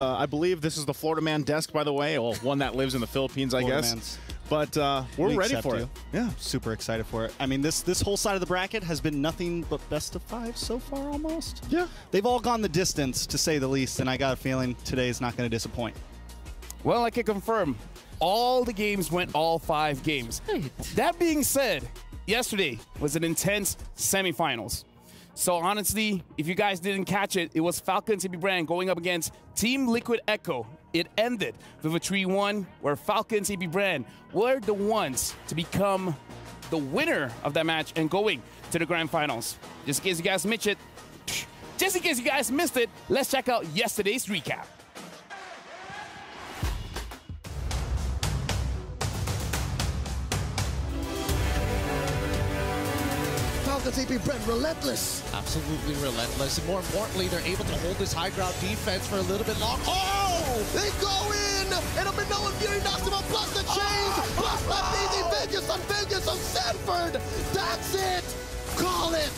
I believe this is the Florida Man desk, by the way, or one that lives in the Philippines, I guess. Man's. But we're ready for it. Yeah, super excited for it. I mean, this whole side of the bracket has been nothing but best of 5 so far, almost. Yeah. They've all gone the distance, to say the least, and I got a feeling today is not going to disappoint. Well, I can confirm, all the games went all 5 games. That being said, yesterday was an intense semifinals. So honestly, if you guys didn't catch it, it was Falcons AB Brand going up against Team Liquid Echo. It ended with a 3-1 where Falcons AB Brand were the ones to become the winner of that match and going to the grand finals. Just in case you guys missed it, let's check out yesterday's recap. Falcons AB Brand relentless. Absolutely relentless. And more importantly, they're able to hold this high ground defense for a little bit longer. Oh! They go in! And a Minoan Fury knocks him up, plus the chain! Plus that easy vengeance on Sanford! That's it! Call it!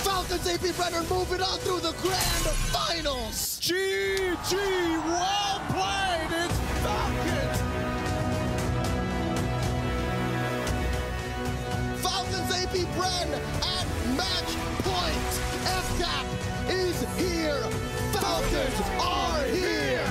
Falcons AB Brand are moving on through the grand finals! GG! Well played! It's Falcons! Falcons AB Brand at match point. FCAP is here. Falcons are here.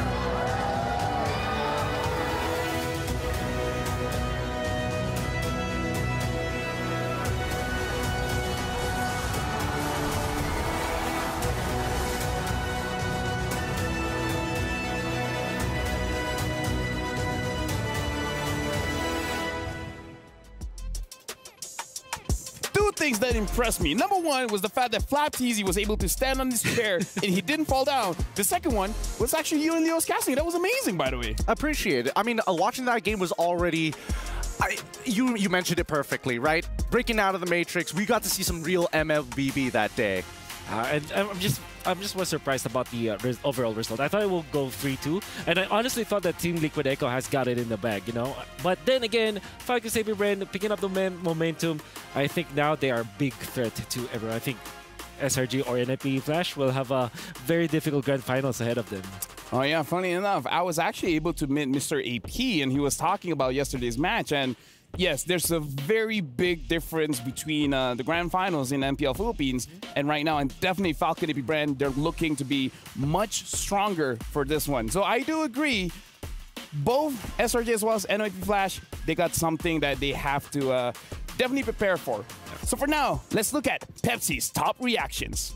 Things that impressed me. Number one was the fact that FlapTZ was able to stand on his chair and he didn't fall down. The second one was actually you and Leo's casting. That was amazing, by the way. Appreciate it. I mean, watching that game was already... you mentioned it perfectly, right? Breaking out of the Matrix, we got to see some real MLBB that day. And I'm just was surprised about the overall result. I thought it would go 3-2, and I honestly thought that Team Liquid Echo has got it in the bag, you know. But then again, Falcons AB Brand picking up the momentum. I think now they are a big threat to everyone. I think SRG or NIP Flash will have a very difficult grand finals ahead of them. Oh yeah, funny enough, I was actually able to meet Mr. AP, and he was talking about yesterday's match, and yes, there's a very big difference between the grand finals in MPL Philippines and right now, and definitely Falcon AB Brand, they're looking to be much stronger for this one. So I do agree, both SRJ as well as NIP Flash, they got something that they have to definitely prepare for. So for now, let's look at Pepsi's top reactions.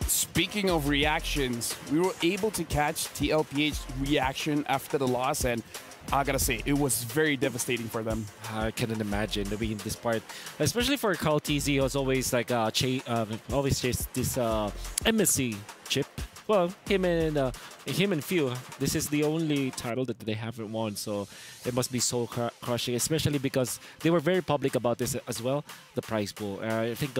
Speaking of reactions, we were able to catch TLPH's reaction after the loss, and I gotta say, it was very devastating for them. I couldn't imagine being this part, especially for Carl TZ, who's always like always chased this MSC chip. Well, him and Few, this is the only title that they haven't won, so it must be soul crushing, especially because they were very public about this as well, the prize pool. I think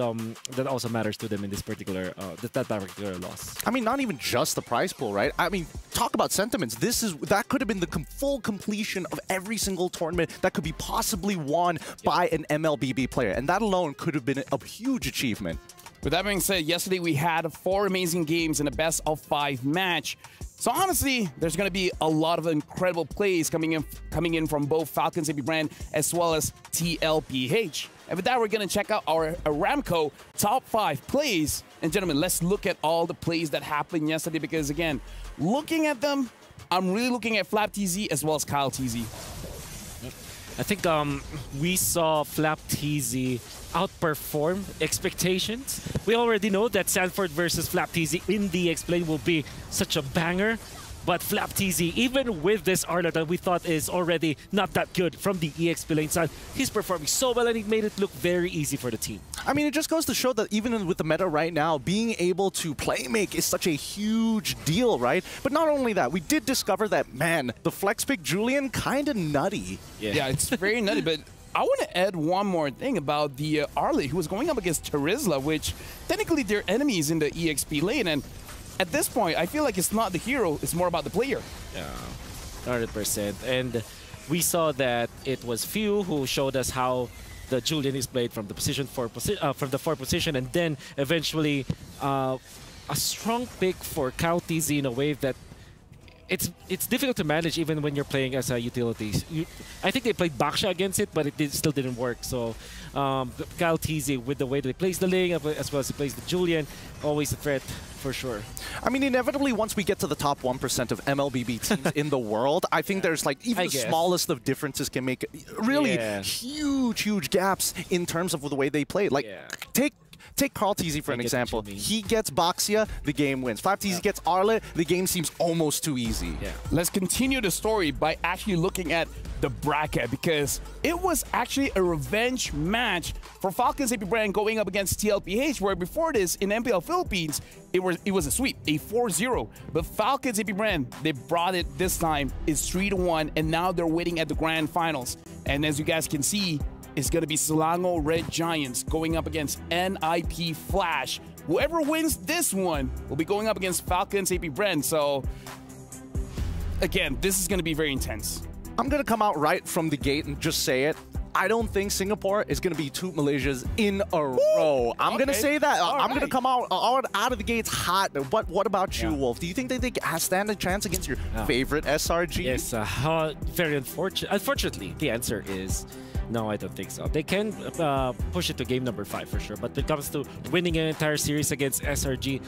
that also matters to them in this particular that particular loss. I mean, not even just the prize pool, right? I mean, talk about sentiments. That could have been the full completion of every single tournament that could be possibly won by an MLBB player, and that alone could have been a huge achievement. With that being said, yesterday we had 4 amazing games in a best-of-5 match. So honestly, there's going to be a lot of incredible plays coming in from both Falcons AB Brand as well as TLPH. And with that, we're going to check out our Aramco top 5 plays. And gentlemen, let's look at all the plays that happened yesterday because, again, looking at them, I'm really looking at FlapTZ as well as Kyle TZ. I think we saw FlapTZ outperform expectations. We already know that Sanford versus FlapTZ in the Explain will be such a banger. But Flap TZ, even with this Arla that we thought is already not that good from the EXP lane side, he's performing so well and he made it look very easy for the team. I mean, it just goes to show that even with the meta right now, being able to play make is such a huge deal, right? But not only that, we did discover that, man, the flex pick Julian kind of nutty. Yeah, it's very nutty, but I want to add one more thing about the Arlie, who was going up against Terizla, which technically they're enemies in the EXP lane, and at this point, I feel like it's not the hero, it's more about the player. Yeah, 100%. And we saw that it was Few who showed us how the Julian is played from the from the 4 position, and then eventually a strong pick for Cal TZ in a wave that it's difficult to manage even when you're playing as a utility. I think they played Baksha against it, but it still didn't work. So Cal TZ, with the way that he plays the lane as well as he plays the Julian, always a threat for sure. I mean, inevitably, once we get to the top 1% of MLBB teams in the world, I think there's like even the smallest of differences can make really huge gaps in terms of the way they play. Like, take Carl TZ for an example. He gets Boxia, the game wins. Flap TZ gets Arlet, the game seems almost too easy. Yeah. Let's continue the story by actually looking at the bracket, because it was actually a revenge match for Falcons AP Brand going up against TLPH, where before this in MPL Philippines, it was a sweep, a 4-0. But Falcons AP Brand, they brought it this time. It's 3-1, and now they're waiting at the grand finals. And as you guys can see, it's going to be Selangor Red Giants going up against NIP Flash. Whoever wins this one will be going up against Falcons AP Brand. So, again, this is going to be very intense. I'm going to come out right from the gate and just say it. I don't think Singapore is going to be 2 Malaysias in a row. I'm going to say that. I'm going to come out of the gates hot. What about you, Wolf? Do you think that they stand a chance against your favorite SRG? Yes, very unfortunate. Unfortunately, the answer is no, I don't think so. They can push it to game number 5 for sure, but when it comes to winning an entire series against SRG,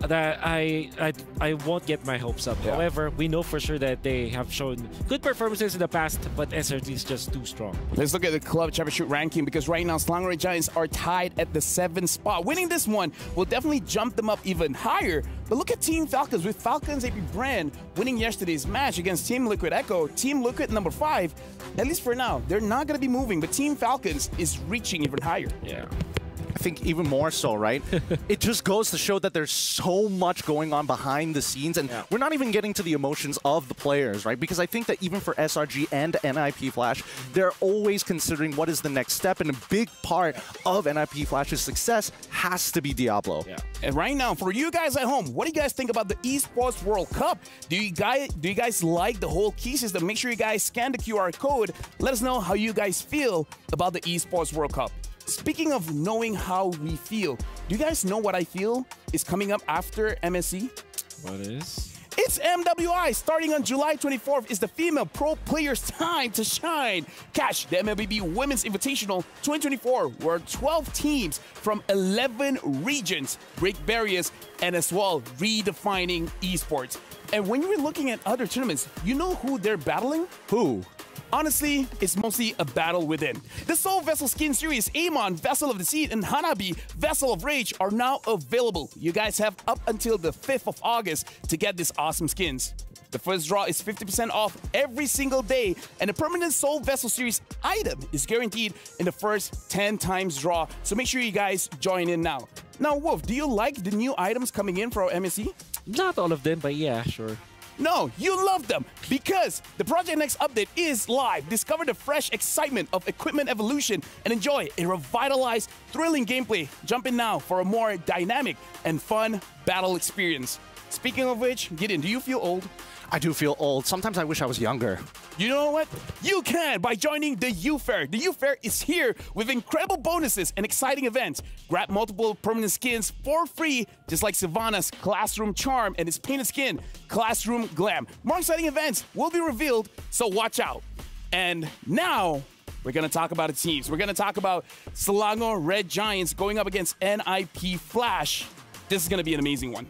that I won't get my hopes up. Yeah. However, we know for sure that they have shown good performances in the past, but SRG is just too strong. Let's look at the club championship ranking, because right now Selangor Red Giants are tied at the 7th spot. Winning this one will definitely jump them up even higher. But look at Team Falcons, with Falcons AP Brand winning yesterday's match against Team Liquid Echo. Team Liquid number 5, at least for now, they're not going to be moving, but Team Falcons is reaching even higher. Yeah. I think even more so, right? It just goes to show that there's so much going on behind the scenes, and we're not even getting to the emotions of the players, right? Because I think that even for SRG and NIP Flash, they're always considering what is the next step, and a big part of NIP Flash's success has to be Diablo. Yeah. And right now, for you guys at home, what do you guys think about the Esports World Cup? Do you guys like the whole key system? Make sure you guys scan the QR code. Let us know how you guys feel about the Esports World Cup. Speaking of knowing how we feel, do you guys know what I feel is coming up after MSC? What is? It's MWI. Starting on July 24th is the female pro players' time to shine. Catch the MLBB Women's Invitational 2024, where 12 teams from 11 regions break barriers and as well redefining esports. And when you're looking at other tournaments, you know who they're battling? Who? Honestly, it's mostly a battle within. The Soul Vessel skin series, Amon, Vessel of the Seed, and Hanabi, Vessel of Rage, are now available. You guys have up until the 5th of August to get these awesome skins. The first draw is 50% off every single day, and the permanent Soul Vessel series item is guaranteed in the first 10 times draw, so make sure you guys join in now. Now, Wolf, do you like the new items coming in for our MSC? Not all of them, but yeah, sure. No, you love them, because the Project Next update is live. Discover the fresh excitement of equipment evolution and enjoy a revitalized, thrilling gameplay. Jump in now for a more dynamic and fun battle experience. Speaking of which, Gideon, do you feel old? I do feel old. Sometimes I wish I was younger. You know what? You can by joining the U Fair. The U Fair is here with incredible bonuses and exciting events. Grab multiple permanent skins for free, just like Savannah's Classroom Charm and his painted skin, Classroom Glam. More exciting events will be revealed, so watch out. And now, we're going to talk about the teams. We're going to talk about Selangor Red Giants going up against NIP Flash. This is going to be an amazing one.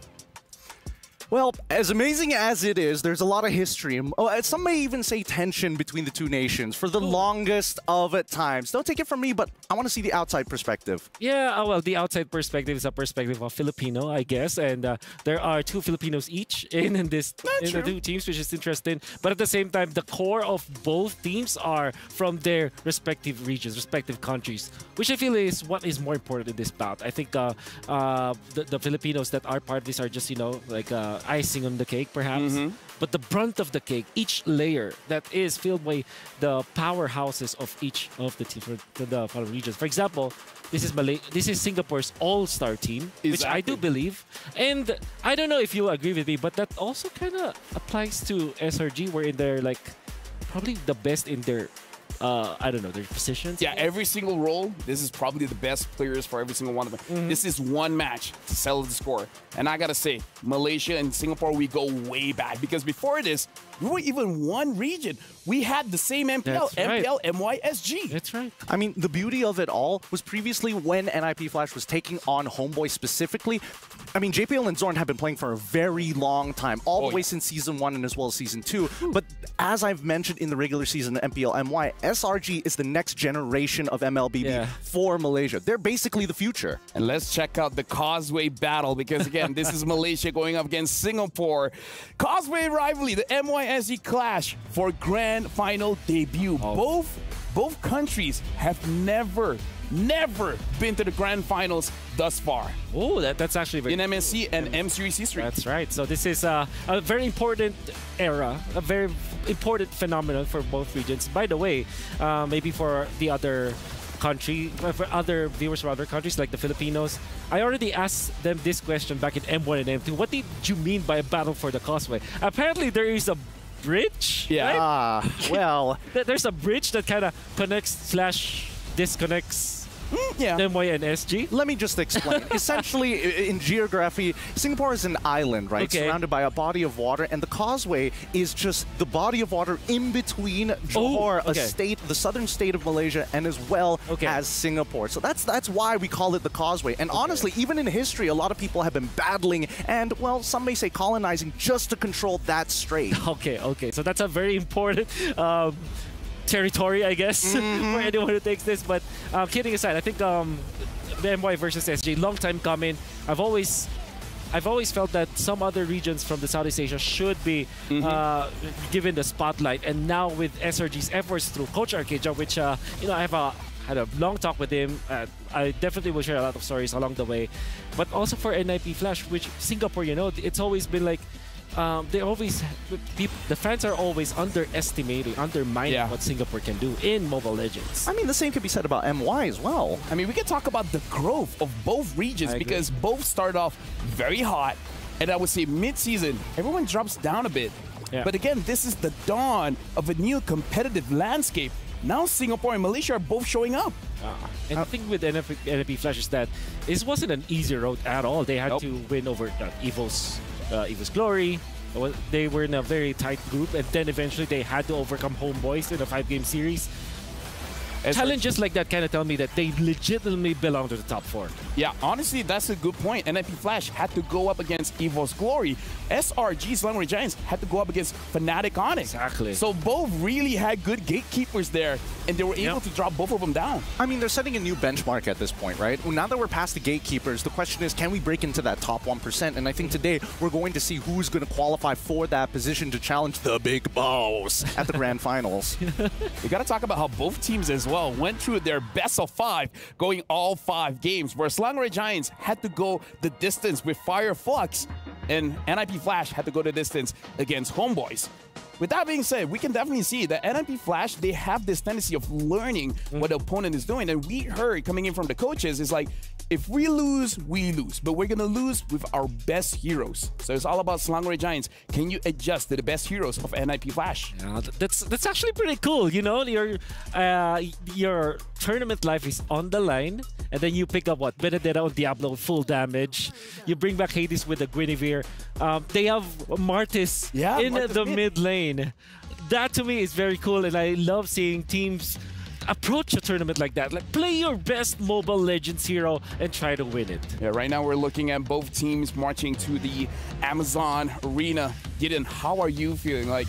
Well, as amazing as it is, there's a lot of history. Some may even say tension between the two nations for the longest of times. Don't take it from me, but I want to see the outside perspective. Yeah, well, the outside perspective is a perspective of Filipino, I guess, and there are 2 Filipinos each in the 2 teams, which is interesting. But at the same time, the core of both teams are from their respective regions, respective countries, which I feel is what is more important in this bout. I think the Filipinos that are part of this are just, you know, like icing on the cake, perhaps. But the brunt of the cake, each layer that is filled by the powerhouses of each of the teams for the following regions. For example, this is Singapore's all-star team, which I do believe. And I don't know if you agree with me, but that also kind of applies to SRG, wherein they're like probably the best in their I don't know, their positions. Yeah, every single role, this is probably the best players for every single one of them. This is one match to settle the score. And I gotta say, Malaysia and Singapore, we go way back. Because before this, we were even one region. We had the same MPL, MPL, MYSG. That's right. I mean, the beauty of it all was previously when NIP Flash was taking on Homeboy specifically. I mean, JPL and Zorn have been playing for a very long time, all the way since Season 1 and as well as Season 2. But as I've mentioned in the regular season of MPL MY, SRG is the next generation of MLBB for Malaysia. They're basically the future. And let's check out the Causeway battle, because again, this is Malaysia going up against Singapore. Causeway rivalry, the MYSG clash for grand final debut. Both countries have never been to the grand finals thus far. Oh, that's actually very in MSC and M Series history. That's right. So this is a very important era, a very important phenomenon for both regions. By the way, maybe for the other country, for other viewers from other countries like the Filipinos, I already asked them this question back in M1 and M2. What did you mean by a battle for the Causeway? Apparently there is a bridge. Yeah. Right? Well, there's a bridge that kind of connects/disconnects MY and SG. Let me just explain. Essentially, in geography, Singapore is an island, right? Surrounded by a body of water, and the causeway is just the body of water in between Johor, a state, the southern state of Malaysia, and as well as Singapore. So that's why we call it the causeway. And honestly, even in history, a lot of people have been battling and, well, some may say colonizing just to control that strait. Okay. So that's a very important territory, I guess, for anyone who takes this. But kidding aside, I think MY versus SG, long time coming. I've always felt that some other regions from the Southeast Asia should be given the spotlight. And now with SRG's efforts through Coach Arcadia, which you know, I have had a long talk with him. I definitely will share a lot of stories along the way. But also for NIP Flash, which Singapore, you know, it's always been like, the fans are always undermining what Singapore can do in Mobile Legends. I mean, the same could be said about MY as well. I mean, we can talk about the growth of both regions because both start off very hot, and I would say mid-season, everyone drops down a bit. Yeah. But again, this is the dawn of a new competitive landscape. Now Singapore and Malaysia are both showing up. And the thing with NIP Flash is that this wasn't an easy road at all. They had to win over EVO's Glory. They were in a very tight group, and then eventually they had to overcome Homeboys in a 5-game series. Challenges like that kind of tell me that they legitimately belong to the top 4. Yeah, honestly, that's a good point. NIP Flash had to go up against EVO's Glory. SRG's Slammer Giants had to go up against Fnatic Onyx. Exactly. So both really had good gatekeepers there, and they were able to drop both of them down. I mean, they're setting a new benchmark at this point, right? Now that we're past the gatekeepers, the question is, can we break into that top 1%? And I think today we're going to see who's going to qualify for that position to challenge the big boss at the grand finals. We got to talk about how both teams as well went through their best of 5, going all 5 games, where Slangerai Giants had to go the distance with Fire Flux, and NIP Flash had to go the distance against Homeboys. With that being said, we can definitely see that NIP Flash, they have this tendency of learning what the opponent is doing, and we heard coming in from the coaches is like, if we lose, we lose, but we're gonna lose with our best heroes. So it's all about Slangerai Giants. Can you adjust to the best heroes of NIP Flash? Yeah, that's actually pretty cool. You know, your tournament life is on the line, and then you pick up what Benedetta on Diablo, full damage. You bring back Hades with the Guinevere. They have Martis in the mid lane. That to me is very cool, and I love seeing teams approach a tournament like that. Like, play your best Mobile Legends hero and try to win it. Yeah, right now we're looking at both teams marching to the Amazon Arena. Gideon, how are you feeling? Like,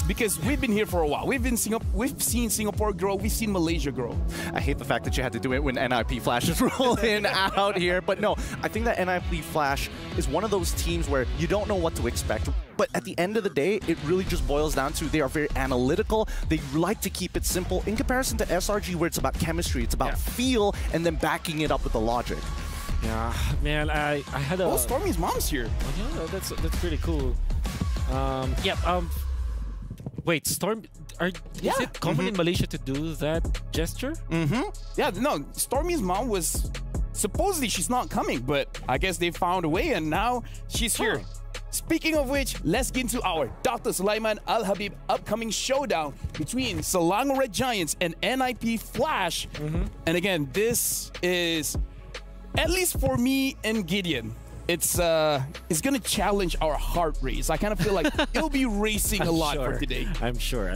because we've been here for a while. We've seen Singapore grow. We've seen Malaysia grow. I hate the fact that you had to do it when NIP Flash is rolling out here. But no, I think that NIP Flash is one of those teams where you don't know what to expect. But at the end of the day, it really just boils down to they are very analytical. They like to keep it simple in comparison to SRG, where it's about chemistry. It's about feel and then backing it up with the logic. Yeah, man, I had a... Oh, Stormy's mom's here. Oh, yeah, that's pretty cool. Wait, Storm, is it common in Malaysia to do that gesture? Yeah, no, Stormy's mom was, supposedly she's not coming, but I guess they found a way and now she's here. Speaking of which, let's get into our Dr. Sulaiman Al Habib upcoming showdown between Selangor Red Giants and NIP Flash. And again, this is, at least for me and Gideon, it's gonna challenge our heart race. I kind of feel like it'll be racing a lot for today. I'm sure.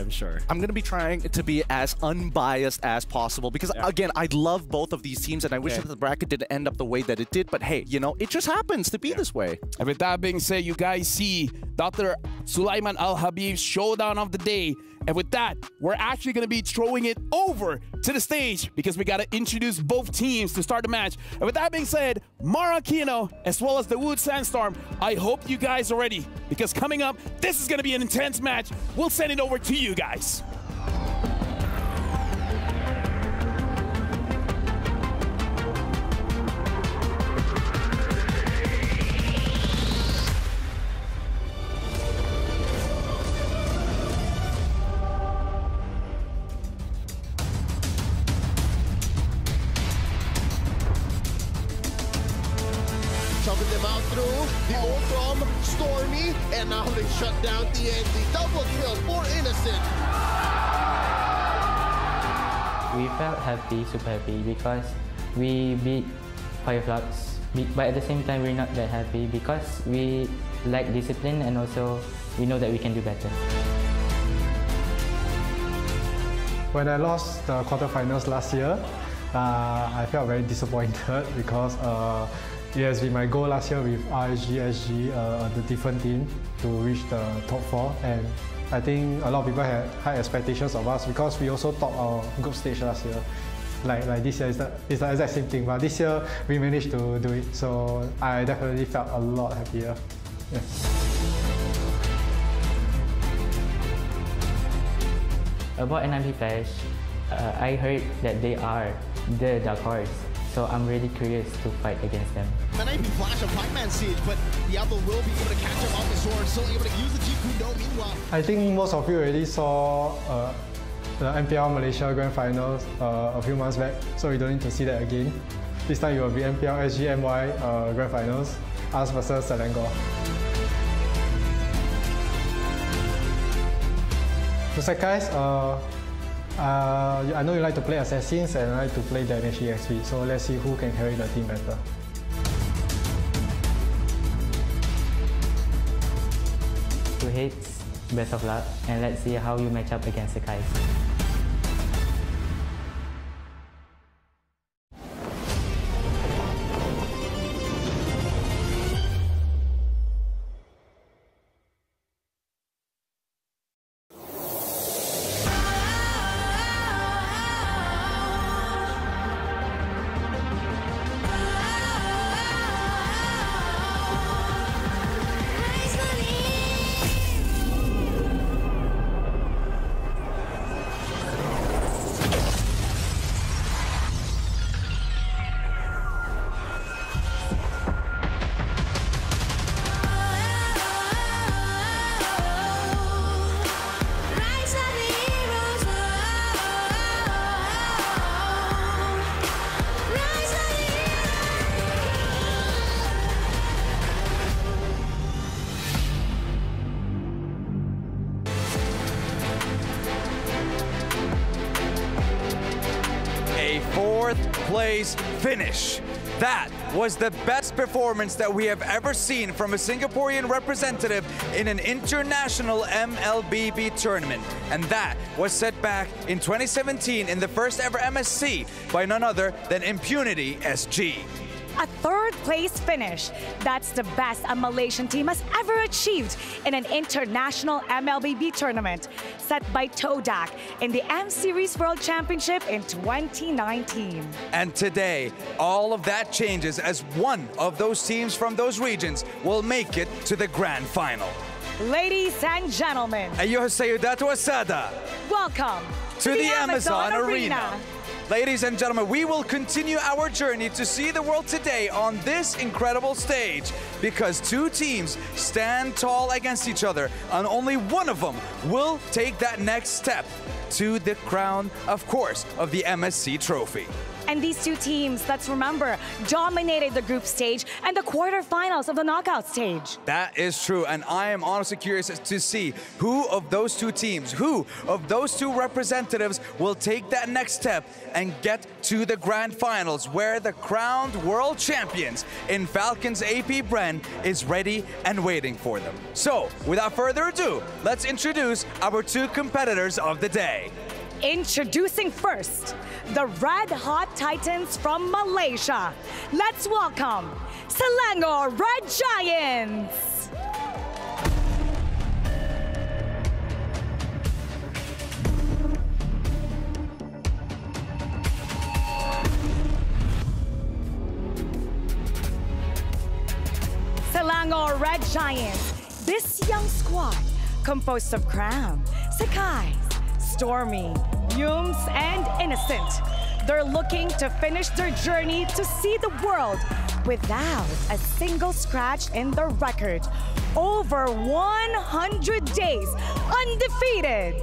I'm gonna be trying to be as unbiased as possible because again, I love both of these teams and I wish that the bracket didn't end up the way that it did. But hey, you know, it just happens to be this way. And with that being said, you guys see Dr. Sulaiman Al Habib's showdown of the day. And with that, we're actually going to be throwing it over to the stage because we got to introduce both teams to start the match. And with that being said, Mara Aquino as well as the Wood Sandstorm, I hope you guys are ready because coming up, this is going to be an intense match. We'll send it over to you guys. Shoving them out through the ult from Stormy, and now they shut down the ENG. Double kill for Innocent. We felt happy, super happy, because we beat Fireflux, but at the same time we're not that happy because we lack discipline and also we know that we can do better. When I lost the quarterfinals last year, I felt very disappointed because it has been my goal last year with RSG, SG, the different team to reach the top 4, and I think a lot of people had high expectations of us because we also topped our group stage last year. Like this year, it's the exact same thing, but this year we managed to do it, so I definitely felt a lot happier. Yeah. About NIP Flash, I heard that they are the dark horse, so I'm really curious to fight against them. NIP Flash a 5-man siege, but Diablo will be able to catch up off the sword, still able to use the G-Kundo meanwhile. I think most of you already saw the MPL Malaysia Grand Finals a few months back, so you don't need to see that again. This time it will be MPL SG MY Grand Finals, us versus Selangor. So guys, I know you like to play Assassins and I like to play Damage EXP, so let's see who can carry the team better. Two hits, best of luck, and let's see how you match up against the guys. Fourth place finish. That was the best performance that we have ever seen from a Singaporean representative in an international MLBB tournament. And that was set back in 2017 in the first ever MSC by none other than Impunity SG. A third-place finish. That's the best a Malaysian team has ever achieved in an international MLBB tournament, set by Todak in the M Series World Championship in 2019. And today, all of that changes as one of those teams from those regions will make it to the grand final. Ladies and gentlemen, welcome to the Amazon Arena. Ladies and gentlemen, we will continue our journey to see the world today on this incredible stage because two teams stand tall against each other and only one of them will take that next step to the crown, of course, of the MSC trophy. And these two teams, let's remember, dominated the group stage and the quarterfinals of the knockout stage. That is true, and I am honestly curious as to see who of those two teams, who of those two representatives will take that next step and get to the grand finals where the crowned world champions in Falcons AP Bren is ready and waiting for them. So, without further ado, let's introduce our two competitors of the day. Introducing first, the Red Hot Titans from Malaysia. Let's welcome Selangor Red Giants. Selangor Red Giants. This young squad, composed of Cram, Sakai, Stormy, Yums, and Innocent. They're looking to finish their journey to see the world without a single scratch in their record. Over 100 days undefeated.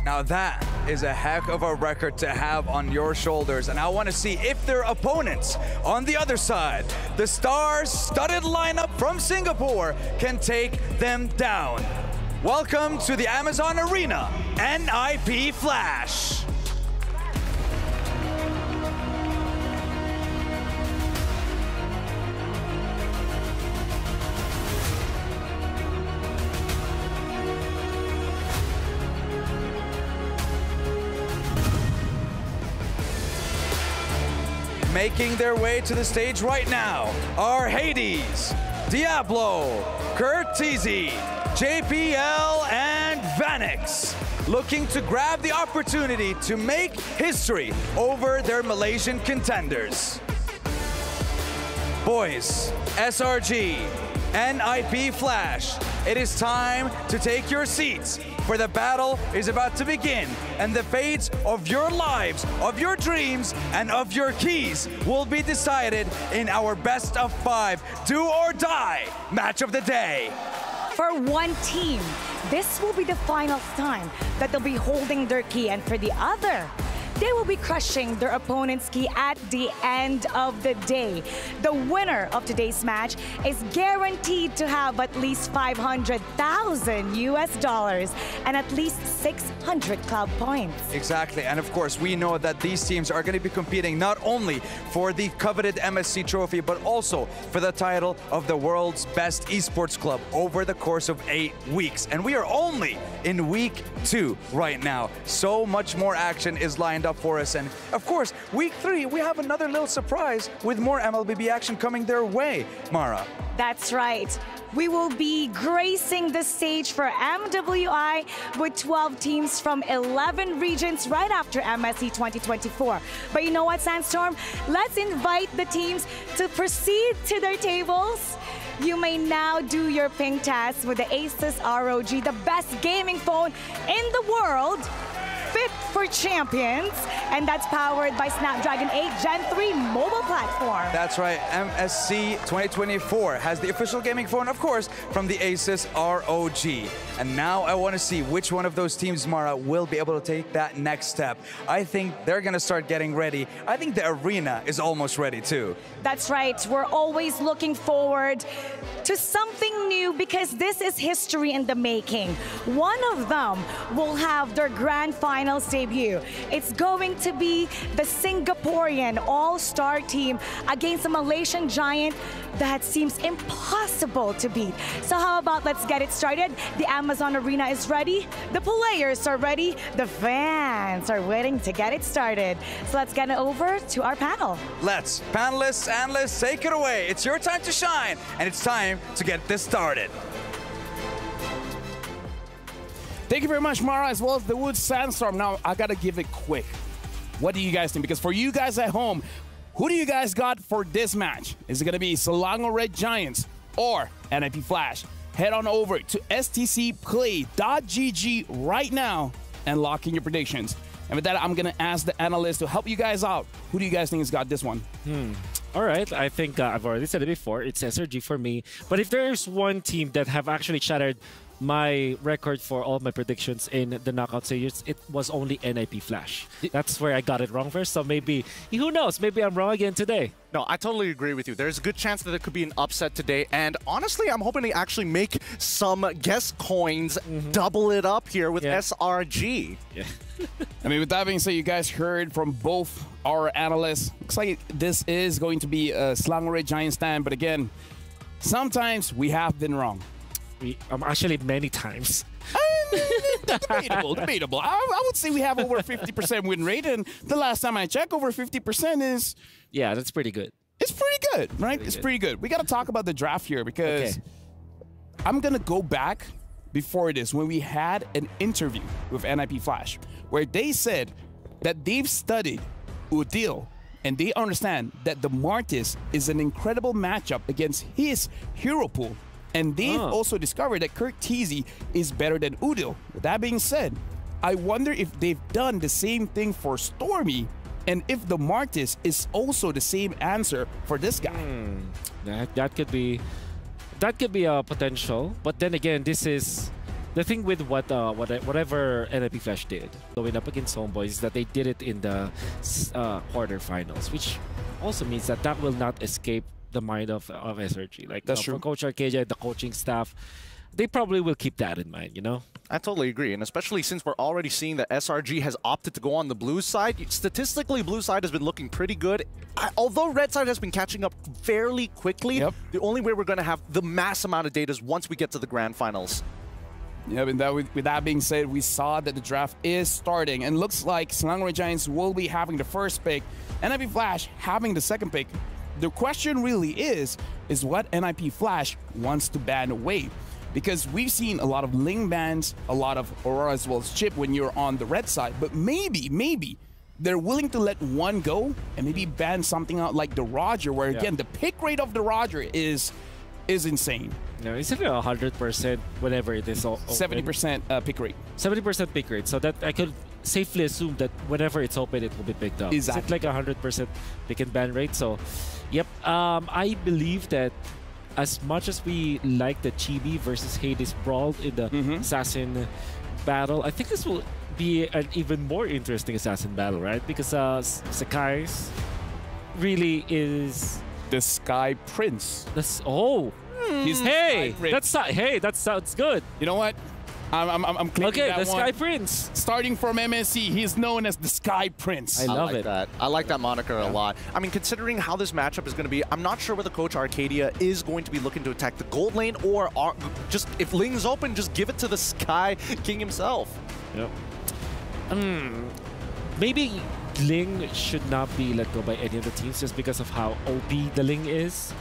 Now that is a heck of a record to have on your shoulders, and I want to see if their opponents on the other side, the star-studded lineup from Singapore, can take them down. Welcome to the Amazon Arena, NIP Flash. Making their way to the stage right now are Hades, Diablo, Curtizi, JPL, and Vanix, looking to grab the opportunity to make history over their Malaysian contenders. Boys, SRG, NIP Flash, it is time to take your seats, for the battle is about to begin, and the fates of your lives, of your dreams, and of your keys will be decided in our best of 5 do or die match of the day. For one team, this will be the final time that they'll be holding their key, and for the other, they will be crushing their opponent's key at the end of the day. The winner of today's match is guaranteed to have at least $500,000 US and at least 600 club points. Exactly, and of course, we know that these teams are going to be competing not only for the coveted MSC trophy, but also for the title of the world's best esports club over the course of 8 weeks. And we are only in week 2 right now. So much more action is lined up for us, and of course, week 3 we have another little surprise with more MLBB action coming their way, Mara. That's right. We will be gracing the stage for MWI with 12 teams from 11 regions right after MSC 2024. But you know what, Sandstorm? Let's invite the teams to proceed to their tables. You may now do your ping test with the Asus ROG, the best gaming phone in the world, fit for champions, and that's powered by Snapdragon 8 Gen 3 mobile platform. That's right, MSC 2024 has the official gaming phone, of course, from the Asus ROG. And now I want to see which one of those teams, Mara, will be able to take that next step. I think they're going to start getting ready. I think the arena is almost ready too. That's right. We're always looking forward to something new because this is history in the making. One of them will have their grand final finals debut. It's going to be the Singaporean all-star team against a Malaysian giant that seems impossible to beat. So how about let's get it started? The Amazon Arena is ready, the players are ready, the fans are waiting to get it started. So let's get it over to our panel. Let's, panelists, analysts, take it away. It's your time to shine, and it's time to get this started. Thank you very much, Mara, as well as the Wood Sandstorm. Now, I got to give it quick. What do you guys think? Because for you guys at home, who do you guys got for this match? Is it going to be Selangor Red Giants or NIP Flash? Head on over to stcplay.gg right now and lock in your predictions. And with that, I'm going to ask the analyst to help you guys out. Who do you guys think has got this one? All right, I think I've already said it before. It's SRG for me. But if there's one team that have actually shattered my record for all my predictions in the knockout stages, it was only NIP Flash. That's where I got it wrong first. So maybe, who knows, maybe I'm wrong again today. No, I totally agree with you. There's a good chance that it could be an upset today. And honestly, I'm hoping to actually make some guess coins, double it up here with SRG. Yeah. I mean, with that being said, you guys heard from both our analysts. Looks like this is going to be a Selangor Red Giant stand. But again, sometimes we have been wrong. Actually, many times. Debatable. I would say we have over 50% win rate, and the last time I checked, over 50% is... Yeah, that's pretty good. It's pretty good, right? It's pretty good. We got to talk about the draft here because I'm going to go back before this when we had an interview with NIP Flash where they said that they've studied Udil and they understand that the Martis is an incredible matchup against his hero pool. And they've also discovered that Kirk Teasy is better than Udil. With that being said, I wonder if they've done the same thing for Stormy and if the Martis is also the same answer for this guy. That could be a potential. But then again, this is the thing with whatever NIP Flash did going up against Homeboys is that they did it in the quarterfinals, which also means that will not escape the mind of SRG. Like that's true. For Coach Arcadia, the coaching staff, they probably will keep that in mind, you know? I totally agree, and especially since we're already seeing that SRG has opted to go on the blue side. Statistically, blue side has been looking pretty good. Although red side has been catching up fairly quickly, the only way we're going to have the mass amount of data is once we get to the grand finals. Yeah, with that being said, we saw that the draft is starting, and looks like Selangor Red Giants will be having the first pick, NIP Flash having the second pick. The question really is what NIP Flash wants to ban away. Because we've seen a lot of Ling bans, a lot of Aurora as well as Chip when you're on the red side. But maybe they're willing to let one go and maybe ban something out like the Roger, where again, the pick rate of the Roger is insane. No, isn't it 100% whenever it is? 70% pick rate. 70% pick rate. So that I could safely assume that whenever it's open, it will be picked up. Exactly. Is it like 100% pick and ban rate? So, yep. I believe that as much as we like the Chibi versus Hades brawl in the Assassin battle, I think this will be an even more interesting Assassin battle, right? Because Sakai's really is the Sky Prince. That sounds good. You know what? I'm claiming that the Sky Prince. Starting from MSC, he's known as the Sky Prince. I love that. I like that moniker a lot. I mean, considering how this matchup is going to be, I'm not sure whether Coach Arcadia is going to be looking to attack the gold lane or just, if Ling's open, just give it to the Sky King himself. Yep. Maybe Ling should not be let go by any of the teams just because of how OP the Ling is.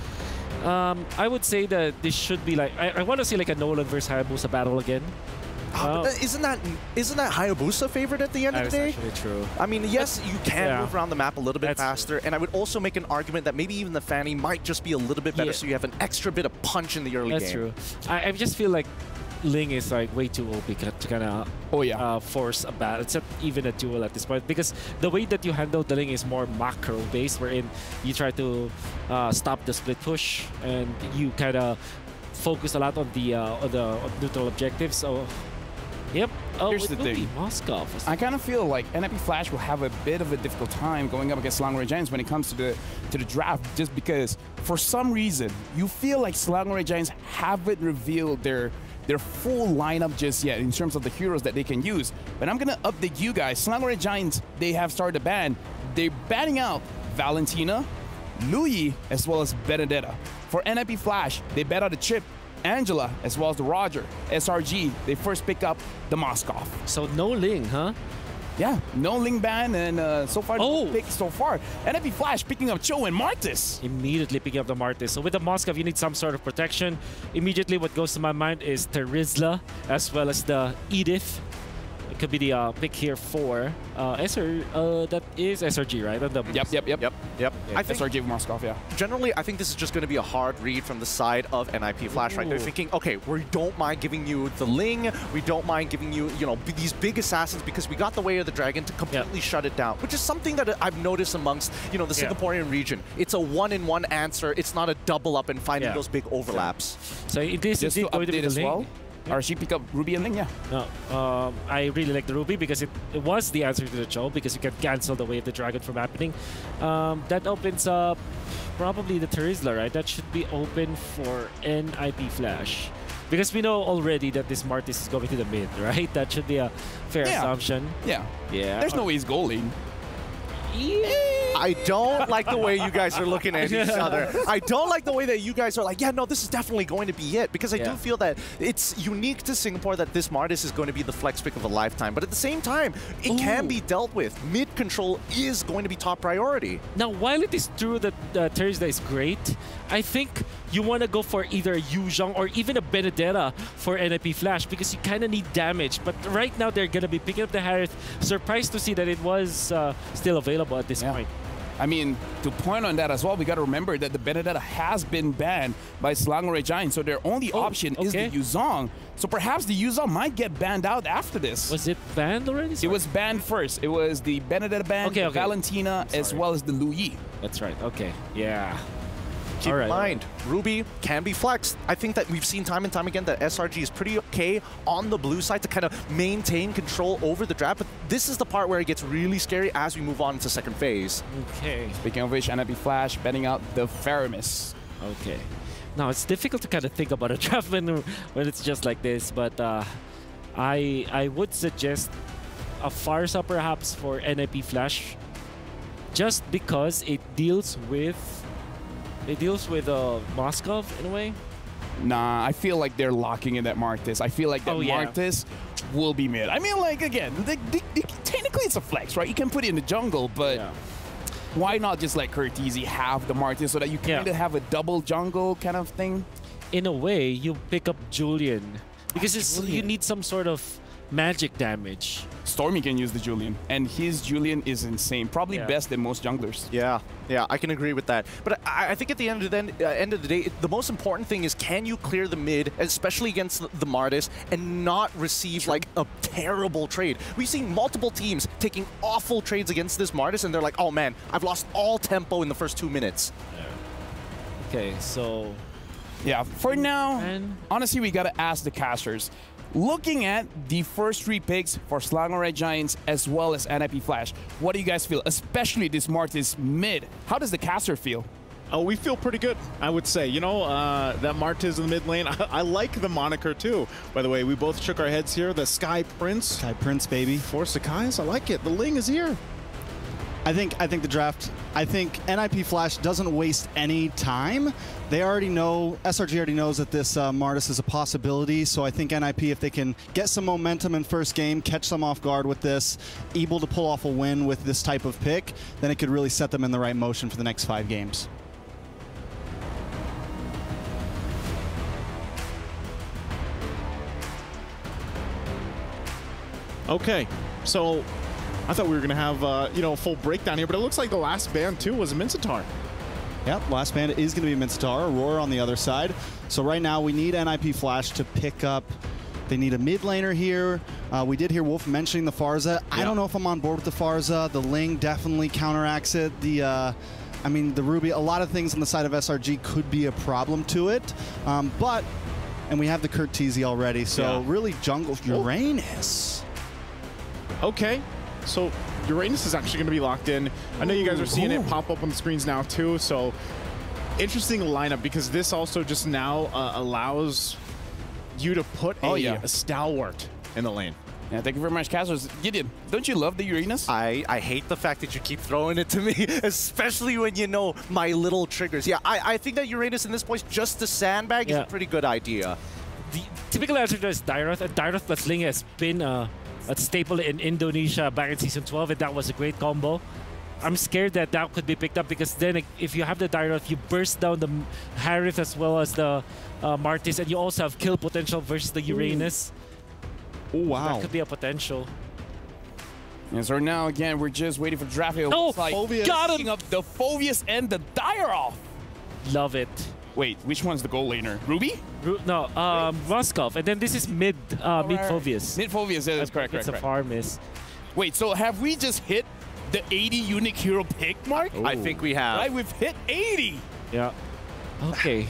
I would say that this should be like, I want to see like a Nolan versus Hayabusa battle again. Isn't that Hayabusa favorite at the end of the day? That's actually true. I mean, yes, you can move around the map a little bit faster, and I would also make an argument that maybe even the Fanny might just be a little bit better, so you have an extra bit of punch in the early game. That's true. I just feel like Ling is like way too OP to kind of force a battle. It's not even a duel at this point because the way that you handle the Ling is more macro based, wherein you try to stop the split push and you kind of focus a lot on the neutral objectives. So. Yep. Here's the thing. Moscow. I kind of feel like NIP Flash will have a bit of a difficult time going up against Selangor Red Giants when it comes to the draft, just because for some reason you feel like Selangor Red Giants haven't revealed their their full lineup just yet in terms of the heroes that they can use. But I'm going to update you guys. Selangor Giants, they have started to ban. They're banning out Valentina, Louis, as well as Benedetta. For NIP Flash, they bet out the Chip, Angela, as well as the Roger. SRG, they first pick up the Moskov. So no Ling, huh? Yeah, no Ling ban, and so far, Oh. pick so far. NIP Flash picking up Cho and Martis. Immediately picking up the Martis. So with the Moskov, you need some sort of protection. Immediately what goes to my mind is Terizla, as well as the Edith. It could be the pick here for that is SRG, right? Yep. I think SRG Moskov, yeah. generally, I think this is just going to be a hard read from the side of NIP Flash, right? They're thinking, okay, we don't mind giving you the Ling, we don't mind giving you, you know, these big assassins because we got the Way of the Dragon to completely shut it down, which is something that I've noticed amongst, you know, the Singaporean region. It's a one-in-one answer. It's not a double up and finding those big overlaps. So it is Just to going to be update the as Ling. well. Or she pick up Ruby and Ling, yeah. No, I really like the Ruby because it was the answer to the Cho, because you can cancel the Way of the Dragon from happening. That opens up probably the Terizla, right? That should be open for NIP Flash. Because we know already that this Martis is going to the mid, right? That should be a fair assumption. Yeah. Yeah. There's no way he's goaling. I don't like the way you guys are looking at each other. I don't like the way that you guys are like, yeah, no, this is definitely going to be it. Because I do feel that it's unique to Singapore that this Martis is going to be the flex pick of a lifetime. But at the same time, it can be dealt with. Mid control is going to be top priority. Now, while it is true that Thursday is great, I think you want to go for either a Yuzhong or even a Benedetta for NIP Flash because you kind of need damage. But right now, they're going to be picking up the Harith. Surprised to see that it was still available at this point. I mean, to point on that as well, we got to remember that the Benedetta has been banned by Selangor Giants, so their only option is the Yuzhong. So perhaps the Yuzhong might get banned out after this. Was it banned already? It was banned first. It was the Benedetta ban, the Valentina, as well as the Louis. That's right. Okay. Yeah. Keep in mind, Ruby can be flexed. I think that we've seen time and time again that SRG is pretty okay on the blue side to kind of maintain control over the draft, but this is the part where it gets really scary as we move on into second phase. Okay. Speaking of which, NIP Flash betting out the Faramis. Okay. Now, it's difficult to kind of think about a draft when it's just like this, but I would suggest a Farsa perhaps for NIP Flash just because it deals with Moskov in a way. Nah, I feel like they're locking in that Martis. I feel like that Martis will be mid. I mean, like, again, technically it's a flex, right? You can put it in the jungle, but why not just let Curtizi have the Martis so that you kind of have a double jungle kind of thing? In a way, you pick up Julian because you need some sort of magic damage. Stormy can use the Julian, and his Julian is insane. Probably best than most junglers. Yeah, I can agree with that. But I think at the end of the day, the most important thing is can you clear the mid, especially against the Martis, and not receive like a terrible trade. We've seen multiple teams taking awful trades against this Martis, and they're like, oh man, I've lost all tempo in the first 2 minutes. Okay, so... Yeah, for now, honestly, we got to ask the casters. Looking at the first 3 picks for Selangor Giants as well as NIP Flash, what do you guys feel? Especially this Martis mid. How does the caster feel? Oh, we feel pretty good, I would say. You know, that Martis in the mid lane, I like the moniker too. By the way, we both shook our heads here. The Sky Prince. Sky Prince, baby. For Sakai's, I like it. The Ling is here. I think the draft, I think NIP Flash doesn't waste any time. They already know, SRG already knows that this Martis is a possibility, so I think NIP, if they can get some momentum in first game, catch them off guard with this, able to pull off a win with this type of pick, then it could really set them in the right motion for the next 5 games. Okay, so I thought we were going to have, you know, a full breakdown here, but it looks like the last ban, too, was Mincetar. Yep, last ban is going to be Mincetar, Aurora on the other side. So right now we need NIP Flash to pick up. They need a mid laner here. We did hear Wolf mentioning the Farza. I don't know if I'm on board with the Farza. The Ling definitely counteracts it. I mean, the Ruby, a lot of things on the side of SRG could be a problem to it. And we have the Curtizi already, so really jungle Uranus. Okay. So Uranus is actually going to be locked in. I know you guys are seeing it pop up on the screens now too. So interesting lineup because this also just now allows you to put a stalwart in the lane. Yeah, thank you very much, Castros. Gideon, don't you love the Uranus? I hate the fact that you keep throwing it to me, especially when you know my little triggers. Yeah, I think that Uranus in this point, just the sandbag is a pretty good idea. The typical answer to is Dairath, and Dairath plus Ling has been a staple in Indonesia back in Season 12, and that was a great combo. I'm scared that that could be picked up because then if you have the Dairath, you burst down the Harith as well as the Martis, and you also have kill potential versus the Uranus. Oh, wow. That could be a potential. And so now, again, we're just waiting for draft. It looks like got him! Up the Phoveus and the Dairath. Love it. Wait, which one's the goal laner? Ruby? No, Roscoff. And then this is mid Phoveus. Mid Phoveus, yeah, that's correct. It's a farm miss. Wait, so have we just hit the 80 unique hero pick mark? Ooh. I think we have. Right, we've hit 80. Yeah. Okay.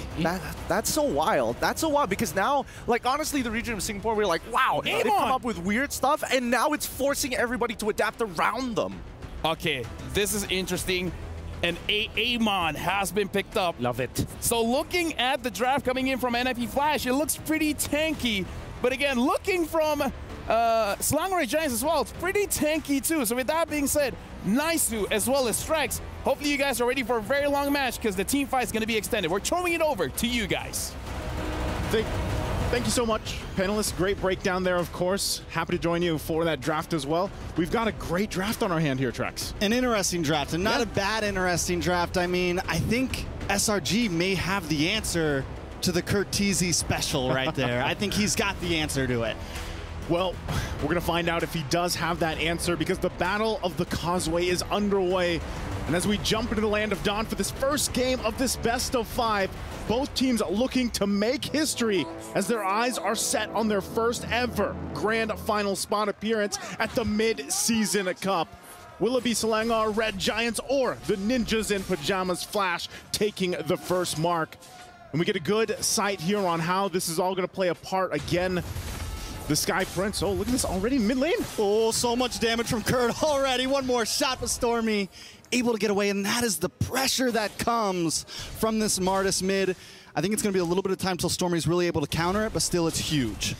That's so wild. That's so wild because now, like, honestly, the region of Singapore, we're like, wow, they've come up with weird stuff, and now it's forcing everybody to adapt around them. Okay, this is interesting. And Amon has been picked up. Love it. So looking at the draft coming in from NIP Flash, it looks pretty tanky. But again, looking from Slangery Giants as well, it's pretty tanky too. So with that being said, Naisu as well as Strex, hopefully you guys are ready for a very long match because the team fight is going to be extended. We're throwing it over to you guys. Thank you so much, panelists. Great breakdown there, of course. Happy to join you for that draft as well. We've got a great draft on our hand here, Trex. An interesting draft, and not a bad interesting draft. I mean, I think SRG may have the answer to the Kurt Teasy special right there. I think he's got the answer to it. Well, we're going to find out if he does have that answer because the Battle of the Causeway is underway. And as we jump into the Land of Dawn for this first game of this best of 5, both teams looking to make history as their eyes are set on their first ever grand final spot appearance at the Mid-Season Cup. Will it be Selangor Red Giants or the Ninjas in Pajamas Flash taking the first mark? And we get a good sight here on how this is all going to play a part again. The Sky Prince, oh, look at this already mid lane. Oh, so much damage from Kurt already. One more shot, but Stormy able to get away, and that is the pressure that comes from this Martis mid. I think it's going to be a little bit of time till Stormy's really able to counter it, but still it's huge.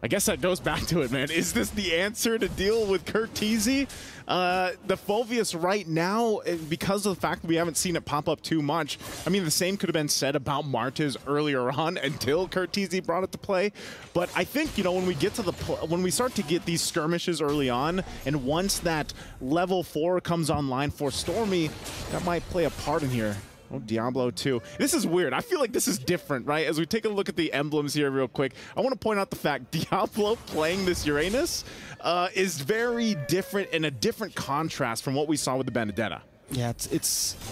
I guess that goes back to it, man. Is this the answer to deal with Kurt Teasy? The Phoveus right now, because of the fact that we haven't seen it pop up too much, I mean, the same could have been said about Martis earlier on until Kurt Teasy brought it to play. But I think, you know, when we get to when we start to get these skirmishes early on, and once that level 4 comes online for Stormy, that might play a part in here. Oh, Diablo 2. This is weird. I feel like this is different, right? As we take a look at the emblems here real quick, I want to point out the fact Diablo playing this Uranus is very different and a different contrast from what we saw with the Benedetta. Yeah,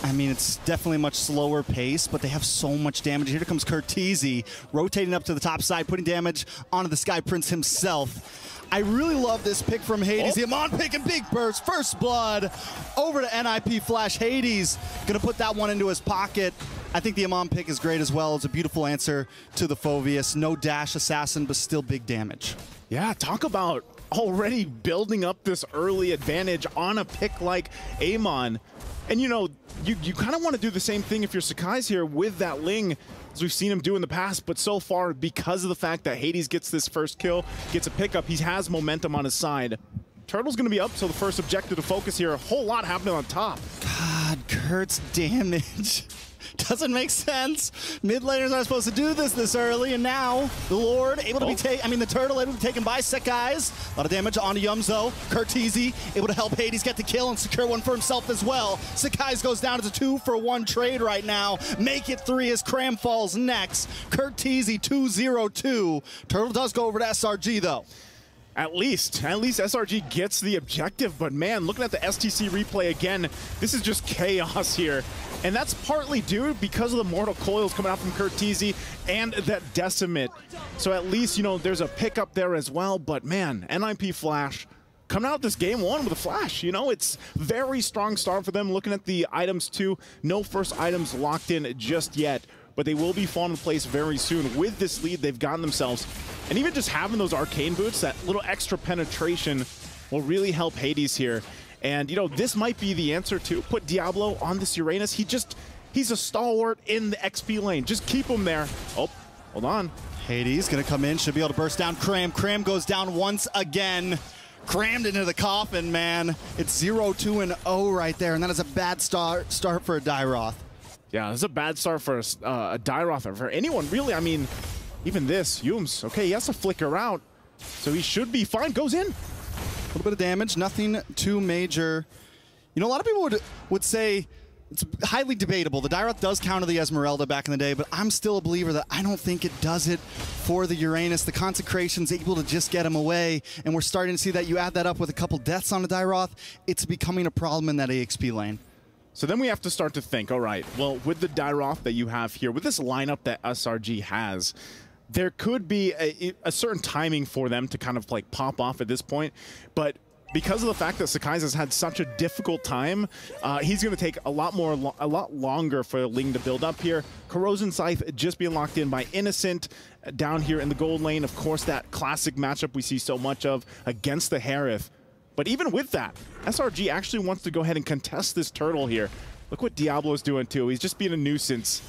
I mean, it's definitely a much slower pace, but they have so much damage. Here comes Kurt Teasy, rotating up to the top side, putting damage onto the Sky Prince himself. I really love this pick from Hades. The Amon pick and big burst. First blood over to NIP Flash. Hades going to put that one into his pocket. I think the Amon pick is great as well. It's a beautiful answer to the Phoveus. No dash assassin, but still big damage. Yeah, talk about already building up this early advantage on a pick like Amon. And, you know, you kind of want to do the same thing if you're Sakai's here with that Ling, as we've seen him do in the past. But so far, because of the fact that Hades gets this first kill, gets a pickup, he has momentum on his side. Turtle's going to be up, so the first objective to focus here. A whole lot happening on top. God, Kurt's damage doesn't make sense. Mid laners aren't supposed to do this early, and now the Lord able to be the Turtle able to be taken by Sakai's. A lot of damage onto Yumzo. Kurt Teasy able to help Hades get the kill and secure one for himself as well. Sakai's goes down to 2-for-1 trade right now. Make it 3 as Cram falls next. Kurt Teasy 2-0-2. Turtle does go over to SRG though. At least SRG gets the objective, but man, looking at the STC replay again, this is just chaos here. And that's partly due because of the Mortal Coils coming out from Kurt Teasy and that Decimate. So at least, you know, there's a pickup there as well, but man, NIP Flash coming out this game 1 with a Flash. You know, it's very strong start for them. Looking at the items too, no first items locked in just yet, but they will be falling in place very soon. With this lead they've gotten themselves, and even just having those arcane boots, that little extra penetration will really help Hades here. And, you know, this might be the answer to put Diablo on this Uranus. He's a stalwart in the XP lane. Just keep him there. Oh, hold on. Hades gonna come in, should be able to burst down Cram. Cram goes down once again. Crammed into the coffin, man. It's 0-2-0 right there, and that is a bad start for a Dairoth. Yeah, it's a bad start for a Dairoth, or for anyone, really. I mean, even this, Yums, okay, he has to flicker out, so he should be fine. Goes in. A little bit of damage, nothing too major. You know, a lot of people would say it's highly debatable. The Dairoth does counter the Esmeralda back in the day, but I'm still a believer that I don't think it does it for the Uranus. The Consecration's able to just get him away, and we're starting to see that. You add that up with a couple deaths on the Dairoth, it's becoming a problem in that AXP lane. So then we have to start to think, all right, well, with the Dairoth that you have here, with this lineup that SRG has, there could be a certain timing for them to kind of like pop off at this point, but because of the fact that Sakai's has had such a difficult time, he's going to take a lot longer for Ling to build up here. Corrosion Scythe just being locked in by Innocent down here in the gold lane. Of course, that classic matchup we see so much of against the Harith. But even with that, SRG actually wants to go ahead and contest this turtle here. Look what Diablo's doing too. He's just being a nuisance.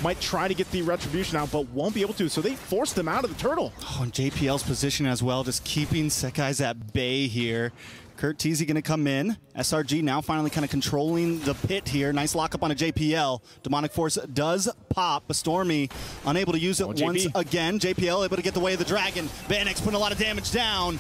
Might try to get the retribution out, but won't be able to. So they forced him out of the turtle. Oh, and JPL's position as well, just keeping Sekai's at bay here. Kurt Teasy going to come in. SRG now finally kind of controlling the pit here. Nice lockup on a JPL. Demonic Force does pop, but Stormy unable to use it once again. JPL able to get the way of the dragon. Vanex putting a lot of damage down.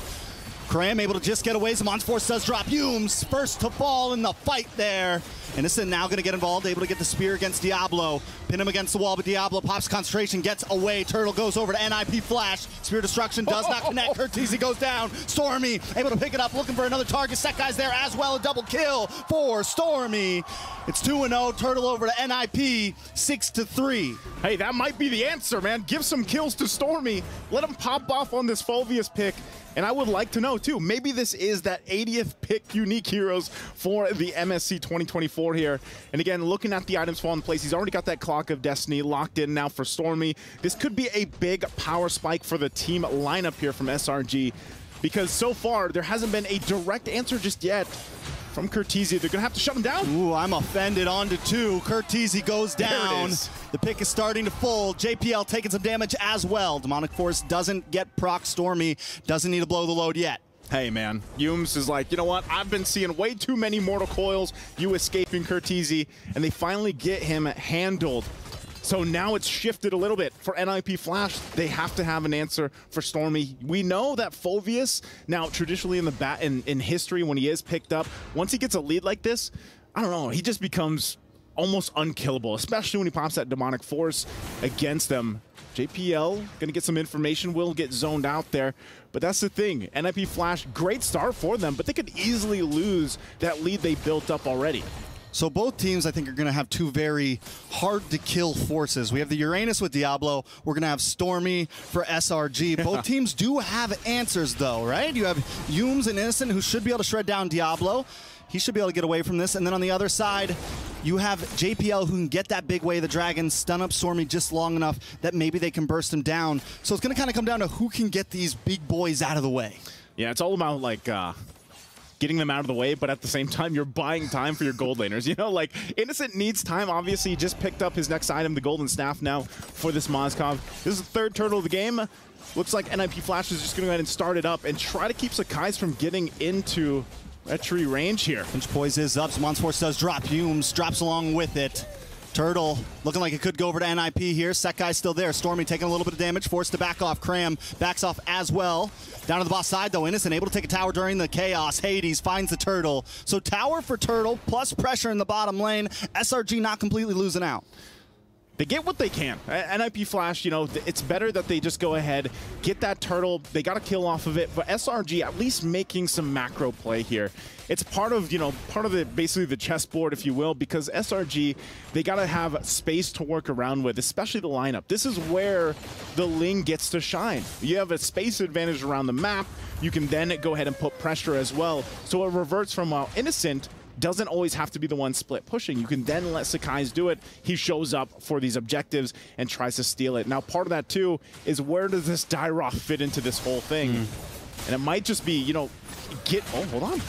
Cram able to just get away. Zamon's Force does drop. Humes first to fall in the fight there. Innocent now going to get involved, able to get the spear against Diablo. Pin him against the wall, but Diablo pops concentration, gets away. Turtle goes over to NIP Flash. Spear Destruction does not connect. Curtizi goes down. Stormy able to pick it up, looking for another target. Sekai's there as well. A double kill for Stormy. It's 2-0. Turtle over to NIP, 6-3. Hey, that might be the answer, man. Give some kills to Stormy. Let him pop off on this Fulvius pick. And I would like to know, too, maybe this is that 80th pick unique heroes for the MSC 2024 here. And again, looking at the items fall in place, he's already got that Clock of Destiny locked in now for Stormy. This could be a big power spike for the team lineup here from SRG, because so far there hasn't been a direct answer just yet from Curtizi. They're going to have to shut him down. Ooh, I'm offended. On to 2. Curtizi goes down. The pick is starting to fold. JPL taking some damage as well. Demonic Force doesn't get proc Stormy. Doesn't need to blow the load yet. Hey, man. Yums is like, you know what? I've been seeing way too many Mortal Coils. You escaping Curtizi. And they finally get him handled. So now it's shifted a little bit for NIP Flash. They have to have an answer for Stormy. We know that Fulvius, now traditionally in history when he is picked up, once he gets a lead like this, I don't know, he just becomes almost unkillable, especially when he pops that Demonic Force against them. JPL gonna get some information, will get zoned out there, but that's the thing. NIP Flash, great start for them, but they could easily lose that lead they built up already. So both teams, I think, are going to have two very hard-to-kill forces. We have the Uranus with Diablo. We're going to have Stormy for SRG. Both teams do have answers, though, right? You have Yums and Innocent, who should be able to shred down Diablo. He should be able to get away from this. And then on the other side, you have JPL, who can get that big way of the dragon, stun up Stormy just long enough that maybe they can burst him down. So it's going to kind of come down to who can get these big boys out of the way. Yeah, it's all about, like, getting them out of the way, but at the same time, you're buying time for your gold laners. You know, like, Innocent needs time. Obviously, he just picked up his next item, the Golden Staff, now for this Mozkov. This is the third turtle of the game. Looks like NIP Flash is just going to go ahead and start it up and try to keep Sakai's from getting into retry range here. Pinch Poise is up. Zamon's Force does drop. Humes drops along with it. Turtle looking like it could go over to NIP here. Sekai's still there. Stormy taking a little bit of damage, forced to back off. Cram backs off as well. Down to the boss side, though. Innocent able to take a tower during the chaos. Hades finds the turtle. So tower for Turtle, plus pressure in the bottom lane. SRG not completely losing out. They get what they can. NIP Flash, you know, it's better that they just go ahead, get that turtle. They got a kill off of it, but SRG at least making some macro play here. It's part of, you know, basically the chessboard, if you will, because SRG, they got to have space to work around with, especially the lineup. This is where the Ling gets to shine. You have a space advantage around the map. You can then go ahead and put pressure as well. So it reverts from Innocent doesn't always have to be the one split pushing. You can then let Sakai's do it. He shows up for these objectives and tries to steal it. Now, part of that, too, is where does this Dairoth fit into this whole thing? And it might just be, you know, oh, hold on.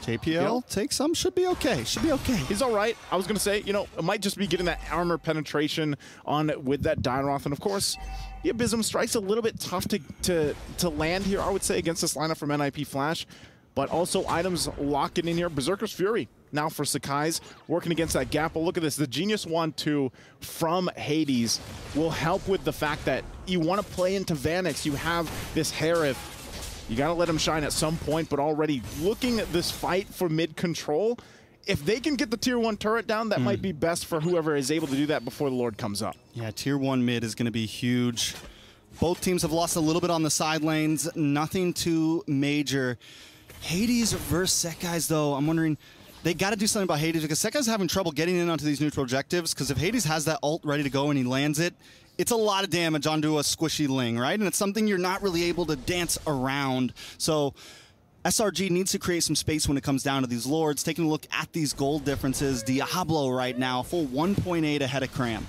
JPL takes some, should be okay. Should be okay. He's all right. I was going to say, you know, it might just be getting that armor penetration on with that Dynroth. And of course, the Abysm Strike's a little bit tough to land here, I would say, against this lineup from NIP Flash. But also items locking in here. Berserker's Fury now for Sakai's, working against that gap. But look at this, the Genius Wand 2 from Hades will help with the fact that you want to play into Vanix. You have this Harith. You got to let him shine at some point, but already looking at this fight for mid control, if they can get the tier 1 turret down, that might be best for whoever is able to do that before the Lord comes up. Yeah, tier 1 mid is going to be huge. Both teams have lost a little bit on the side lanes, nothing too major. Hades versus Sekai's, though, I'm wondering, they got to do something about Hades because Sekai's having trouble getting in onto these neutral objectives, because if Hades has that ult ready to go and he lands it, it's a lot of damage onto a squishy Ling, right? And it's something you're not really able to dance around. So SRG needs to create some space when it comes down to these Lords. Taking a look at these gold differences, Diablo right now, full 1.8 ahead of Cram.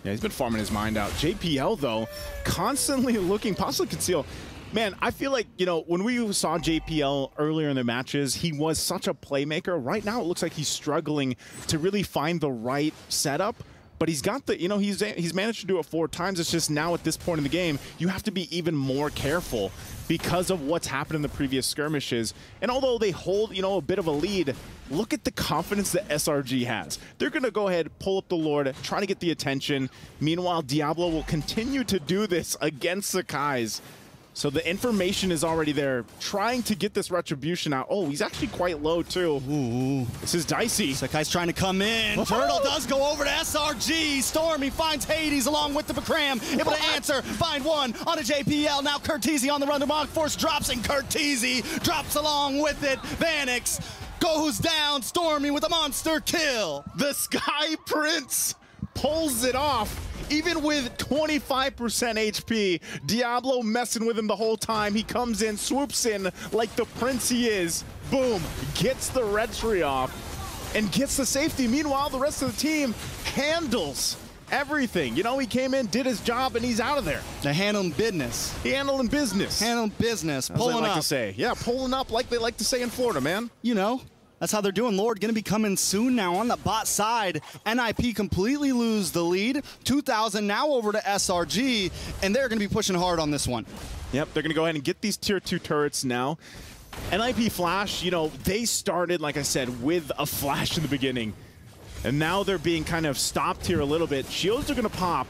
Yeah, he's been farming his mind out. JPL, though, constantly looking, possibly conceal. Man, I feel like, you know, when we saw JPL earlier in the matches, he was such a playmaker. Right now, it looks like he's struggling to really find the right setup. But he's got the, you know, he's managed to do it 4 times. It's just now at this point in the game, you have to be even more careful because of what's happened in the previous skirmishes. And although they hold, you know, a bit of a lead, look at the confidence that SRG has. They're going to go ahead, pull up the Lord, try to get the attention. Meanwhile, Diablo will continue to do this against Sakai's. So the information is already there, trying to get this retribution out. Oh, he's actually quite low, too. Ooh. This is dicey. Sakai's trying to come in. Turtle does go over to SRG. Stormy finds Hades along with the Bakram. Able to answer, find one on a JPL. Now Curtizi on the run. The Monk Force drops, and Curtizi drops along with it. Vanix goes down. Stormy with a monster kill. The Sky Prince pulls it off. Even with 25% HP, Diablo messing with him the whole time. He comes in, swoops in like the prince he is. Boom, gets the retry off and gets the safety. Meanwhile, the rest of the team handles everything. You know, he came in, did his job, and he's out of there. They're handling business. Handling business. Handling business. Pulling up. Like to say. Yeah, pulling up like they like to say in Florida, man. You know. That's how they're doing. Lord going to be coming soon now on the bot side. NIP completely lose the lead. 2,000 now over to SRG, and they're going to be pushing hard on this one. Yep, they're going to go ahead and get these tier 2 turrets now. NIP Flash, you know, they started, like I said, with a flash in the beginning. And now they're being kind of stopped here a little bit. Shields are going to pop.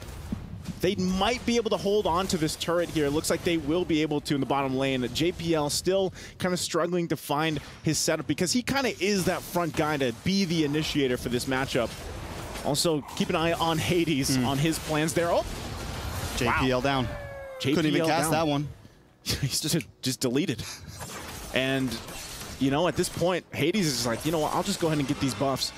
They might be able to hold on to this turret here. It looks like they will be able to in the bottom lane. JPL still kind of struggling to find his setup because he kind of is that front guy to be the initiator for this matchup. Also, keep an eye on Hades on his plans there. Oh, JPL down. JPL couldn't even cast down. that one. He's just deleted. And, you know, at this point, Hades is like, you know what, I'll just go ahead and get these buffs.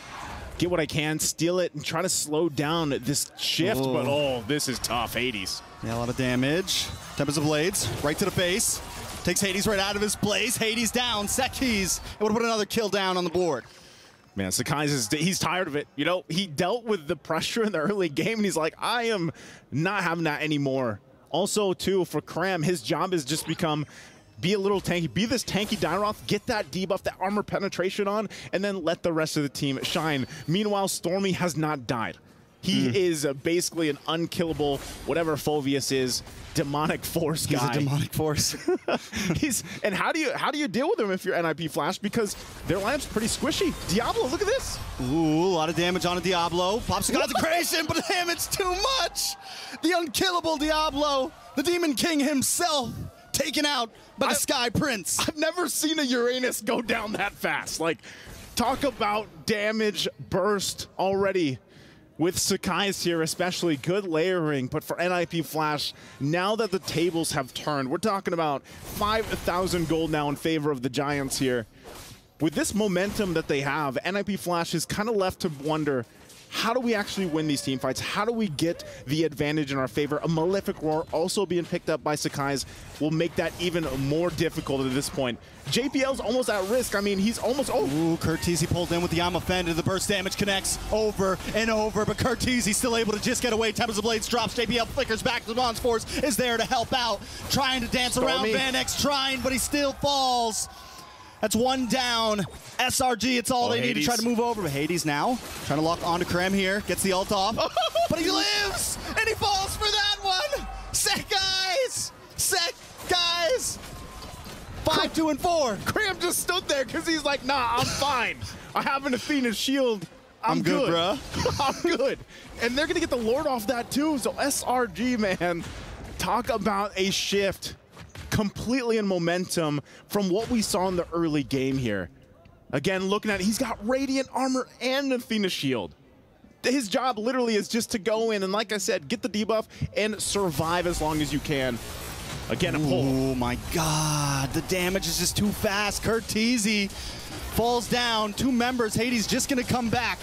Get what I can, steal it, and try to slow down this shift. Ooh. But, oh, this is tough, Hades. Yeah, a lot of damage. Tempest of Blades, right to the face. Takes Hades right out of his place. Hades down. Sekis able to put another kill down on the board. Man, Sakai's he's tired of it. You know, he dealt with the pressure in the early game, and he's like, I am not having that anymore. Also, too, for Cram, his job has just become be a little tanky, be this tanky Dynroth, get that debuff, that armor penetration on, and then let the rest of the team shine. Meanwhile, Stormy has not died. He is basically an unkillable, whatever Phoveus is, demonic force guy. He's a demonic force. And how do you deal with him if you're NIP Flash? Because their lineup's pretty squishy. Diablo, look at this. Ooh, a lot of damage on a Diablo. Pops a consecration, but damn, it's too much. The unkillable Diablo, the Demon King himself, taken out by the Sky Prince. I've never seen a Uranus go down that fast. Like, talk about damage burst already with Sakai's here, especially good layering. But for NIP Flash, now that the tables have turned, we're talking about 5,000 gold now in favor of the Giants here. With this momentum that they have, NIP Flash is kind of left to wonder, how do we actually win these team fights? How do we get the advantage in our favor? A Malefic Roar also being picked up by Sakai's will make that even more difficult at this point. JPL's almost at risk. I mean, he's almost... Oh. Ooh, Curtizi pulled in with the Yama Fender. The burst damage connects over and over, but Curtizi still able to just get away. Tempest of Blades drops. JPL flickers back. The Bonds Force is there to help out. Trying to dance around. Van X trying, but he still falls. That's one down. SRG, it's all they need to try to move over. But Hades now trying to lock onto Krem here. Gets the ult off. But he lives! And he falls for that one! Set, guys! Set, guys! 5, 2, and 4. Krem just stood there because he's like, nah, I'm fine. I have an Athena shield. I'm good, bro. I'm good. And they're going to get the Lord off that too. So SRG, man, talk about a shift completely in momentum from what we saw in the early game here. Again, looking at it, he's got Radiant Armor and Athena shield. His job literally is just to go in and, like I said, get the debuff and survive as long as you can. Again, a pull. Oh my God, the damage is just too fast. Curteezy falls down. 2 members. Hades just gonna come back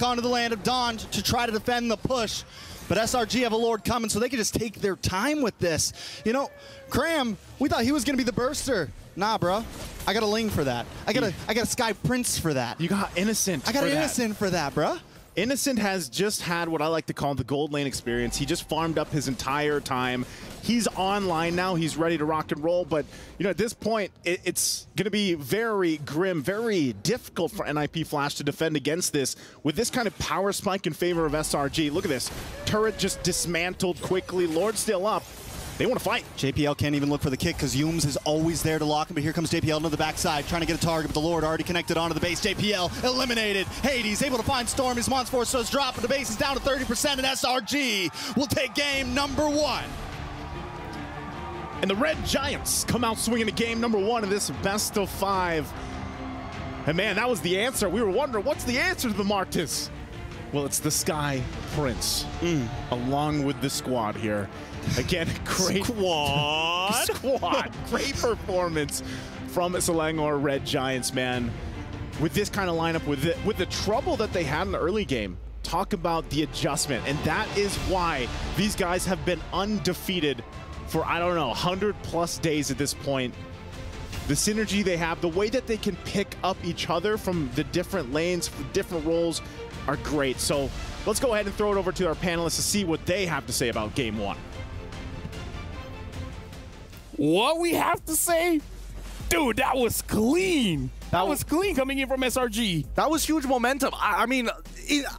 onto the land of Dawn to try to defend the push. But SRG have a Lord coming, so they can just take their time with this. You know, Krem, we thought he was gonna be the burster. Nah, bro. I got a Ling for that. I got a Sky Prince for that. You got Innocent. I got an Innocent for that, bro. Innocent has just had what I like to call the gold lane experience. He just farmed up his entire time. He's online now. He's ready to rock and roll. But, you know, at this point, it's going to be very grim, very difficult for NIP Flash to defend against this with this kind of power spike in favor of SRG. Look at this. Turret just dismantled quickly. Lord still up. They want to fight. JPL can't even look for the kick because Yooms is always there to lock him, but here comes JPL to the backside, trying to get a target, but the Lord already connected onto the base. JPL eliminated. Hades able to find Storm. His Mons Force does drop, but the base is down to 30%, and SRG will take game number 1. And the Red Giants come out swinging to game number 1 of this best of 5. And man, that was the answer. We were wondering, what's the answer to the Marctus? Well, it's the Sky Prince, along with the squad here. Again, great squad. Great performance from Selangor Red Giants, man. With this kind of lineup, with the trouble that they had in the early game, talk about the adjustment. And that is why these guys have been undefeated for, I don't know, 100+ days at this point. The synergy they have, the way that they can pick up each other from the different lanes, different roles, are great. So let's go ahead and throw it over to our panelists to see what they have to say about game 1. What we have to say? Dude, that was clean. That was clean coming in from SRG. That was huge momentum. I mean,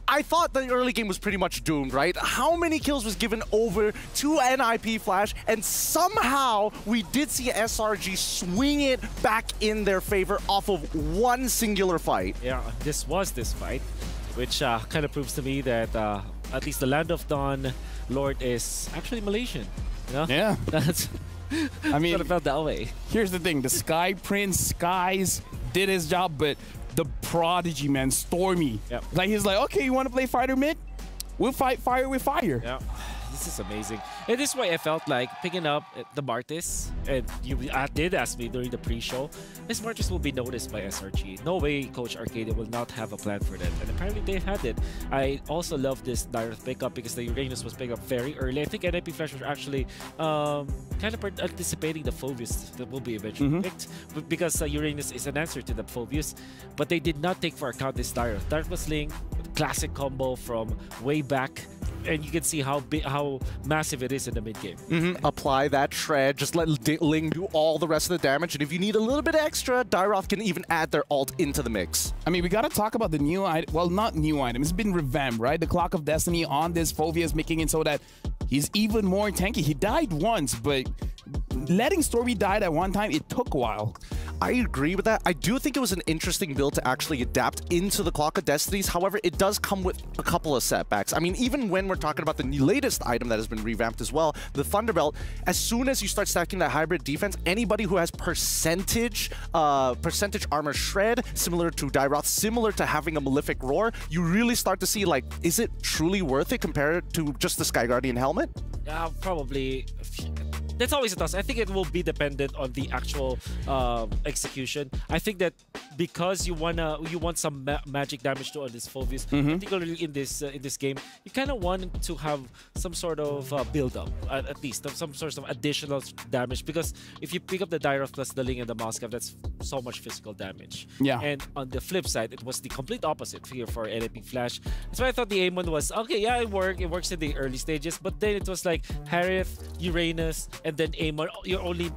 I thought the early game was pretty much doomed, right? How many kills was given over to NIP Flash? And somehow we did see SRG swing it back in their favor off of one singular fight. Yeah, this fight, which kind of proves to me that at least the Land of Dawn Lord is actually Malaysian. You know? Yeah. That's... I mean, it felt that way. Here's the thing: the Sky Prince Skies did his job, but the Prodigy, man, Stormy, like he's like, okay, you want to play fighter mid? We'll fight fire with fire. Yeah, this is amazing. And this is why I felt like picking up the Marctus, and you did ask me during the pre-show, this Marctus will be noticed by SRG. No way Coach Arcadia will not have a plan for that, and apparently they had it. I also love this Dyrith pickup because the Uranus was picked up very early. I think NIP Flash was actually kind of anticipating the Phoveus that will be eventually picked, because Uranus is an answer to the Phoveus, but they did not take for account this Dyrith. Dyrith was Ling, classic combo from way back, and you can see how massive it is in the mid game. Apply that shred, just let Ling do all the rest of the damage, and if you need a little bit extra, Dyroth can even add their ult into the mix. I mean, we gotta talk about the new item. Well, not new item. It's been revamped, right? The Clock of Destiny on this Phoveus, making it so that he's even more tanky. He died once, but letting Stormy die at one time, it took a while. I agree with that. I do think it was an interesting build to actually adapt into the Clock of Destinies. However, it does come with a couple of setbacks. I mean, even when we're talking about the latest item that has been revamped as well, the Thunderbelt, as soon as you start stacking that hybrid defense, anybody who has percentage armor shred, similar to Dyroth, similar to having a Malefic Roar, you really start to see, like, is it truly worth it compared to just the Sky Guardian helmet? Probably. That's always a toss. I think it will be dependent on the actual execution. I think that because you want some magic damage to on this Phoveus, particularly in this game, you kind of want to have some sort of build up, at least some sort of additional damage. Because if you pick up the Dyroth plus the Ling and the Moscav, that's so much physical damage. Yeah. And on the flip side, it was the complete opposite here for NIP Flash. That's why I thought the Amon was okay. Yeah, it works in the early stages, but then it was like Harith, Uranus, and then Amon. You're only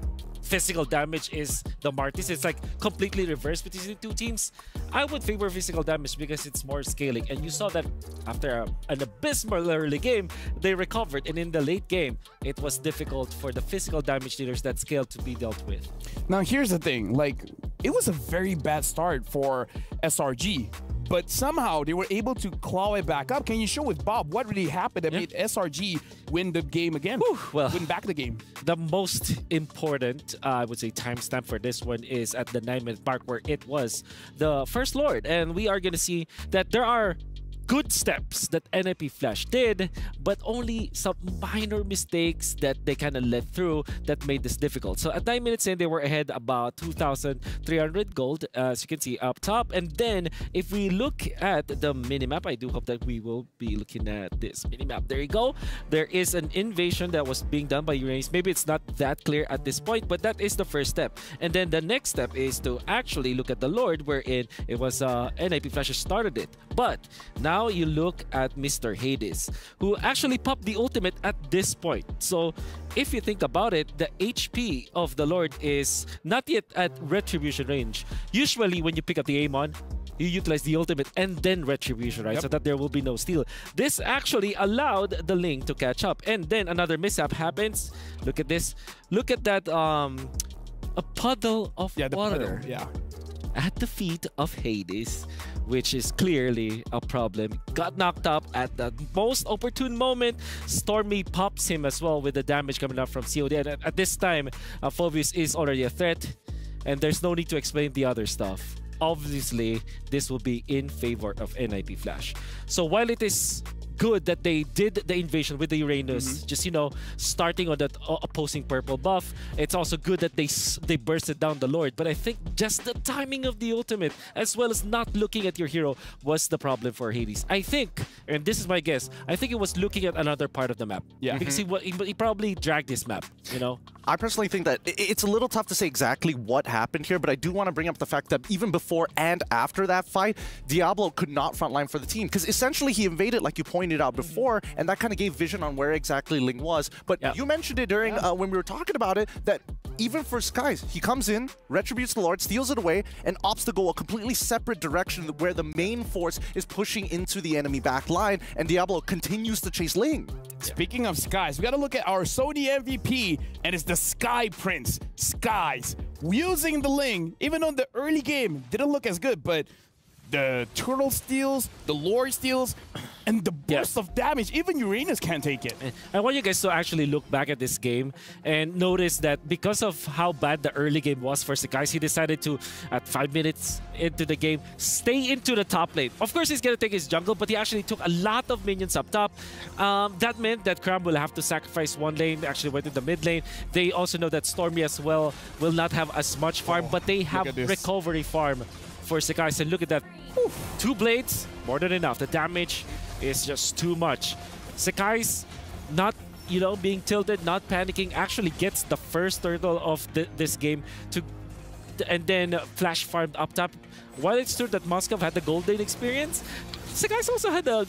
physical damage is the Martis. It's like completely reversed between the two teams. I would favor physical damage because it's more scaling. And you saw that after an abysmal early game, they recovered. And in the late game, it was difficult for the physical damage dealers that scaled to be dealt with. Now, here's the thing. Like, it was a very bad start for SRG. But somehow they were able to claw it back up. Can you show with Bob what really happened that made SRG win the game again? Well, win back the game. The most important, I would say, timestamp for this one is at the 9-minute mark where it was the First Lord. And we are going to see that there are good steps that NIP Flash did, but only some minor mistakes that they kind of let through that made this difficult. So at 9 minutes in, they were ahead about 2,300 gold, as you can see up top. And then if we look at the minimap, I do hope that we will be looking at this minimap. There you go. There is an invasion that was being done by Uranus. Maybe it's not that clear at this point, but that is the first step. And then the next step is to actually look at the Lord, wherein it was NIP Flash started it. But now you look at Mr. Hades, who actually popped the ultimate at this point. So if you think about it, the HP of the Lord is not yet at retribution range. Usually when you pick up the Amon, you utilize the ultimate and then retribution, right? So that there will be no steal. This actually allowed the Ling to catch up. And then another mishap happens. Look at this. Look at that, a puddle of water. At the feet of Hades, which is clearly a problem. Got knocked up at the most opportune moment. Stormy pops him as well with the damage coming up from COD. And at this time, Phoebus is already a threat, and there's no need to explain the other stuff. Obviously, this will be in favor of NIP Flash. So while it is good that they did the invasion with the Uranus, just, you know, starting on that opposing purple buff, it's also good that they bursted down the Lord. But I think just the timing of the ultimate, as well as not looking at your hero, was the problem for Hades. I think, and this is my guess, I think it was looking at another part of the map. Because he probably dragged this map, you know? I personally think that it's a little tough to say exactly what happened here, but I do want to bring up the fact that even before and after that fight, Diablo could not frontline for the team, because essentially he invaded, like you pointed out before, and that kind of gave vision on where exactly Ling was. But you mentioned it during when we were talking about it, that even for Skies, he comes in, retributes the Lord, steals it away, and opts to go a completely separate direction where the main force is pushing into the enemy back line, and Diablo continues to chase Ling. Speaking of Skies, we got to look at our Sony MVP, and it's the Sky Prince, Skies, using the Ling. Even though the early game didn't look as good, but the turtle steals, the Lord steals, and the burst of damage, even Uranus can't take it. I want you guys to actually look back at this game and notice that because of how bad the early game was for Sakai, he decided to, at 5 minutes into the game, stay into the top lane. Of course, he's going to take his jungle, but he actually took a lot of minions up top. That meant that Cram will have to sacrifice one lane, actually went to the mid lane. They also know that Stormy as well will not have as much farm, but they have recovery farm for Sakai. And look at that. 2 blades, more than enough. The damage is just too much. Sakai's not, you know, being tilted, not panicking, actually gets the first turtle of this game to, and then flash farmed up top. While it's true that Moskov had the gold lane experience, Sakai's also had a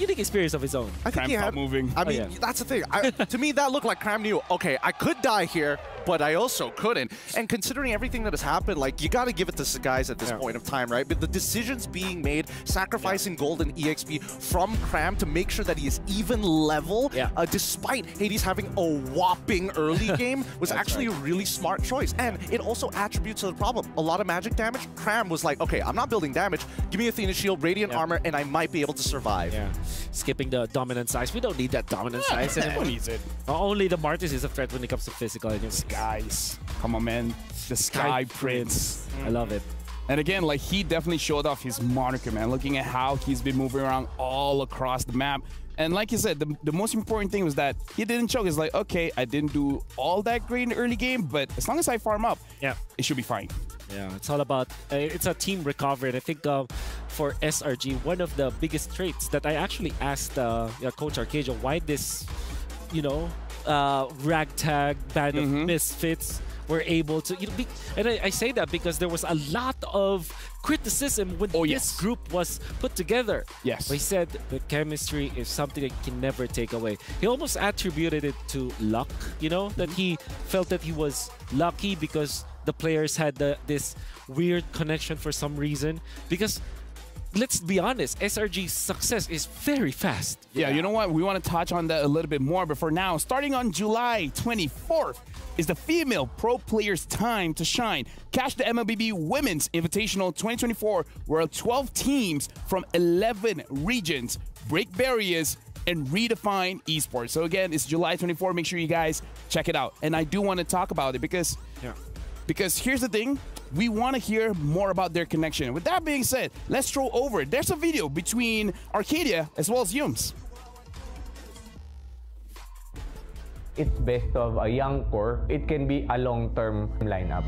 unique experience of his own. I think he had moving. I mean, that's the thing. To me, that looked like Cram knew, okay, I could die here, but I also couldn't. And considering everything that has happened, like, you got to give it to Sakai at this point of time, right? But the decisions being made, sacrificing gold and EXP from Cram to make sure that he is even level, despite Hades having a whopping early game, was actually a really smart choice. And it also attributes to the problem. A lot of magic damage. Cram was like, okay, I'm not building damage. Give me Athena Shield, Radiant Armor, and I might be able to survive. Skipping the dominant size. We don't need that dominant size anymore. Who needs it? Only the Martis is a threat when it comes to physical. Skies. Come on, man. The Sky Prince. I love it. And again, like, he definitely showed off his moniker, man. Looking at how he's been moving around all across the map. And like you said, the most important thing was that he didn't choke. It's like, okay, I didn't do all that great in the early game, but as long as I farm up, it should be fine. Yeah, it's all about, it's a team recovery. And I think for SRG, one of the biggest traits that I actually asked Coach Arcadia, why this, you know, ragtag band of misfits were able to, and I say that because there was a lot of criticism when this group was put together. Yes. But he said the chemistry is something that he can never take away. He almost attributed it to luck, that he felt that he was lucky because the players had this weird connection for some reason. Because let's be honest, SRG's success is very fast. Yeah, you know what? We want to touch on that a little bit more. But for now, starting on July 24th, is the female pro players' time to shine. Catch the MLBB Women's Invitational 2024, where 12 teams from 11 regions break barriers and redefine esports. So again, it's July 24. Make sure you guys check it out. And I do want to talk about it because here's the thing. We want to hear more about their connection. With that being said, let's throw over. There's a video between Arcadia as well as Yums. It's best of a young core. It can be a long-term lineup.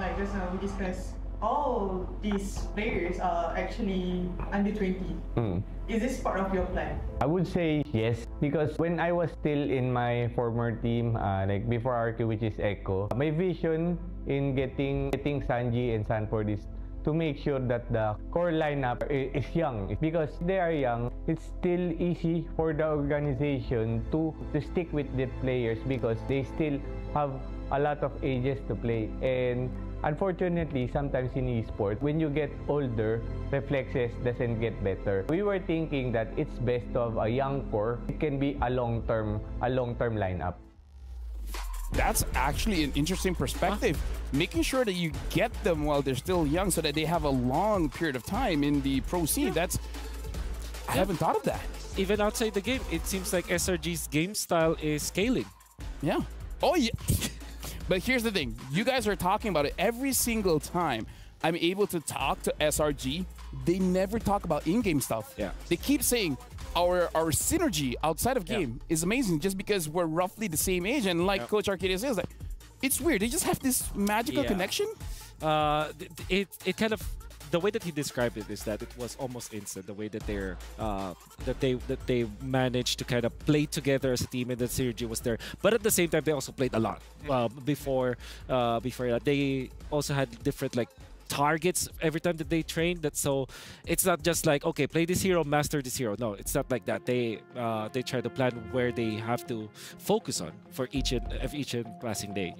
Like just now we discussed, all these players are actually under 20. Is this part of your plan? I would say yes, because when I was still in my former team, like before RQ, which is Echo, my vision in getting Sanji and Sanford is to make sure that the core lineup is young. Because they are young, it's still easy for the organization to stick with the players because they still have a lot of ages to play. And unfortunately, sometimes in esports, when you get older, reflexes doesn't get better. We were thinking that it's best of a young core. It can be a long-term lineup. That's actually an interesting perspective. Making sure that you get them while they're still young so that they have a long period of time in the pro scene. I haven't thought of that. Even outside the game, it seems like SRG's game style is scaling. Yeah. Oh, yeah. But here's the thing. You guys are talking about it every single time I'm able to talk to SRG. They never talk about in-game stuff. Yeah. They keep saying our synergy outside of game is amazing just because we're roughly the same age. And like Coach Arcadia says, like, it's weird. They just have this magical connection. It kind of, the way that he described it is that it was almost instant. The way that they managed to kind of play together as a team, and the synergy was there. But at the same time, they also played a lot. Before that, they also had different targets every time that they train. So it's not just like, okay, play this hero, master this hero. No, it's not like that. They try to plan where they have to focus on for each and passing day.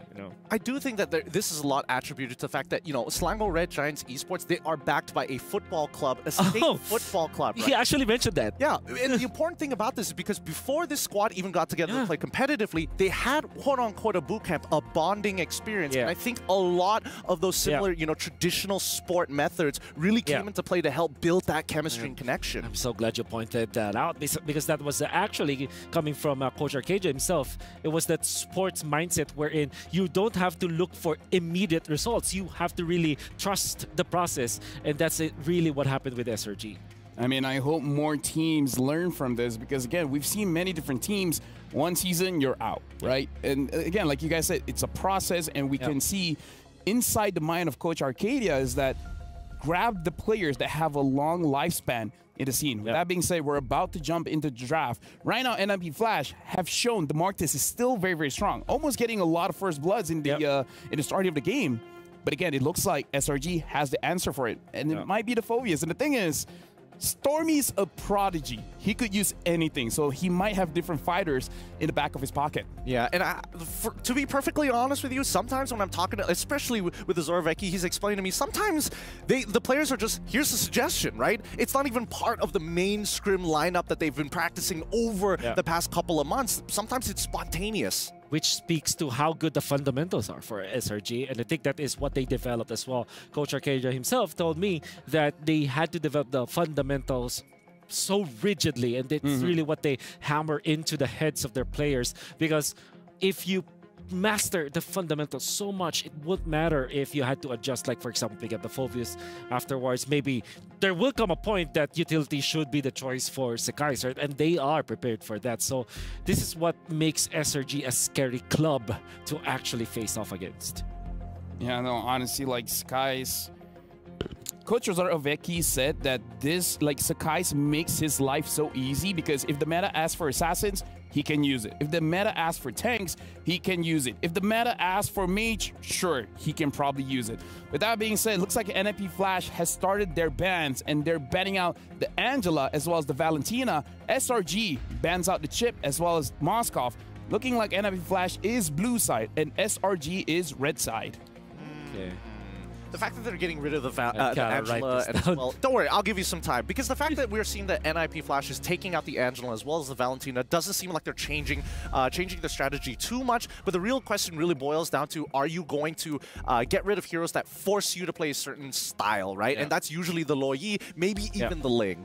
I do think that this is a lot attributed to the fact that Slango Red Giants Esports, they are backed by a football club, a state football club. Right? He actually mentioned that. Yeah, and the important thing about this is because before this squad even got together to play competitively, they had quote unquote a boot camp, a bonding experience, and I think a lot of those similar traditional sport methods really came into play to help build that chemistry and connection. I'm so glad you pointed that out because that was actually coming from Coach Arcadia himself. It was that sports mindset wherein you don't have to look for immediate results. You have to really trust the process, and that's really what happened with SRG. I mean, I hope more teams learn from this because, again, we've seen many different teams. One season, you're out, right? And again, like you guys said, it's a process, and we can see inside the mind of Coach Arcadia is that grab the players that have a long lifespan in the scene. With that being said, we're about to jump into the draft. Right now, NIP Flash have shown the Marcus is still very, very strong, almost getting a lot of first bloods in the start of the game. But again, it looks like SRG has the answer for it, and it might be the Phobias. And the thing is, Stormy's a prodigy. He could use anything, so he might have different fighters in the back of his pocket. Yeah, and to be perfectly honest with you, sometimes when I'm talking to, especially with the Zoroveki, he's explaining to me, sometimes the players are just, here's a suggestion, right? It's not even part of the main scrim lineup that they've been practicing over the past couple of months. Sometimes it's spontaneous. Which speaks to how good the fundamentals are for SRG, and I think that is what they developed as well. Coach Arcadia himself told me that they had to develop the fundamentals so rigidly, and it's really what they hammer into the heads of their players, because if you master the fundamentals so much, it wouldn't matter if you had to adjust, like for example pick up the Phobius afterwards. Maybe there will come a point that utility should be the choice for Sekais, right? And they are prepared for that. So this is what makes SRG a scary club to actually face off against. Yeah, no, honestly, like Sekais, Coach Rosarovecchi said that this, like, Sakai's makes his life so easy because if the meta asks for assassins, he can use it. If the meta asks for tanks, he can use it. If the meta asks for mage, sure, he can probably use it. With that being said, it looks like NIP Flash has started their bans, and they're banning out the Angela as well as the Valentina. SRG bans out the Chip as well as Moskov. Looking like NIP Flash is blue side and SRG is red side. Okay. The fact that they're getting rid of the Angela as well. Don't worry, I'll give you some time. Because the fact that we're seeing that NIP Flash is taking out the Angela as well as the Valentina doesn't seem like they're changing their strategy too much. But the real question really boils down to, are you going to get rid of heroes that force you to play a certain style, right? Yeah. And that's usually the Lo Yi, maybe even the Ling.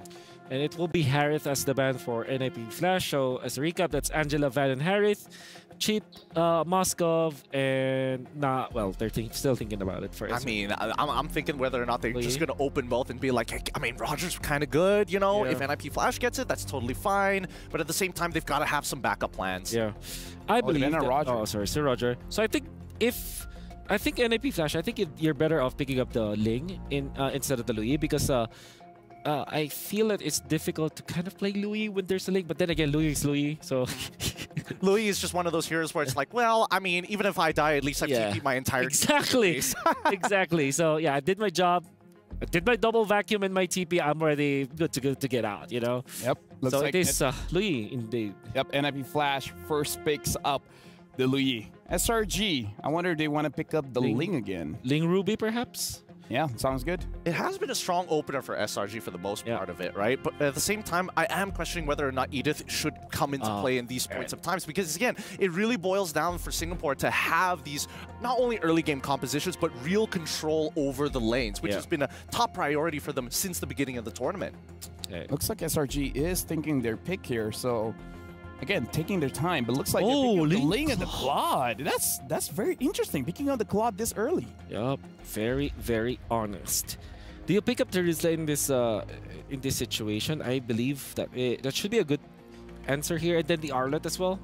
And it will be Harith as the ban for NIP Flash. So as a recap, that's Angela, Van, and Harith. Chip, Moskov, and well, they're still thinking about it for. I mean, I'm thinking whether or not they're just going to open both and be like, hey, I mean, Roger's kind of good, you know. Yeah. If NIP Flash gets it, that's totally fine. But at the same time, they've got to have some backup plans. Yeah, I believe that, Roger. Oh, sorry, Sir Roger. So I think NIP Flash, I think you're better off picking up the Ling instead of the Louis because. I feel that it's difficult to kind of play Louis when there's a Ling, but then again, Louis is Louis, so... Louis is just one of those heroes where it's like, well, I mean, even if I die, at least I've TP'd my entire Exactly. Exactly. So, yeah, I did my job. I did my double vacuum and my TP. I'm already good to get out, you know? Yep. Looks so like it is Louis, indeed. Yep, NIP Flash first picks up the Louis. SRG, I wonder if they want to pick up the Ling again. Ling Ruby, perhaps? Yeah, sounds good. It has been a strong opener for SRG for the most part of it, right? But at the same time, I am questioning whether or not Edith should come into play in these points of times because, again, it really boils down for Singapore to have these not only early game compositions, but real control over the lanes, which has been a top priority for them since the beginning of the tournament. Okay. Looks like SRG is thinking their pick here, so... Again, taking their time, but looks like they're picking up the Ling and the Claude. That's very interesting, picking up the Claude this early. Yup, very, very honest. Do you pick up the Rizla in this situation? I believe that that should be a good answer here, and then the Arlet as well.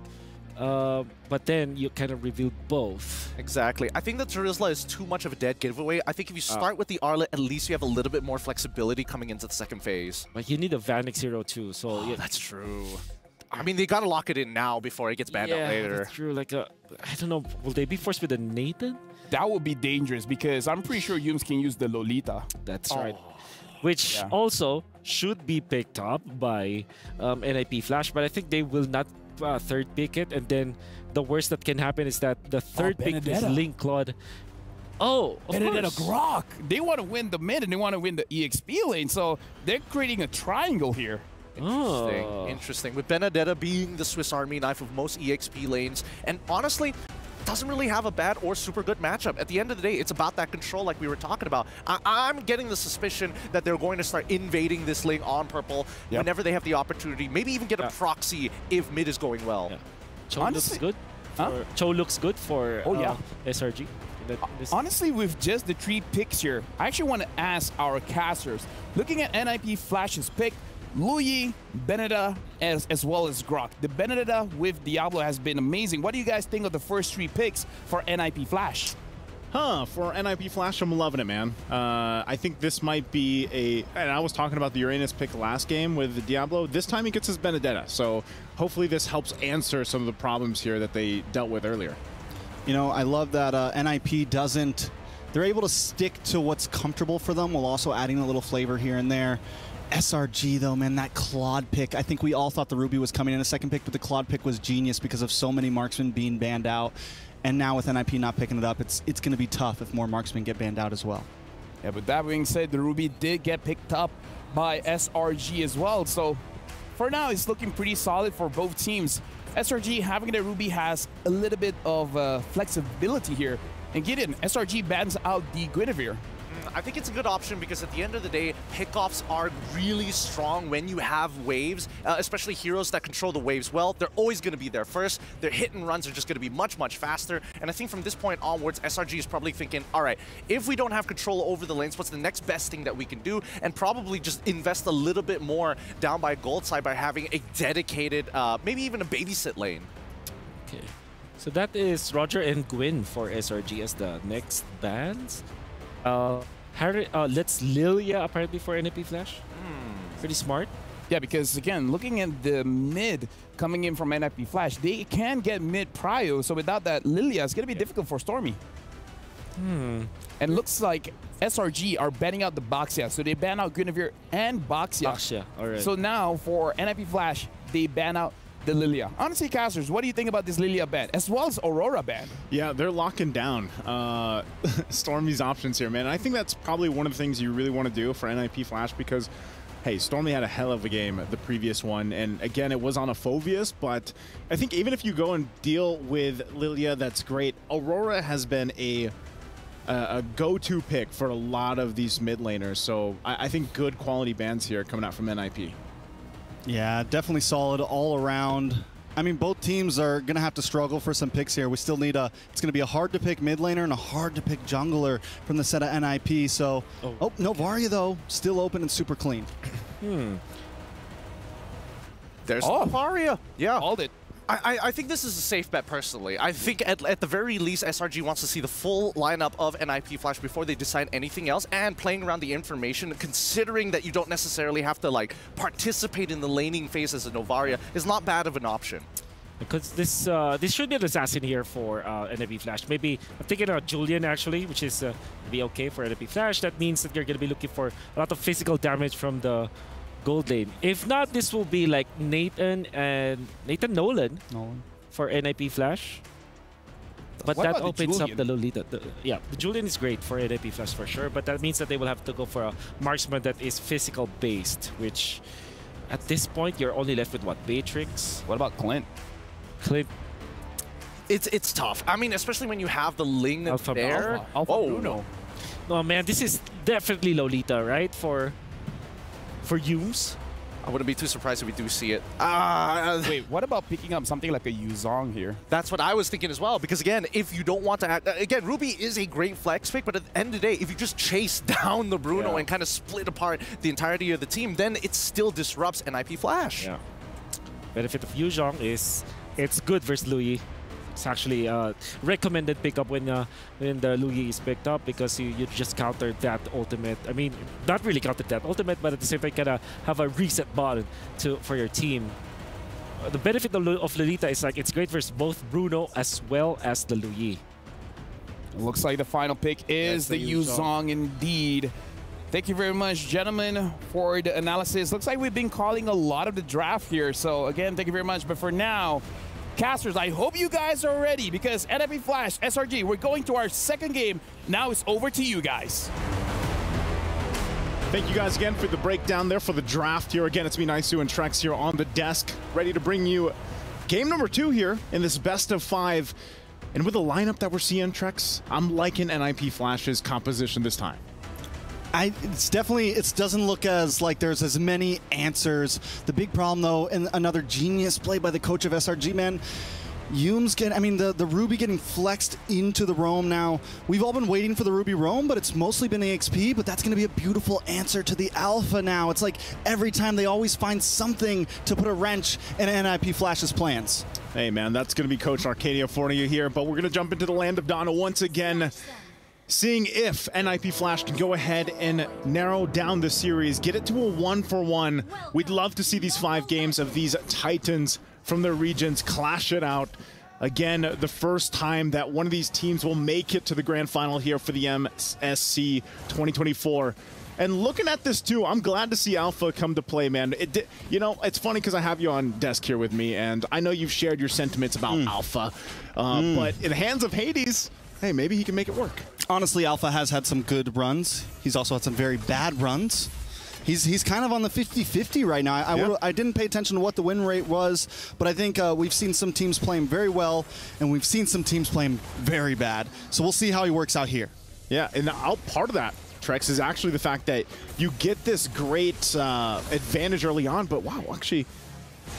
But then you kind of reveal both. Exactly. I think that Terizla is too much of a dead giveaway. I think if you start with the Arlet, at least you have a little bit more flexibility coming into the second phase. But you need a Vanix hero too, so... yeah. That's true. I mean, they gotta lock it in now before it gets banned out later. That's true. Like, I don't know, will they be forced with a Nathan? That would be dangerous because I'm pretty sure Yums can use the Lolita. That's right. Which also should be picked up by NIP Flash, but I think they will not third pick it. And then the worst that can happen is that the third pick is Link Claude. Oh, of Benedetta course. Grok. They want to win the mid and they want to win the EXP lane, so they're creating a triangle here. Interesting, interesting. With Benedetta being the Swiss Army knife of most EXP lanes, and honestly, doesn't really have a bad or super good matchup. At the end of the day, it's about that control like we were talking about. I'm getting the suspicion that they're going to start invading this lane on purple whenever they have the opportunity. Maybe even get a proxy if mid is going well. Yeah. Cho looks good. Cho looks good for SRG. Honestly, with just the 3 picks here, I actually want to ask our casters, looking at NIP Flash's pick, Louis, Benedetta, as well as Grok. The Benedetta with Diablo has been amazing. What do you guys think of the first 3 picks for NIP Flash? For NIP Flash, I'm loving it, man. I think this might be and I was talking about the Uranus pick last game with the Diablo. This time he gets his Benedetta, so hopefully this helps answer some of the problems here that they dealt with earlier. You know, I love that NIP doesn't... They're able to stick to what's comfortable for them while also adding a little flavor here and there. SRG, though, man, that Claude pick. I think we all thought the Ruby was coming in a second pick, but the Claude pick was genius because of so many marksmen being banned out. And now with NIP not picking it up, it's going to be tough if more marksmen get banned out as well. Yeah, but that being said, the Ruby did get picked up by SRG as well. So for now, it's looking pretty solid for both teams. SRG having the Ruby has a little bit of flexibility here. And Gideon, SRG bans out the Guinevere. I think it's a good option because at the end of the day, pickoffs are really strong when you have waves, especially heroes that control the waves well. They're always going to be there first. Their hit and runs are just going to be much, much faster. And I think from this point onwards, SRG is probably thinking, all right, if we don't have control over the lanes, what's the next best thing that we can do? And probably just invest a little bit more down by gold side by having a dedicated, maybe even a babysit lane. Okay. So that is Roger and Gwyn for SRG as the next bans. Let's Lilia apparently for NIP Flash. Pretty smart. Yeah, because again, looking at the mid coming in from NIP Flash, they can get mid prio, so without that Lilia, it's going to be difficult for Stormy. And looks like SRG are banning out the Baxia, so they ban out Guinevere and Baxia. All right. So now for NIP Flash, they ban out the Lilia. Honestly, casters, what do you think about this Lilia ban, as well as Aurora ban? Yeah, they're locking down Stormy's options here, man. I think that's probably one of the things you really want to do for NIP Flash because, hey, Stormy had a hell of a game the previous one, and again, it was on a Phoveus, but I think even if you go and deal with Lilia, that's great. Aurora has been a go-to pick for a lot of these mid laners, so I think good quality bans here coming out from NIP. Yeah, definitely solid all around. I mean, both teams are going to have to struggle for some picks here. We still need it's going to be a hard-to-pick mid laner and a hard-to-pick jungler from the set of NIP. So, oh, Novaria, though, still open and super clean. There's Novaria. Yeah. Called it. I think this is a safe bet, personally. I think at the very least, SRG wants to see the full lineup of NIP Flash before they decide anything else, and playing around the information, considering that you don't necessarily have to like participate in the laning phase as a Novaria, is not bad of an option. Because this should be an assassin here for NIP Flash. Maybe I'm thinking of Julian actually, which is be okay for NIP Flash. That means that you're going to be looking for a lot of physical damage from the gold lane. If not, this will be like Nathan Nolan for NIP Flash. But What that about the opens up Julian? the Lolita. Yeah, the Julian is great for NIP Flash for sure, but that means that they will have to go for a marksman that is physical based, which at this point you're only left with what? Beatrix? What about Clint? Clint. It's tough. I mean, especially when you have the Ling Alpha there. Alpha Bruno. Oh man, this is definitely Lolita, right? For Yumes. I wouldn't be too surprised if we do see it. Wait, what about picking up something like a Yuzong here? That's what I was thinking as well, because again, if you don't want to act, again, Ruby is a great flex pick, but at the end of the day, if you just chase down the Bruno and kind of split apart the entirety of the team, then it still disrupts NIP Flash. Yeah. Benefit of Yuzong is it's good versus Luyi. It's actually a recommended pickup when the Luyi is picked up, because you just counter that ultimate. I mean, not really counter that ultimate, but at the same time, kind of have a reset button for your team. The benefit of Lolita is like it's great versus both Bruno as well as the Luyi. Looks like the final pick is the Yuzong indeed. Thank you very much, gentlemen, for the analysis. Looks like we've been calling a lot of the draft here. So again, thank you very much. But for now, casters, I hope you guys are ready, because NIP Flash, SRG, we're going to our second game. Now it's over to you guys. Thank you guys again for the breakdown there for the draft here. Again, it's me, Naisu, and Trex here on the desk, ready to bring you game number 2 here in this best of 5. And with the lineup that we're seeing, Trex, I'm liking NIP Flash's composition this time. It's definitely, it doesn't look as like there's as many answers. The big problem, though, and another genius play by the coach of SRG, man, Yumes getting, I mean, the Ruby getting flexed into the roam now. We've all been waiting for the Ruby roam, but it's mostly been AXP, but that's going to be a beautiful answer to the Alpha now. It's like every time they always find something to put a wrench in NIP Flash's plans. Hey, man, that's going to be Coach Arcadia for you here, but we're going to jump into the land of Donna once again, seeing if NIP Flash can go ahead and narrow down the series, get it to a 1-for-1. We'd love to see these 5 games of these Titans from their regions clash it out. Again, the first time that one of these teams will make it to the grand final here for the MSC 2024. And looking at this too, I'm glad to see Alpha come to play, man. You know, it's funny because I have you on desk here with me, and I know you've shared your sentiments about Alpha. But in the hands of Hades, hey, maybe he can make it work. Honestly, Alpha has had some good runs. He's also had some very bad runs. He's kind of on the 50-50 right now. I didn't pay attention to what the win rate was, but I think we've seen some teams playing very well, and we've seen some teams playing very bad. So we'll see how he works out here. Yeah, and part of that, Trex, is actually the fact that you get this great advantage early on, but wow, actually,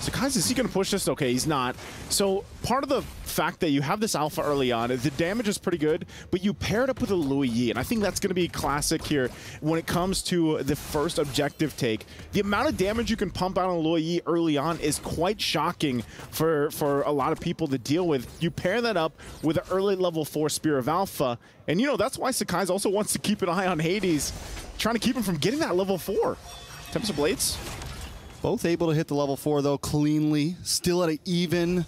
Sakai's, is he going to push this? Okay, he's not. So part of the fact that you have this alpha early on, the damage is pretty good, but you pair it up with a Louis Yi, and I think that's going to be classic here when it comes to the first objective take. The amount of damage you can pump out on Louis Yi early on is quite shocking for a lot of people to deal with. You pair that up with an early level 4 Spear of Alpha, and you know, that's why Sakai's also wants to keep an eye on Hades, trying to keep him from getting that level 4. Tempest of Blades. Both able to hit the level 4, though, cleanly. Still at an even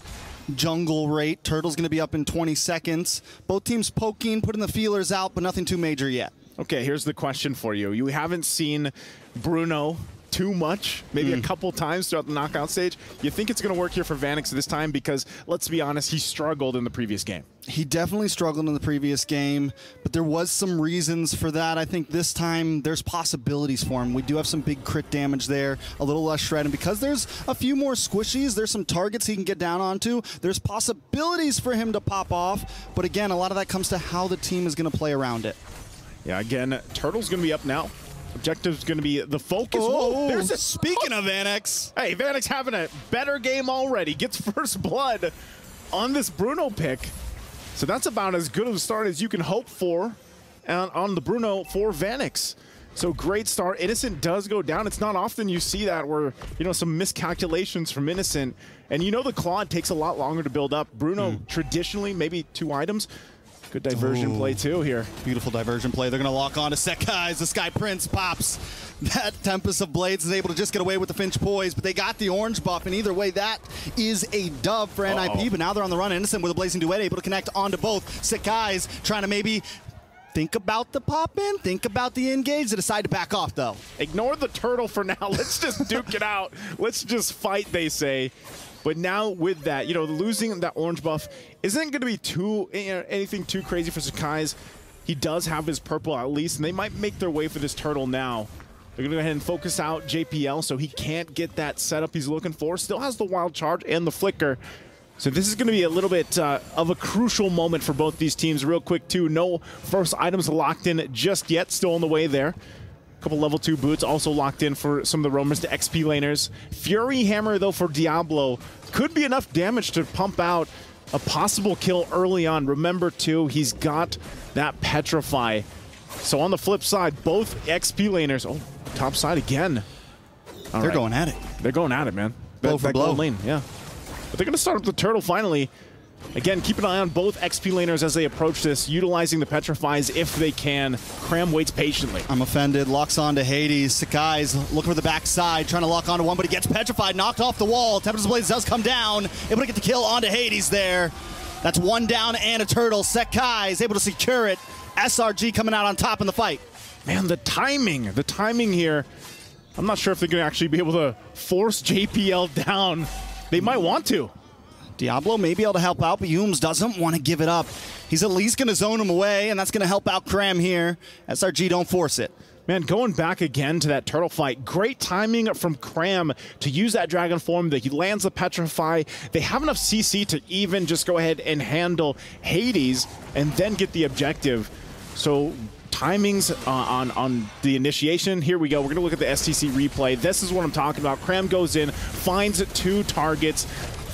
jungle rate. Turtle's going to be up in 20 seconds. Both teams poking, putting the feelers out, but nothing too major yet. Okay, here's the question for you. You haven't seen Bruno too much, maybe a couple times throughout the knockout stage. You think it's going to work here for Vanix this time? Because, let's be honest, he struggled in the previous game. He definitely struggled in the previous game, but there was some reasons for that. I think this time there's possibilities for him. We do have some big crit damage there, a little less shred, and because there's a few more squishies, there's some targets he can get down onto. There's possibilities for him to pop off, but again, a lot of that comes to how the team is going to play around it. Yeah, again, Turtle's going to be up now. Objective's going to be the focus. Oh, there's a, speaking of Vanix. Hey, Vanix having a better game already. Gets first blood on this Bruno pick. So that's about as good of a start as you can hope for on the Bruno for Vanix. So great start. Innocent does go down. It's not often you see that where, you know, some miscalculations from Innocent. And you know the Claude takes a lot longer to build up. Bruno traditionally maybe 2 items. Good diversion play too here. Beautiful diversion play. They're going to lock on to Sekai's. The Sky Prince pops. That Tempest of Blades is able to just get away with the Finch Poise, but they got the orange buff, and either way, that is a dub for NIP, but now they're on the run. Innocent with a Blazing Duet, able to connect onto both. Sekai's trying to maybe think about the pop-in, think about the engage. They decide to back off, though. Ignore the turtle for now. Let's just duke it out. Let's just fight, they say. But now with that, you know, losing that orange buff isn't going to be anything too crazy for Sakai's. He does have his purple at least, and they might make their way for this turtle now. They're going to go ahead and focus out JPL so he can't get that setup he's looking for. Still has the wild charge and the flicker. So this is going to be a little bit of a crucial moment for both these teams. Real quick, too, no first items locked in just yet. Still on the way there. Couple level 2 boots also locked in for some of the roamers to XP laners. Fury Hammer, though, for Diablo could be enough damage to pump out a possible kill early on. Remember, too, he's got that Petrify. So on the flip side, both XP laners, top side again. They're going at it. They're going at it, man. Blow for blow. Lane, yeah. But they're going to start with the turtle finally. Again, keep an eye on both XP laners as they approach this, utilizing the Petrifies if they can. Cram waits patiently. I'm offended. Locks on to Hades. Sakai's looking for the backside, trying to lock onto one, but he gets petrified, knocked off the wall. Tempest of Blades does come down, able to get the kill onto Hades there. That's 1 down and a turtle. Sekai's able to secure it. SRG coming out on top in the fight. Man, the timing here. I'm not sure if they're going to actually be able to force JPL down. They might want to. Diablo may be able to help out, but Humes doesn't want to give it up. He's at least going to zone him away, and that's going to help out Cram here. SRG don't force it. Man, going back again to that turtle fight, great timing from Cram to use that dragon form. That he lands the Petrify. They have enough CC to even just go ahead and handle Hades and then get the objective. So timings on the initiation. Here we go. We're going to look at the STC replay. This is what I'm talking about. Cram goes in, finds 2 targets,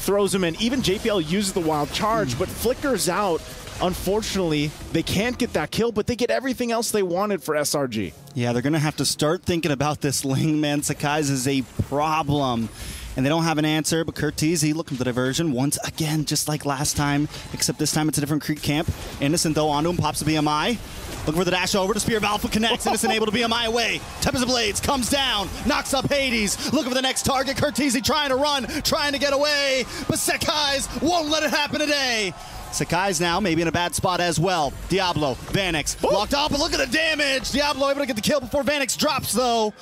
throws him in. Even JPL uses the wild charge, but flickers out. Unfortunately, they can't get that kill, but they get everything else they wanted for SRG. Yeah, they're going to have to start thinking about this Ling, man. Sakai's is a problem, and they don't have an answer, but Curtizi looking for the diversion once again, just like last time, except this time it's a different Creek camp. Innocent, though, onto him, pops a BMI. Looking for the dash over to Spear of Alpha connects. Innocent able to BMI away. Tempest of Blades comes down, knocks up Hades. Looking for the next target. Curtizi trying to run, trying to get away, but Sekai's won't let it happen today. Sakai's now maybe in a bad spot as well. Diablo, Vanix, locked off, but look at the damage. Diablo able to get the kill before Vanix drops, though.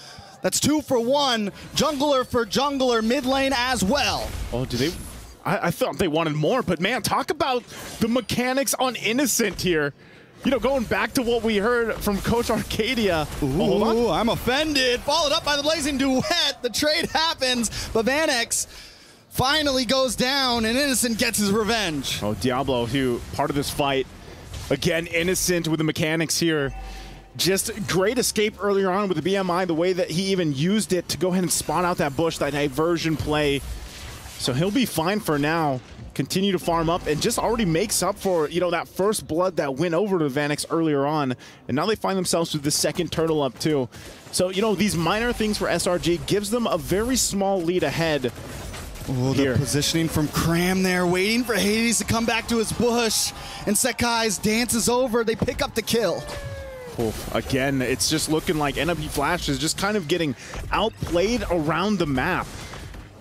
That's 2 for 1. Jungler for jungler, mid lane as well. Oh, do they? I thought they wanted more, but man, talk about the mechanics on Innocent here. You know, going back to what we heard from Coach Arcadia. Ooh, I'm offended. Followed up by the Blazing Duet. The trade happens, but Vanix finally goes down, and Innocent gets his revenge. Oh, Diablo, who part of this fight. Again, Innocent with the mechanics here. Just great escape earlier on with the BMI, the way that he even used it to go ahead and spawn out that bush, that diversion play. So he'll be fine for now. Continue to farm up and just already makes up for, you know, that first blood that went over to Vanex earlier on. And now they find themselves with the second turtle up too. So, you know, these minor things for SRG gives them a very small lead ahead. Oh, the positioning from Cram there, waiting for Hades to come back to his bush. And Sekai's dance is over. They pick up the kill. Again, it's just looking like NLBB Flash is just kind of getting outplayed around the map.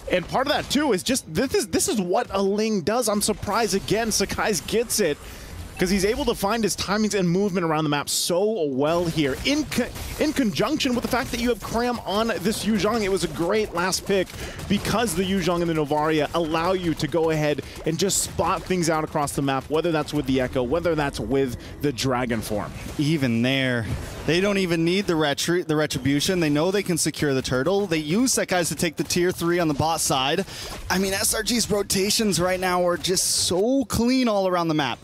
And part of that too is just this is what a Ling does. I'm surprised again Sekai's gets it because he's able to find his timings and movement around the map so well here. In conjunction with the fact that you have Cram on this Yuzhong, it was a great last pick because the Yuzhong and the Novaria allow you to go ahead and just spot things out across the map, whether that's with the Echo, whether that's with the Dragon form. Even there, they don't even need the Retribution. They know they can secure the turtle. They use Sekai's to take the tier 3 on the bot side. I mean, SRG's rotations right now are just so clean all around the map.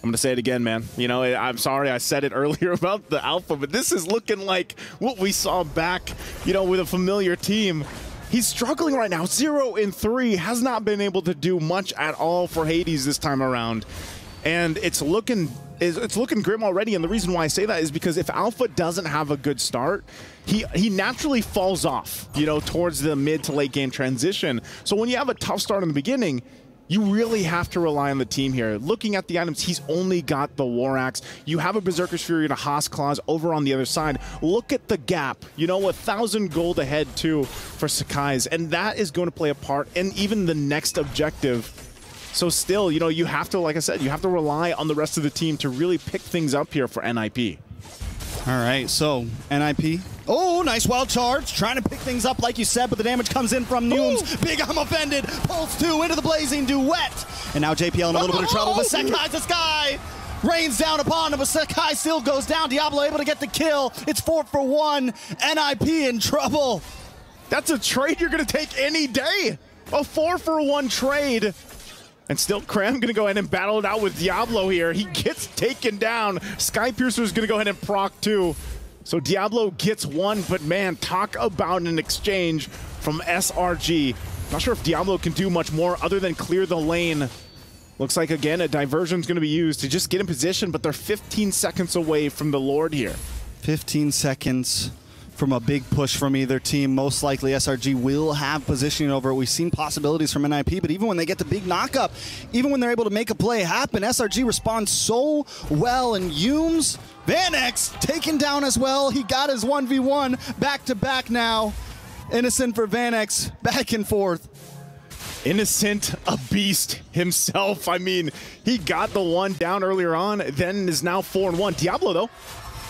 I'm going to say it again, man. You know, I'm sorry I said it earlier about the Alpha, but this is looking like what we saw back, you know, with a familiar team. He's struggling right now. 0-3, has not been able to do much at all for Hades this time around. And it's looking grim already, and the reason why I say that is because if Alpha doesn't have a good start, he naturally falls off, you know, towards the mid to late game transition. So when you have a tough start in the beginning, you really have to rely on the team here. Looking at the items, he's only got the War Axe. You have a Berserker's Fury and a Haas Claws over on the other side. Look at the gap. You know, 1,000 gold ahead too for Sekai's, and that is going to play a part in even the next objective. So still, you know, you have to, like I said, you have to rely on the rest of the team to really pick things up here for NIP. All right, so NIP. Oh, nice wild charge. Trying to pick things up like you said, but the damage comes in from Nooms. Big I'm offended. Pulse 2 into the blazing duet. And now JPL in a little bit of trouble, but Sekai's the sky. Rains down upon him, but Sekai still goes down. Diablo able to get the kill. It's 4 for 1. NIP in trouble. That's a trade you're going to take any day. A 4 for 1 trade. And still, Cram going to go ahead and battle it out with Diablo here. He gets taken down. Skypiercer's going to go ahead and proc too. So Diablo gets one, but man, talk about an exchange from SRG. Not sure if Diablo can do much more other than clear the lane. Looks like, again, a diversion's going to be used to just get in position, but they're 15 seconds away from the Lord here. 15 seconds from a big push from either team. Most likely SRG will have positioning over it. We've seen possibilities from NIP, but even when they get the big knockup, even when they're able to make a play happen, SRG responds so well. And Humes, Vanex taken down as well. He got his 1v1 back-to-back now. Innocent for Vanex, back and forth. Innocent, a beast himself. I mean, he got the one down earlier on, then is now 4-1. Diablo, though.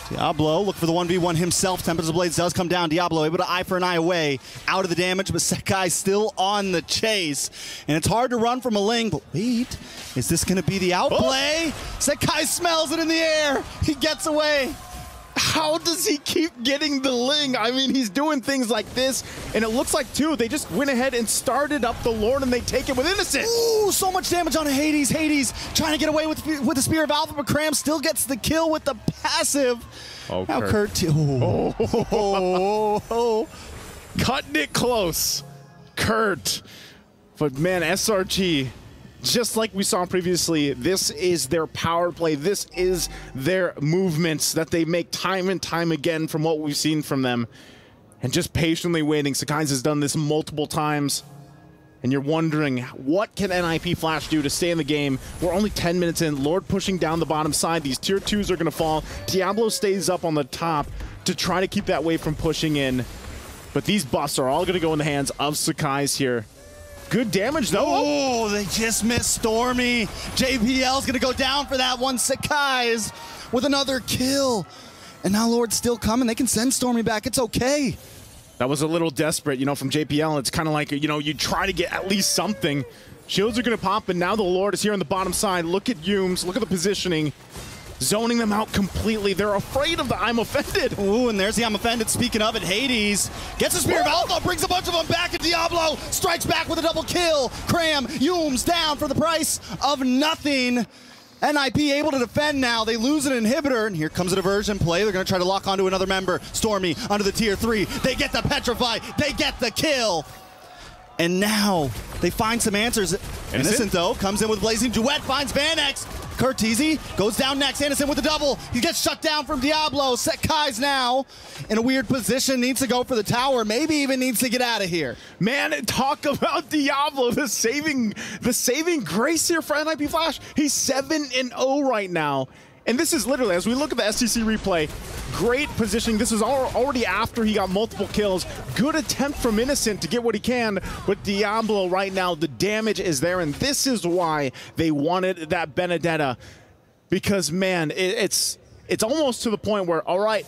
Diablo, look for the 1v1 himself. Tempest of Blades does come down. Diablo able to eye for an eye away. Out of the damage, but Sekai still on the chase. And it's hard to run from a Ling, but wait, is this going to be the outplay? Oh. Sekai smells it in the air. He gets away. How does he keep getting the Ling? I mean, he's doing things like this, and it looks like, too, they just went ahead and started up the Lord, and they take it with Innocent. Ooh, so much damage on Hades. Hades trying to get away with the Spear of Alpha, but Cram still gets the kill with the passive. Oh, now Kurt. Cutting it close. Kurt. But, man, SRG, just like we saw previously, this is their power play. This is their movements that they make time and time again from what we've seen from them. And just patiently waiting. Sekai's has done this multiple times. And you're wondering, what can NIP Flash do to stay in the game? We're only 10 minutes in. Lord pushing down the bottom side. These tier 2s are going to fall. Diablo stays up on the top to try to keep that wave from pushing in. But these buffs are all going to go in the hands of Sekai's here. Good damage, though. Oh, they just missed Stormy. JPL's going to go down for that one. Sekai's with another kill. And now Lord's still coming. They can send Stormy back. It's okay. That was a little desperate, you know, from JPL. It's kind of like, you know, you try to get at least something. Shields are going to pop, and now the Lord is here on the bottom side. Look at Humes. Look at the positioning. Zoning them out completely. They're afraid of the I'm Offended. Ooh, and there's the I'm Offended. Speaking of it, Hades gets a Spear of Alpha, brings a bunch of them back, and Diablo strikes back with a double kill. Cram, Humes down for the price of nothing. NIP able to defend now. They lose an inhibitor, and here comes a diversion play. They're going to try to lock onto another member. Stormy onto the tier 3. They get the Petrify. They get the kill. And now they find some answers. Innocent, though, comes in with Blazing Duet, finds Vanex. Curteezy goes down next. Innocent with the double. He gets shut down from Diablo. Sekai's now in a weird position. Needs to go for the tower. Maybe even needs to get out of here. Man, talk about Diablo. The saving grace here for NIP Flash. He's 7-0 right now. And this is literally, as we look at the STC replay, great positioning. This is already after he got multiple kills. Good attempt from Innocent to get what he can, but Diablo right now, the damage is there, and this is why they wanted that Benedetta. Because, man, it's almost to the point where, all right,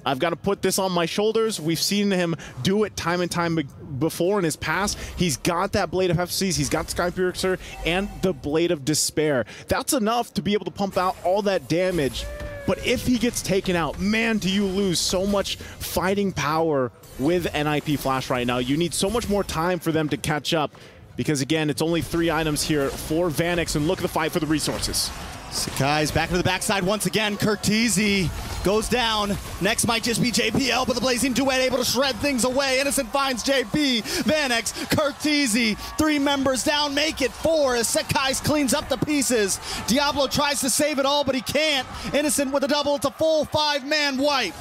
I've got to put this on my shoulders. We've seen him do it time and time before in his past. He's got that Blade of FCs, he's got Sky Piercer, and the Blade of Despair. That's enough to be able to pump out all that damage. But if he gets taken out, man, do you lose so much fighting power with NIP Flash right now. You need so much more time for them to catch up. Because, again, it's only 3 items here for Vanex, and look at the fight for the resources. Sekai's back to the backside once again. Curteezy goes down. Next might just be JPL, but the Blazing Duet able to shred things away. Innocent finds JP. Vanex, Curteezy, 3 members down, make it 4 as Sekai cleans up the pieces. Diablo tries to save it all, but he can't. Innocent with a double. It's a full 5-man wipe.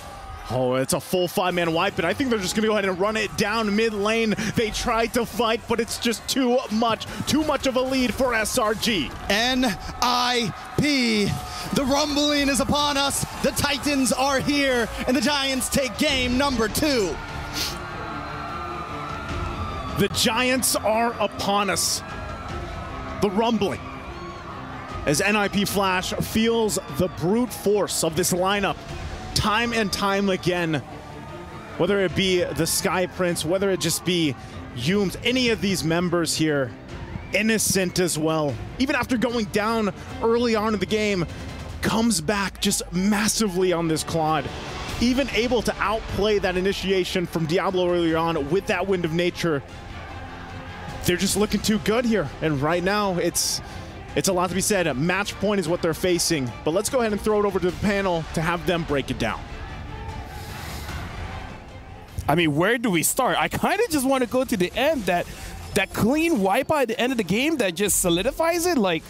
Oh, it's a full 5-man wipe, and I think they're just going to go ahead and run it down mid lane. They tried to fight, but it's just too much of a lead for SRG. NIP, the rumbling is upon us. The Titans are here, and the Giants take game number 2. The Giants are upon us. The rumbling. As NIP Flash feels the brute force of this lineup. Time and time again, whether it be the Sky Prince, whether it just be Humes, any of these members here, Innocent as well, even after going down early on in the game, comes back just massively on this Claude, even able to outplay that initiation from Diablo earlier on with that Wind of Nature. They're just looking too good here, and right now it's a lot to be said. Match point is what they're facing, but let's go ahead and throw it over to the panel to have them break it down. I mean, where do we start? I kind of just want to go to the end, that clean wipeout at the end of the game that just solidifies it. Like,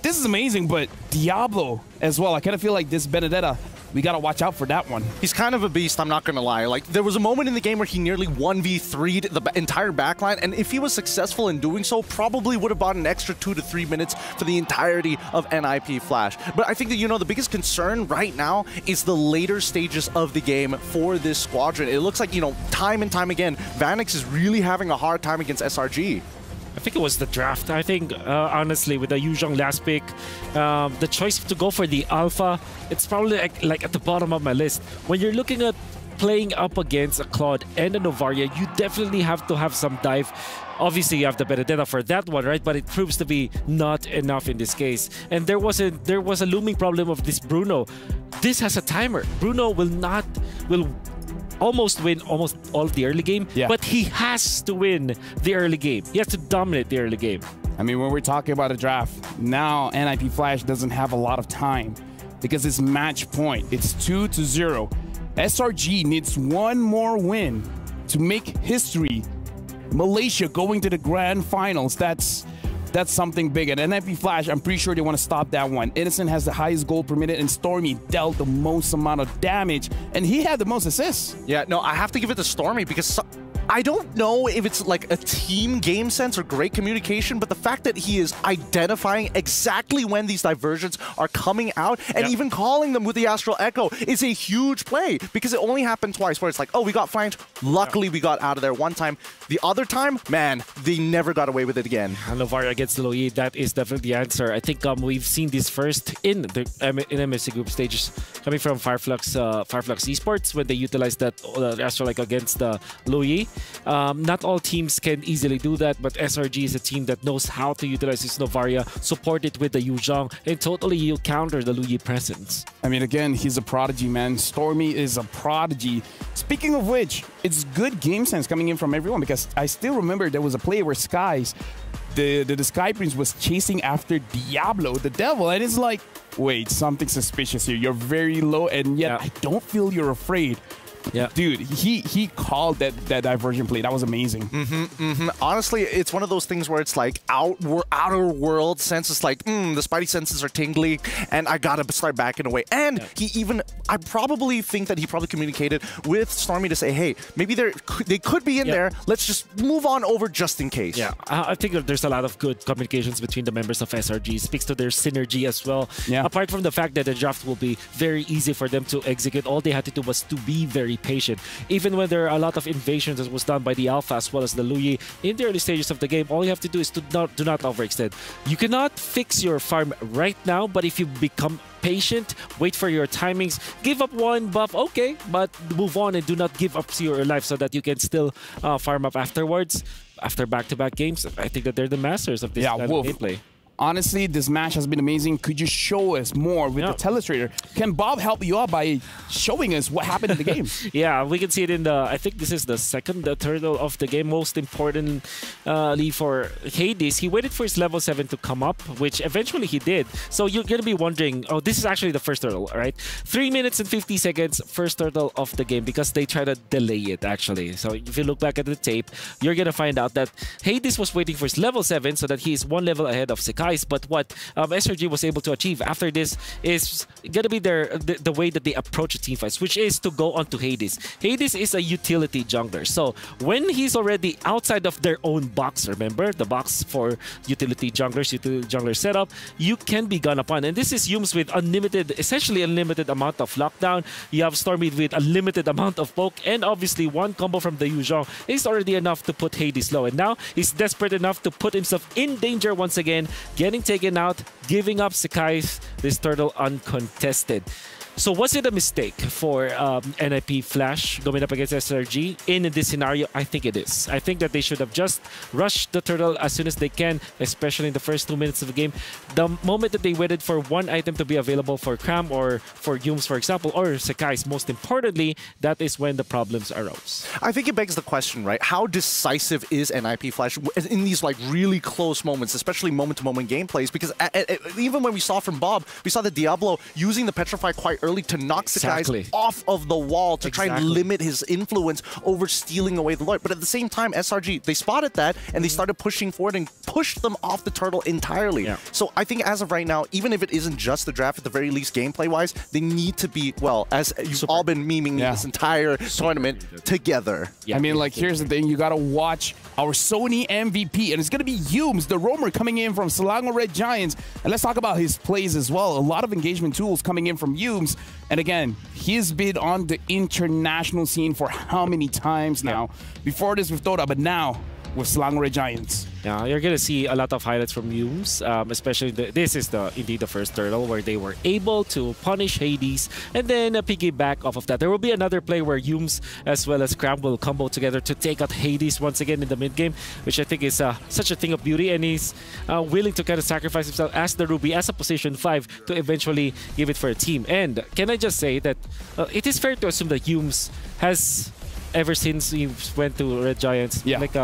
this is amazing, but Diablo as well. I kind of feel like this Benedetta, we got to watch out for that one. He's kind of a beast, I'm not going to lie. Like, there was a moment in the game where he nearly 1v3'd the entire backline, and if he was successful in doing so, probably would have bought an extra 2 to 3 minutes for the entirety of NIP Flash. But I think that, you know, the biggest concern right now is the later stages of the game for this squadron. It looks like, you know, time and time again, Vanex is really having a hard time against SRG. I think it was the draft. I think, honestly, with the Yuzhong last pick, the choice to go for the Alpha, it's probably like at the bottom of my list. When you're looking at playing up against a Claude and a Novaria, you definitely have to have some dive. Obviously, you have the Benedetta for that one, right? But it proves to be not enough in this case. And there was a looming problem of this Bruno. This has a timer. Bruno will almost win almost all of the early game, but he has to win the early game. He has to dominate the early game. I mean, when we're talking about a draft, now NIP Flash doesn't have a lot of time because it's match point. It's 2-0. SRG needs one more win to make history. Malaysia going to the grand finals. That's something big. And NIP Flash, I'm pretty sure they want to stop that one. Innocent has the highest goal per minute, and Stormy dealt the most amount of damage, and he had the most assists. Yeah, no, I have to give it to Stormy because I don't know if it's like a team game sense or great communication, but the fact that he is identifying exactly when these diversions are coming out and even calling them with the Astral Echo is a huge play because it only happened twice where it's like, oh, we got flanked. Luckily, we got out of there one time. The other time, man, they never got away with it again. Novaria against Loyi, that is definitely the answer. I think we've seen this first in the MSC group stages coming from Fireflux Esports when they utilized that Astral Echo against Loyi. Not all teams can easily do that, but SRG is a team that knows how to utilize this Novaria, support it with the Yuzhong, and totally you'll counter the Luyi presence. I mean, again, he's a prodigy, man. Stormy is a prodigy. Speaking of which, it's good game sense coming in from everyone because I still remember there was a play where the Sky Prince was chasing after Diablo, the devil, and it's like, wait, something suspicious here. You're very low, and yet I don't feel you're afraid. Yeah. Dude, he called that diversion play. That was amazing. Honestly, it's one of those things where it's like outer world sense. It's like, the spidey senses are tingly, and I gotta start backing away. And I probably think that he probably communicated with Stormy to say, hey, maybe they could be in there. Let's just move on over just in case. Yeah, I think that there's a lot of good communications between the members of SRG. It speaks to their synergy as well. Yeah. Apart from the fact that the draft will be very easy for them to execute, all they had to do was to be very patient. Even when there are a lot of invasions that was done by the Alpha as well as the Luyi in the early stages of the game, all you have to do is to do not overextend. You cannot fix your farm right now, but if you become patient, wait for your timings, give up one buff, okay, but move on and do not give up to your life so that you can still farm up afterwards. After back-to-back games, I think that they're the masters of this kind of gameplay. Honestly, this match has been amazing. Could you show us more with the telestrator? Can Bob help you out by showing us what happened in the game? Yeah, we can see it in the, I think this is the second turtle of the game. Most importantly for Hades, he waited for his level 7 to come up, which eventually he did. So you're going to be wondering, oh, this is actually the first turtle, right? 3 minutes and 50 seconds, first turtle of the game, because they try to delay it, actually. So if you look back at the tape, you're going to find out that Hades was waiting for his level 7 so that he is 1 level ahead of Sekai. But what SRG was able to achieve after this is going to be the way that they approach team fights, which is to go on to Hades. Hades is a utility jungler. So when he's already outside of their own box, remember, the box for utility junglers, utility jungler setup, you can be gone upon. And this is Yumes with essentially unlimited amount of lockdown. You have Stormy with a limited amount of poke, and obviously one combo from the Yu Zhong is already enough to put Hades low. And now he's desperate enough to put himself in danger once again, getting taken out, giving up Sekai's this turtle uncontested. So was it a mistake for NIP Flash going up against SRG in this scenario? I think it is. I think that they should have just rushed the turtle as soon as they can, especially in the first 2 minutes of the game. The moment that they waited for one item to be available for Cram or for Yumes, for example, or Sekai's, most importantly, that is when the problems arose. I think it begs the question, right? How decisive is NIP Flash in these like really close moments, especially moment-to-moment gameplays? Because even when we saw from Bob, we saw the Diablo using the Petrify quite early to knock Sekai's off of the wall to try and limit his influence over stealing away the Lord. But at the same time, SRG, they spotted that and they started pushing forward and pushed them off the turtle entirely. So I think as of right now, even if it isn't just the draft, at the very least gameplay-wise, they need to be, well, as you've all been memeing this entire tournament, together. I mean, like, here's the thing. You got to watch our Sony MVP, and it's going to be Yumes, the roamer, coming in from Selangor Red Giants. And let's talk about his plays as well. A lot of engagement tools coming in from Yumes. And again, he's been on the international scene for how many times now? Before this with Dota, but now with Selangor Red Giants. Yeah, you're going to see a lot of highlights from Yumes, especially this is indeed the first turtle where they were able to punish Hades and then piggyback off of that. There will be another play where Yumes as well as Cram will combo together to take out Hades once again in the mid game, which I think is such a thing of beauty, and he's willing to kind of sacrifice himself as the Ruby, as a position 5 to eventually give it for a team. And can I just say that it is fair to assume that Yumes has, ever since he went to Red Giants, like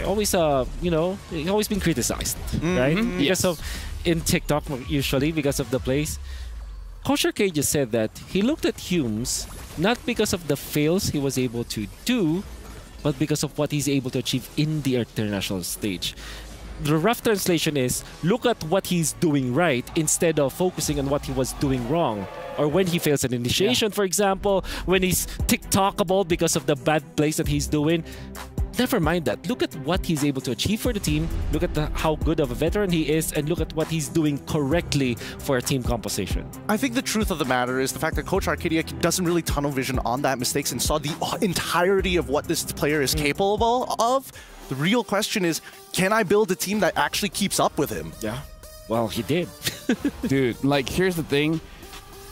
always always been criticized, right? Because of in TikTok usually because of the plays. Kosher K just said that he looked at Yumes not because of the fails he was able to do, but because of what he's able to achieve in the international stage. The rough translation is, look at what he's doing right instead of focusing on what he was doing wrong. Or when he fails an initiation, for example, when he's TikTokable because of the bad plays that he's doing. Never mind that. Look at what he's able to achieve for the team. Look at how good of a veteran he is, and look at what he's doing correctly for a team composition. I think the truth of the matter is the fact that Coach Arcadia doesn't really tunnel vision on that mistakes and saw the entirety of what this player is capable of. The real question is, can I build a team that actually keeps up with him? Yeah. Well, he did. Dude, like, here's the thing.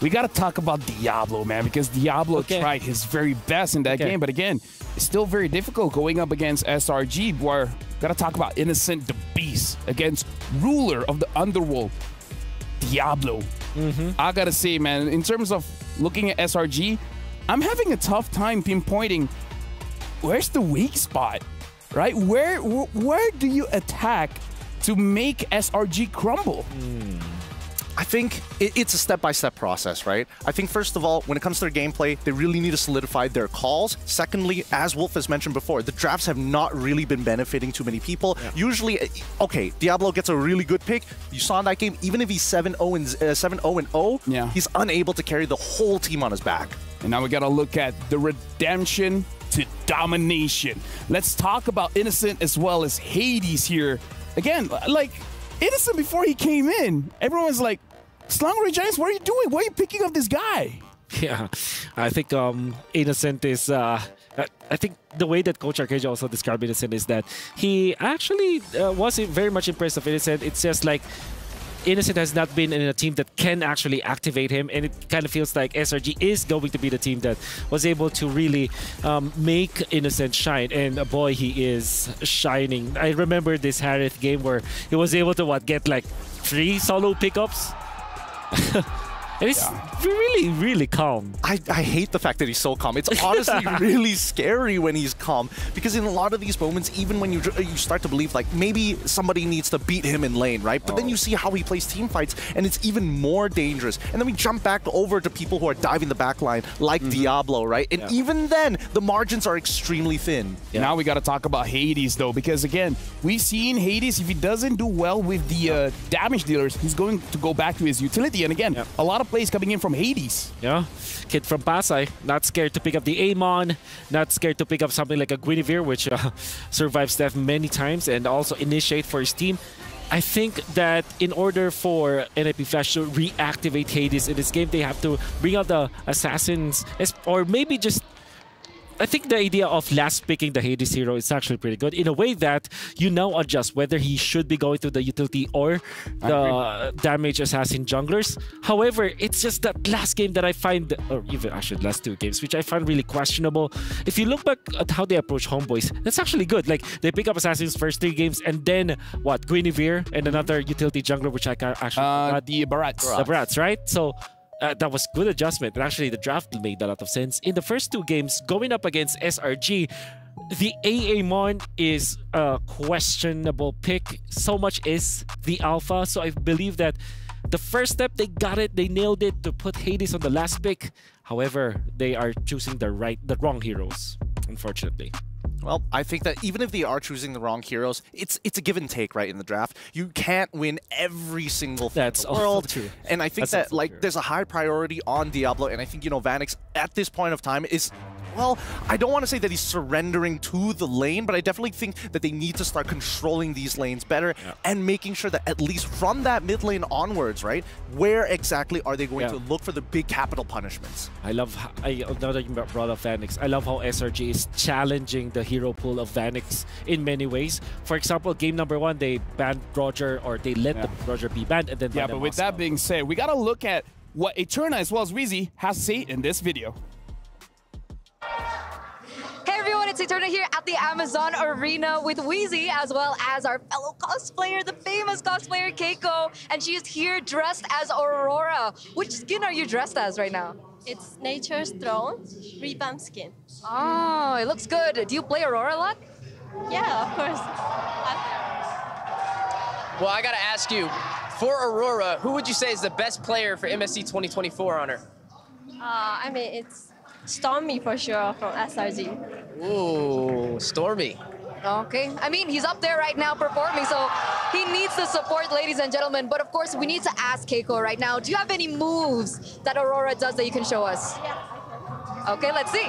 We got to talk about Diablo, man, because Diablo tried his very best in that game. But again, it's still very difficult going up against SRG, where got to talk about Innocent the Beast against Ruler of the Underworld, Diablo. I got to say, man, in terms of looking at SRG, I'm having a tough time pinpointing where's the weak spot, right? Where do you attack to make SRG crumble? I think it's a step-by-step process, right? I think, first of all, when it comes to their gameplay, they really need to solidify their calls. Secondly, as Wolf has mentioned before, the drafts have not really been benefiting too many people. Yeah. Usually, okay, Diablo gets a really good pick. You saw in that game, even if he's 7-0-0, yeah, he's unable to carry the whole team on his back. And now we got to look at the redemption to domination. Let's talk about Innocent as well as Hades here. Again, like, Innocent, before he came in, everyone was like, Slangori Giants, what are you doing? Why are you picking up this guy? Yeah, I think Innocent is... I think the way that Coach Arcadia also described Innocent is that he actually was very much impressed of Innocent. It's just like Innocent has not been in a team that can actually activate him, and it kind of feels like SRG is going to be the team that was able to really make Innocent shine, and boy, he is shining. I remember this Harith game where he was able to get like 3 solo pickups. And it's really, really calm. I hate the fact that he's so calm. It's honestly really scary when he's calm, because in a lot of these moments, even when you start to believe like maybe somebody needs to beat him in lane, right? But then you see how he plays team fights, and it's even more dangerous. And then we jump back over to people who are diving the back line like Diablo, right? And even then, the margins are extremely thin. Yeah. Now we got to talk about Hades, though, because again, we've seen Hades, if he doesn't do well with the damage dealers, he's going to go back to his utility. And again, a lot of plays coming in from Hades. Yeah, kid from Pasay, not scared to pick up the Amon, not scared to pick up something like a Guinevere, which survives death many times and also initiate for his team. I think that in order for NIP Flash to reactivate Hades in this game, they have to bring out the assassins, or maybe just... I think the idea of last picking the Hades hero is actually pretty good in a way that you now adjust whether he should be going to the utility or the damage assassin junglers. However, it's just that last game that I find, or even actually last 2 games, which I find really questionable. If you look back at how they approach Homeboys, that's actually good. Like, they pick up assassins first 3 games, and then what, Guinevere and another utility jungler, which I can actually the Barats. The Barats, right? So that was good adjustment, and actually the draft made a lot of sense. In the first 2 games, going up against SRG, the Aamon is a questionable pick. So much is the alpha, so I believe that the first step, they got it, they nailed it to put Hades on the last pick. However, they are choosing the wrong heroes, unfortunately. Well, I think that even if they are choosing the wrong heroes, it's a give and take, right, in the draft. You can't win every single thing in the world. True. And I think that, like, there's a high priority on Diablo, and I think, you know, Vanix at this point of time is... Well, I don't want to say that he's surrendering to the lane, but I definitely think that they need to start controlling these lanes better and making sure that at least from that mid lane onwards, right, where exactly are they going to look for the big capital punishments? I love, now that you brought up Vanix, I love how SRG is challenging the hero pool of Vanix in many ways. For example, game number 1, they banned Roger, or they let the Roger be banned, and then but with that being said, we got to look at what Eterna as well as Weezy has to say in this video. Hey everyone, it's Eterna here at the Amazon Arena with Weezy, as well as our fellow cosplayer, the famous cosplayer Keiko, and she is here dressed as Aurora. Which skin are you dressed as right now? It's Nature's Throne revamp skin. Oh, it looks good. Do you play Aurora a lot? Yeah, of course. Well, I gotta ask you, for Aurora, who would you say is the best player for MSC 2024 on her? I mean, it's Stormy for sure from SRG. Ooh, Stormy. Okay. I mean, he's up there right now performing, so he needs the support, ladies and gentlemen. But of course, we need to ask Keiko right now, do you have any moves that Aurora does that you can show us? Yeah. Okay, let's see.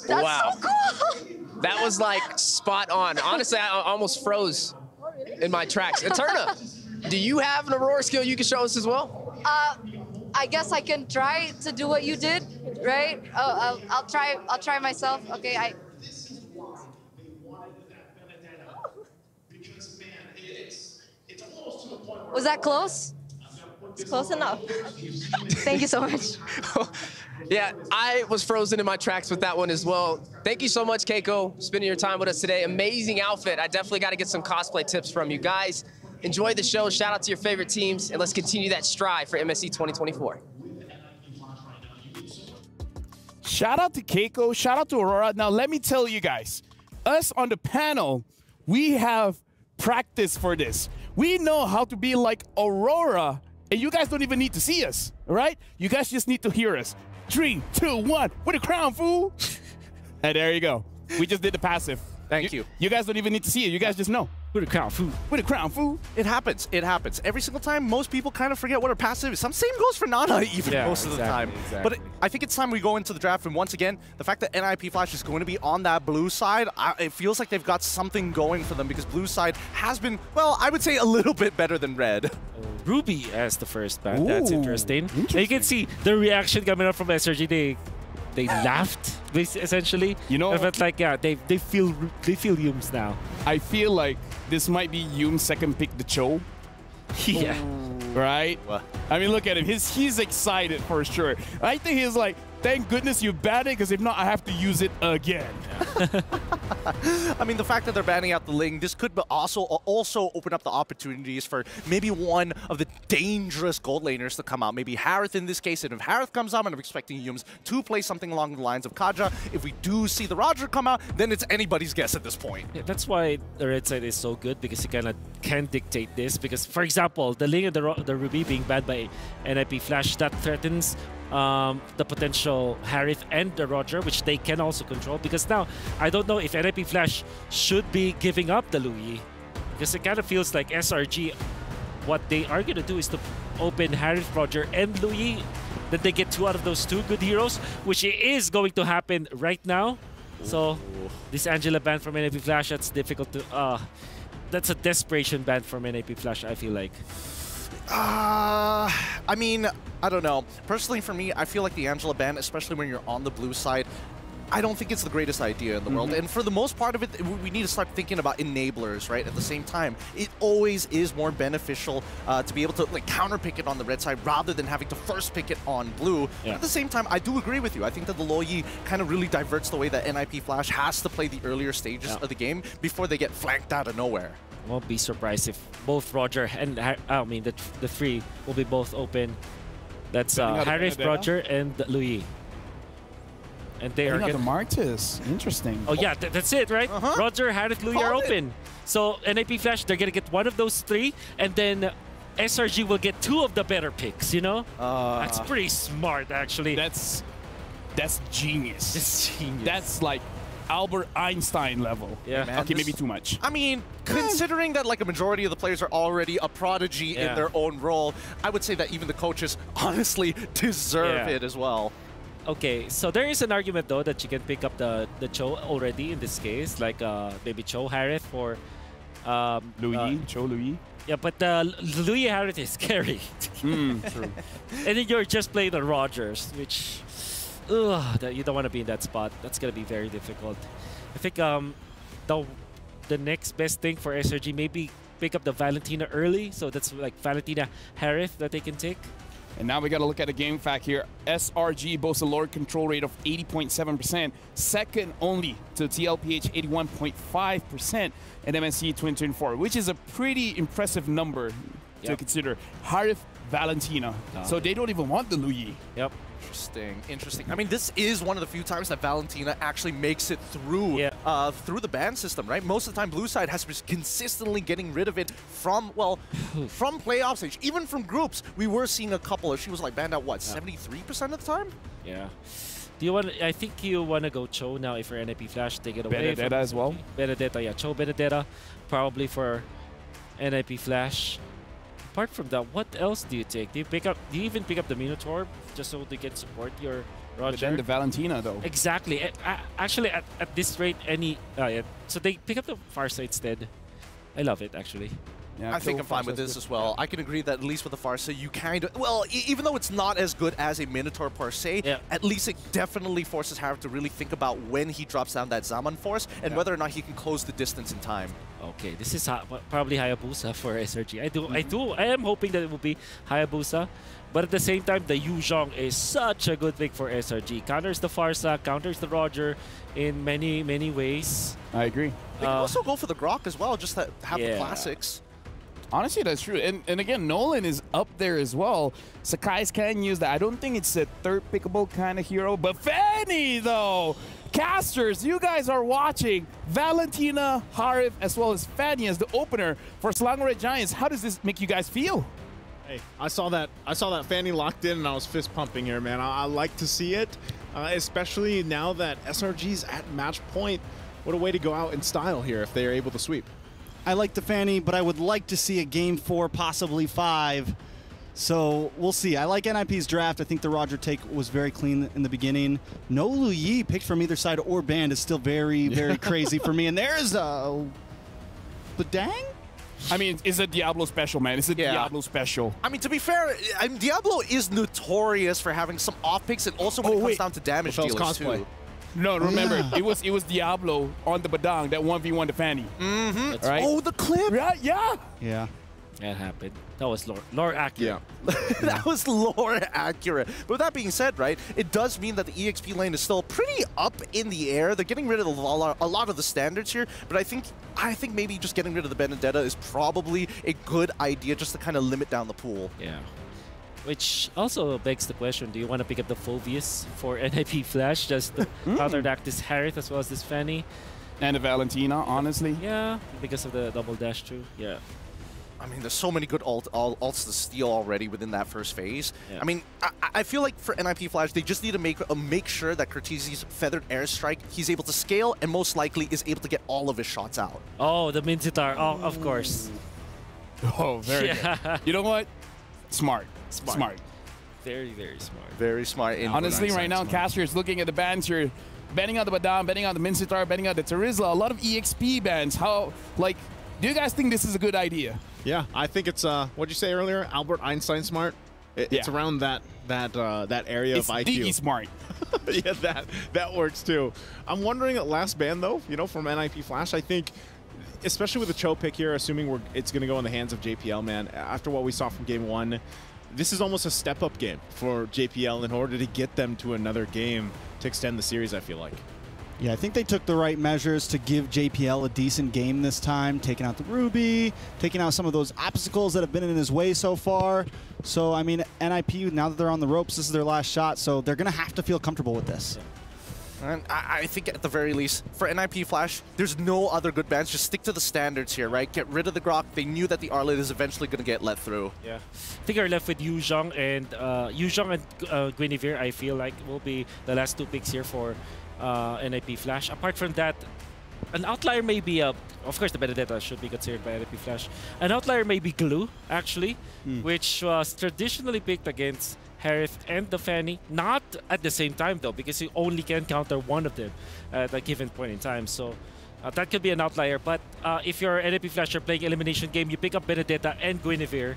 That's so cool! That was like spot on. Honestly, I almost froze in my tracks. Eterna, do you have an Aurora skill you can show us as well? I guess I can try to do what you did, right? I'll try myself. Okay, Was that close? It's close enough. Thank you so much. Yeah, I was frozen in my tracks with that one as well. Thank you so much, Keiko, spending your time with us today. Amazing outfit. I definitely got to get some cosplay tips from you guys. Enjoy the show. Shout out to your favorite teams, and let's continue that strive for MSC 2024. Shout out to Keiko. Shout out to Aurora. Now, let me tell you guys, us on the panel, we have practice for this. We know how to be like Aurora, and you guys don't even need to see us, all right? You guys just need to hear us. 3, 2, 1, with a crown, fool. And there you go. We just did the passive. Thank you. You guys don't even need to see it. You guys just know. With a crown, fool. With a crown, fool. It happens. It happens. Every single time, most people kind of forget what our passive is. Same goes for Nana even most of the time. But I think it's time we go into the draft. And once again, the fact that NIP Flash is going to be on that blue side, it feels like they've got something going for them because blue side has been, well, I would say a little bit better than red. Ruby as the first ban. That's interesting. You can see the reaction coming up from SRG. They laughed, essentially. You know, but like, yeah, they feel Yums now. I feel like this might be Yum's second pick, the Cho. Yeah. Right? I mean, look at him. He's excited for sure. I think he's like, thank goodness you banned it, because if not, I have to use it again. I mean, the fact that they're banning out the Ling, this could also open up the opportunities for maybe one of the dangerous gold laners to come out. Maybe Harith in this case, and if Harith comes out, I'm expecting Yums to play something along the lines of Kaja. If we do see the Roger come out, then it's anybody's guess at this point. Yeah, that's why the red side is so good, because you kind of can dictate this. Because, for example, the Ling and the Ruby being banned by NIP Flash, that threatens the potential Harith and the Roger, which they can also control. Because now, I don't know if NIP Flash should be giving up the Louis, because it kind of feels like SRG, what they are going to do is to open Harith, Roger, and Louis. Then they get 2 out of those 2 good heroes, which is going to happen right now. So this Angela ban from NIP Flash, that's difficult to... that's a desperation ban from NIP Flash, I feel like. I mean, I don't know. Personally, for me, I feel like the Angela ban, especially when you're on the blue side, I don't think it's the greatest idea in the world. And for the most part of it, we need to start thinking about enablers, right? At the same time, it always is more beneficial to be able to like counter pick it on the red side rather than having to first pick it on blue. But at the same time, I do agree with you. I think that the Loyi kind of really diverts the way that NIP Flash has to play the earlier stages of the game before they get flanked out of nowhere. Won't be surprised if both Roger and I mean the 3 will be both open. That's Harith, Roger, and Louis. And they are the Martis. Interesting. Oh yeah, that's it, right? Roger, Harith, Louis are open. So NIP Flash, they're gonna get one of those 3, and then SRG will get 2 of the better picks. You know, that's pretty smart, actually. That's genius. It's genius. That's like Albert Einstein level. Yeah. Man, okay, maybe too much. I mean, considering that like a majority of the players are already a prodigy in their own role, I would say that even the coaches honestly deserve it as well. Okay, so there is an argument though that you can pick up the Cho already in this case, like maybe Cho Harith for Louis, Cho Louis. Yeah, but Louis Harith is scary. True. And then you're just playing the Rogers, which you don't want to be in that spot. That's gonna be very difficult. I think the next best thing for SRG, maybe pick up the Valentina early, so that's like Valentina Harith that they can take. And now we got to look at a game fact here. SRG boasts a lower control rate of 80.7%, second only to TLPH 81.5% and MSC 2024, which is a pretty impressive number to consider. Harith, Valentina. So they don't even want the Louis. Yep. Interesting. I mean, this is one of the few times that Valentina actually makes it through through the ban system, right? Most of the time, blue side has been consistently getting rid of it from, well, from playoff stage. Even from groups, we were seeing a couple. She was like banned out, what, 73% of the time? Yeah. Do you want? I think you want to go Cho now if you're NIP Flash. Take it away. Benedetta as well. Benedetta, yeah. Cho Benedetta, probably for NIP Flash. Apart from that, what else do you take? Do you even pick up the Minotaur just so they can support your Roger? But then the Valentina though. Exactly. Actually, at this rate, so they pick up the Farsa instead. I love it actually. Yeah, I think I'm fine with this as well. I can agree that at least with the Farsa, you kind of, well, even though it's not as good as a Minotaur per se, at least it definitely forces Harith to really think about when he drops down that Zaman Force and whether or not he can close the distance in time. Okay, this is probably Hayabusa for SRG. I am hoping that it will be Hayabusa, but at the same time, the Yu Zhong is such a good pick for SRG. Counters the Farsa, counters the Roger in many ways. I agree. They can also go for the Grok as well, just to have the classics. Honestly, that's true. And again, Nolan is up there as well. Sakai's can use that. I don't think it's a third pickable kind of hero, but Fanny, though. Casters, you guys are watching Valentina, Harif, as well as Fanny as the opener for Selangor Giants. How does this make you guys feel? Hey, I saw that Fanny locked in, and I was fist pumping here, man. I like to see it, especially now that SRG's at match point. What a way to go out in style here if they are able to sweep. I like the Fanny, but I would like to see a game 4, possibly 5. So we'll see. I like NIP's draft. I think the Roger take was very clean in the beginning. No Lu Yi picked from either side or band is still very, very crazy for me. And there's the dang? I mean, it's a Diablo special, man. It's a Diablo special. I mean, to be fair, Diablo is notorious for having some off picks, and also when it comes down to damage dealers too. No, remember, it was Diablo on the Badang that 1v1 the Fanny. Mm-hmm. Right? Oh, the clip? Yeah. Yeah. That happened. That was lore accurate. Yeah. That was lore accurate. But with that being said, right, it does mean that the EXP lane is still pretty up in the air. They're getting rid of a lot of the standards here, but I think maybe just getting rid of the Benedetta is probably a good idea just to kind of limit down the pool. Yeah. Which also begs the question, do you want to pick up the Phobius for NIP Flash just to counteract this Harith as well as this Fanny? And the Valentina, honestly. Yeah, because of the double dash too. Yeah. I mean, there's so many good ults to steal already within that first phase. Yeah. I mean, I feel like for NIP Flash, they just need to make sure that Cortese's Feathered Airstrike, he's able to scale and most likely is able to get all of his shots out. Oh, the Minzitar. Oh, of course. Oh, very good. You know what? Smart. Very, very smart. Very smart. Honestly, right now, Caster is looking at the bans here, banning out the Badam, banning out the Minzitar, banning out the Terizla, a lot of EXP bans. How, like, do you guys think this is a good idea? Yeah, I think it's what'd you say earlier? Albert Einstein smart. It's around that area it's of IQ. Diggy smart. Yeah, that works too. I'm wondering at last ban though, you know, from NIP Flash. I think, especially with the Cho pick here, assuming it's going to go in the hands of JPL, man. After what we saw from Game 1, this is almost a step-up game for JPL in order to get them to another game to extend the series, I feel like. Yeah, I think they took the right measures to give JPL a decent game this time, taking out the Ruby, taking out some of those obstacles that have been in his way so far. So, I mean, NIP, now that they're on the ropes, this is their last shot, so they're going to have to feel comfortable with this. And I think at the very least, for NIP Flash, there's no other good bans. Just stick to the standards here, right? Get rid of the Grok. They knew that the Arlet is eventually going to get let through. Yeah. I think we're left with Yuzhong and Guinevere, I feel like, will be the last 2 picks here for NIP Flash. Apart from that, an outlier may be, of course, the Benedetta should be considered by NIP Flash. An outlier may be Glue, actually, which was traditionally picked against Harith and the Fanny. Not at the same time, though, because you only can counter one of them at a given point in time. So that could be an outlier. But if you're NIP Flash, you're playing elimination game, you pick up Benedetta and Guinevere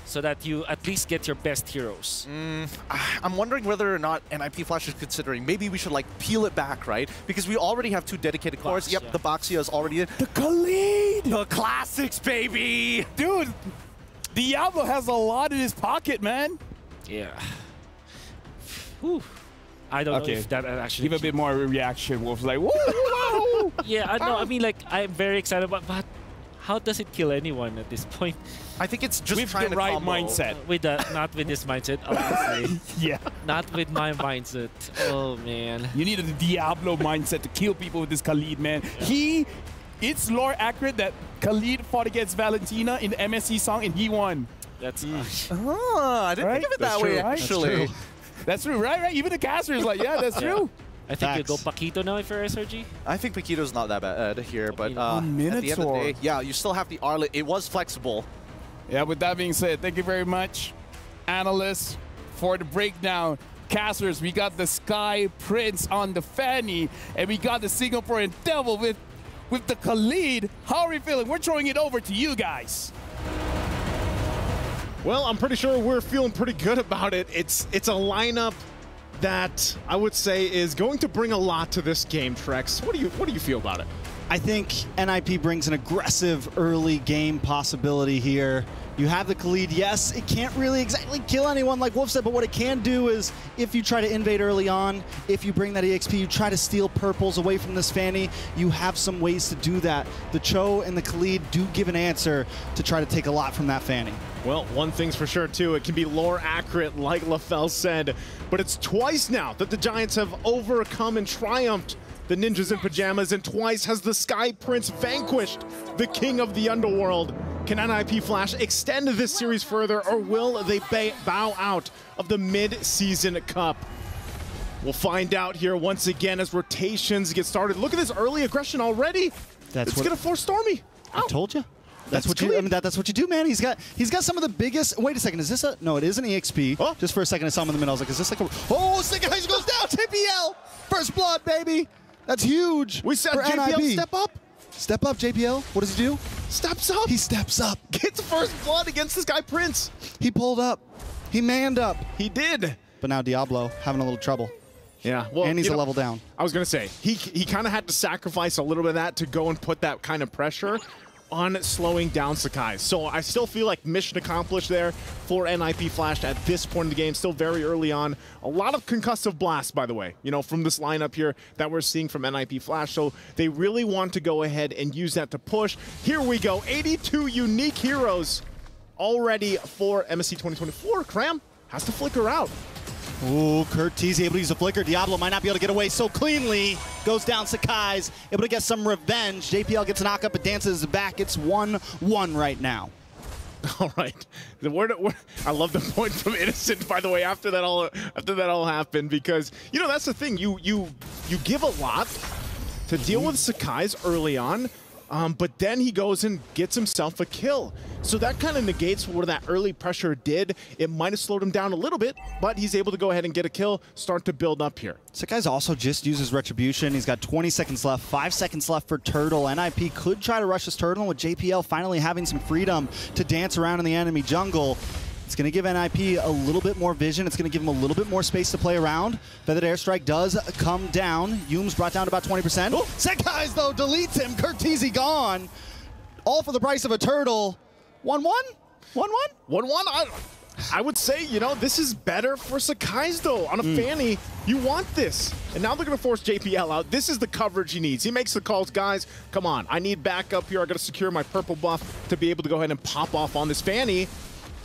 so that you at least get your best heroes. I'm wondering whether or not NIP Flash is considering maybe we should like peel it back, right? Because we already have 2 dedicated cores. Yep, the Baxia is already in. The Khalid! The classics, baby! Dude, Diablo has a lot in his pocket, man. Yeah. Whew. I don't know if that actually... Give a bit more reaction, Wolf's like, woo, woo, Yeah, I know. I mean, like, I'm very excited, but how does it kill anyone at this point? I think it's just with the right mindset. Not with this mindset, obviously. Yeah. Not with my mindset. Oh, man. You need a Diablo mindset to kill people with this Khalid, man. Yeah. It's lore accurate that Khalid fought against Valentina in the MSC song and he won. That's I didn't think of it that way, actually. That's true, right? Even the caster is like, yeah, that's true. I think you go Paquito now for SRG. I think Paquito's not that bad here, but at the end of the day, yeah, you still have the Arlet. It was flexible. Yeah, with that being said, thank you very much, analysts, for the breakdown. Casters, we got the Sky Prince on the Fanny, and we got the Singaporean Devil with the Khalid. How are we feeling? We're throwing it over to you guys. Well, I'm pretty sure we're feeling pretty good about it. It's a lineup that I would say is going to bring a lot to this game, Trex. What do you feel about it? I think NIP brings an aggressive early game possibility here. You have the Khalid. Yes, it can't really exactly kill anyone like Wolf said, but what it can do is if you try to invade early on, if you bring that EXP, you try to steal purples away from this Fanny, you have some ways to do that. The Cho and the Khalid do give an answer to try to take a lot from that Fanny. Well, one thing's for sure, too. It can be lore accurate, like LaFell said, but it's twice now that the Giants have overcome and triumphed the Ninjas in Pajamas, and twice has the Sky Prince vanquished the King of the Underworld. Can NIP Flash extend this series further, or will they bow out of the mid-season cup? We'll find out here once again as rotations get started. Look at this early aggression already. It's going to force Stormy out. I told you. That's what you. I mean, that's what you do, man. He's got some of the biggest. Wait a second. Is this a? No, it is an EXP. Oh. Just for a second, I saw him in the middle. I was like, is this like a? Oh, Sakai goes down. JPL, first blood, baby. That's huge. We said JPL NIP. step up. Step up, JPL. What does he do? Steps up. He steps up. Gets first blood against this guy Prince. He pulled up. He manned up. He did. But now Diablo having a little trouble. Yeah, well, and he's a level down. I was gonna say he kind of had to sacrifice a little bit of that to go and put that kind of pressure on slowing down Sakai. So I still feel like mission accomplished there for NIP Flash at this point in the game. Still very early on. A lot of concussive blasts, by the way, you know, from this lineup here that we're seeing from NIP Flash. So they really want to go ahead and use that to push. Here we go. 82 unique heroes already for MSC 2024. Cram has to flicker out. Ooh, Curtiz able to use a flicker. Diablo might not be able to get away so cleanly. Goes down Sakai's, able to get some revenge. JPL gets a knock up, but dances back. It's 1-1 right now. All right. I love the point from Innocent, by the way, after that all happened, because, you know, that's the thing. You give a lot to deal with Sakai's early on, but then he goes and gets himself a kill. So that kind of negates what that early pressure did. It might have slowed him down a little bit, but he's able to go ahead and get a kill, start to build up here. Sakai's also just uses Retribution. He's got 20 seconds left, 5 seconds left for Turtle. NIP could try to rush this Turtle with JPL finally having some freedom to dance around in the enemy jungle. It's going to give NIP a little bit more vision. It's going to give him a little bit more space to play around. Feathered Airstrike does come down. Yume's brought down to about 20%. Oh, Sakai's, though, deletes him. Curtiz gone. All for the price of a Turtle. 1-1? 1-1? 1-1? I would say, you know, this is better for Sakai's, though. On a Fanny, you want this. And now they're going to force JPL out. This is the coverage he needs. He makes the calls, guys, come on. I need backup here. I got to secure my purple buff to be able to go ahead and pop off on this Fanny.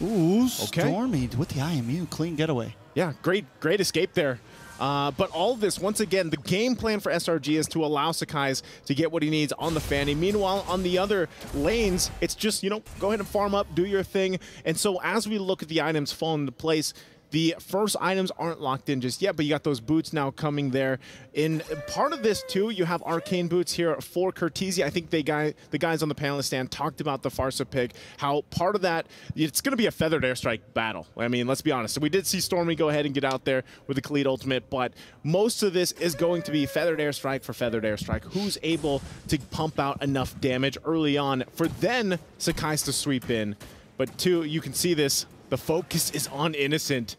Ooh, Stormy with the IMU. Clean getaway. Yeah, great escape there. But all of this, once again, the game plan for SRG is to allow Sakai's to get what he needs on the Fanny. Meanwhile, on the other lanes, it's just, you know, go ahead and farm up, do your thing. And so as we look at the items fall into place, the first items aren't locked in just yet, but you got those boots now coming there. In part of this, too, you have arcane boots here for Curtiz. I think the guys on the panelist stand talked about the Farsa pick, how part of that, it's going to be a Feathered Airstrike battle. I mean, let's be honest. So we did see Stormy go ahead and get out there with the Khalid ultimate, but most of this is going to be Feathered Airstrike for Feathered Airstrike. Who's able to pump out enough damage early on for then Sakai's to sweep in. But, two, you can see this. The focus is on Innocent.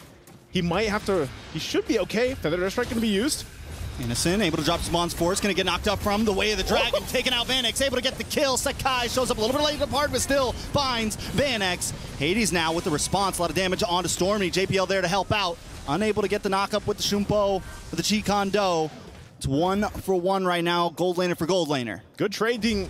He might have to, he should be okay. Feathered Airstrike going to be used. Innocent able to drop Spawn's Force, going to get knocked up from the Way of the Dragon, taking out Vanex, able to get the kill. Sakai shows up a little bit late to the part, but still finds Vanex. Hades now with the response, a lot of damage onto Stormy. JPL there to help out. Unable to get the knock up with the Shumpo, with the Chi Kondo. It's 1-for-1 right now, gold laner for gold laner. Good trading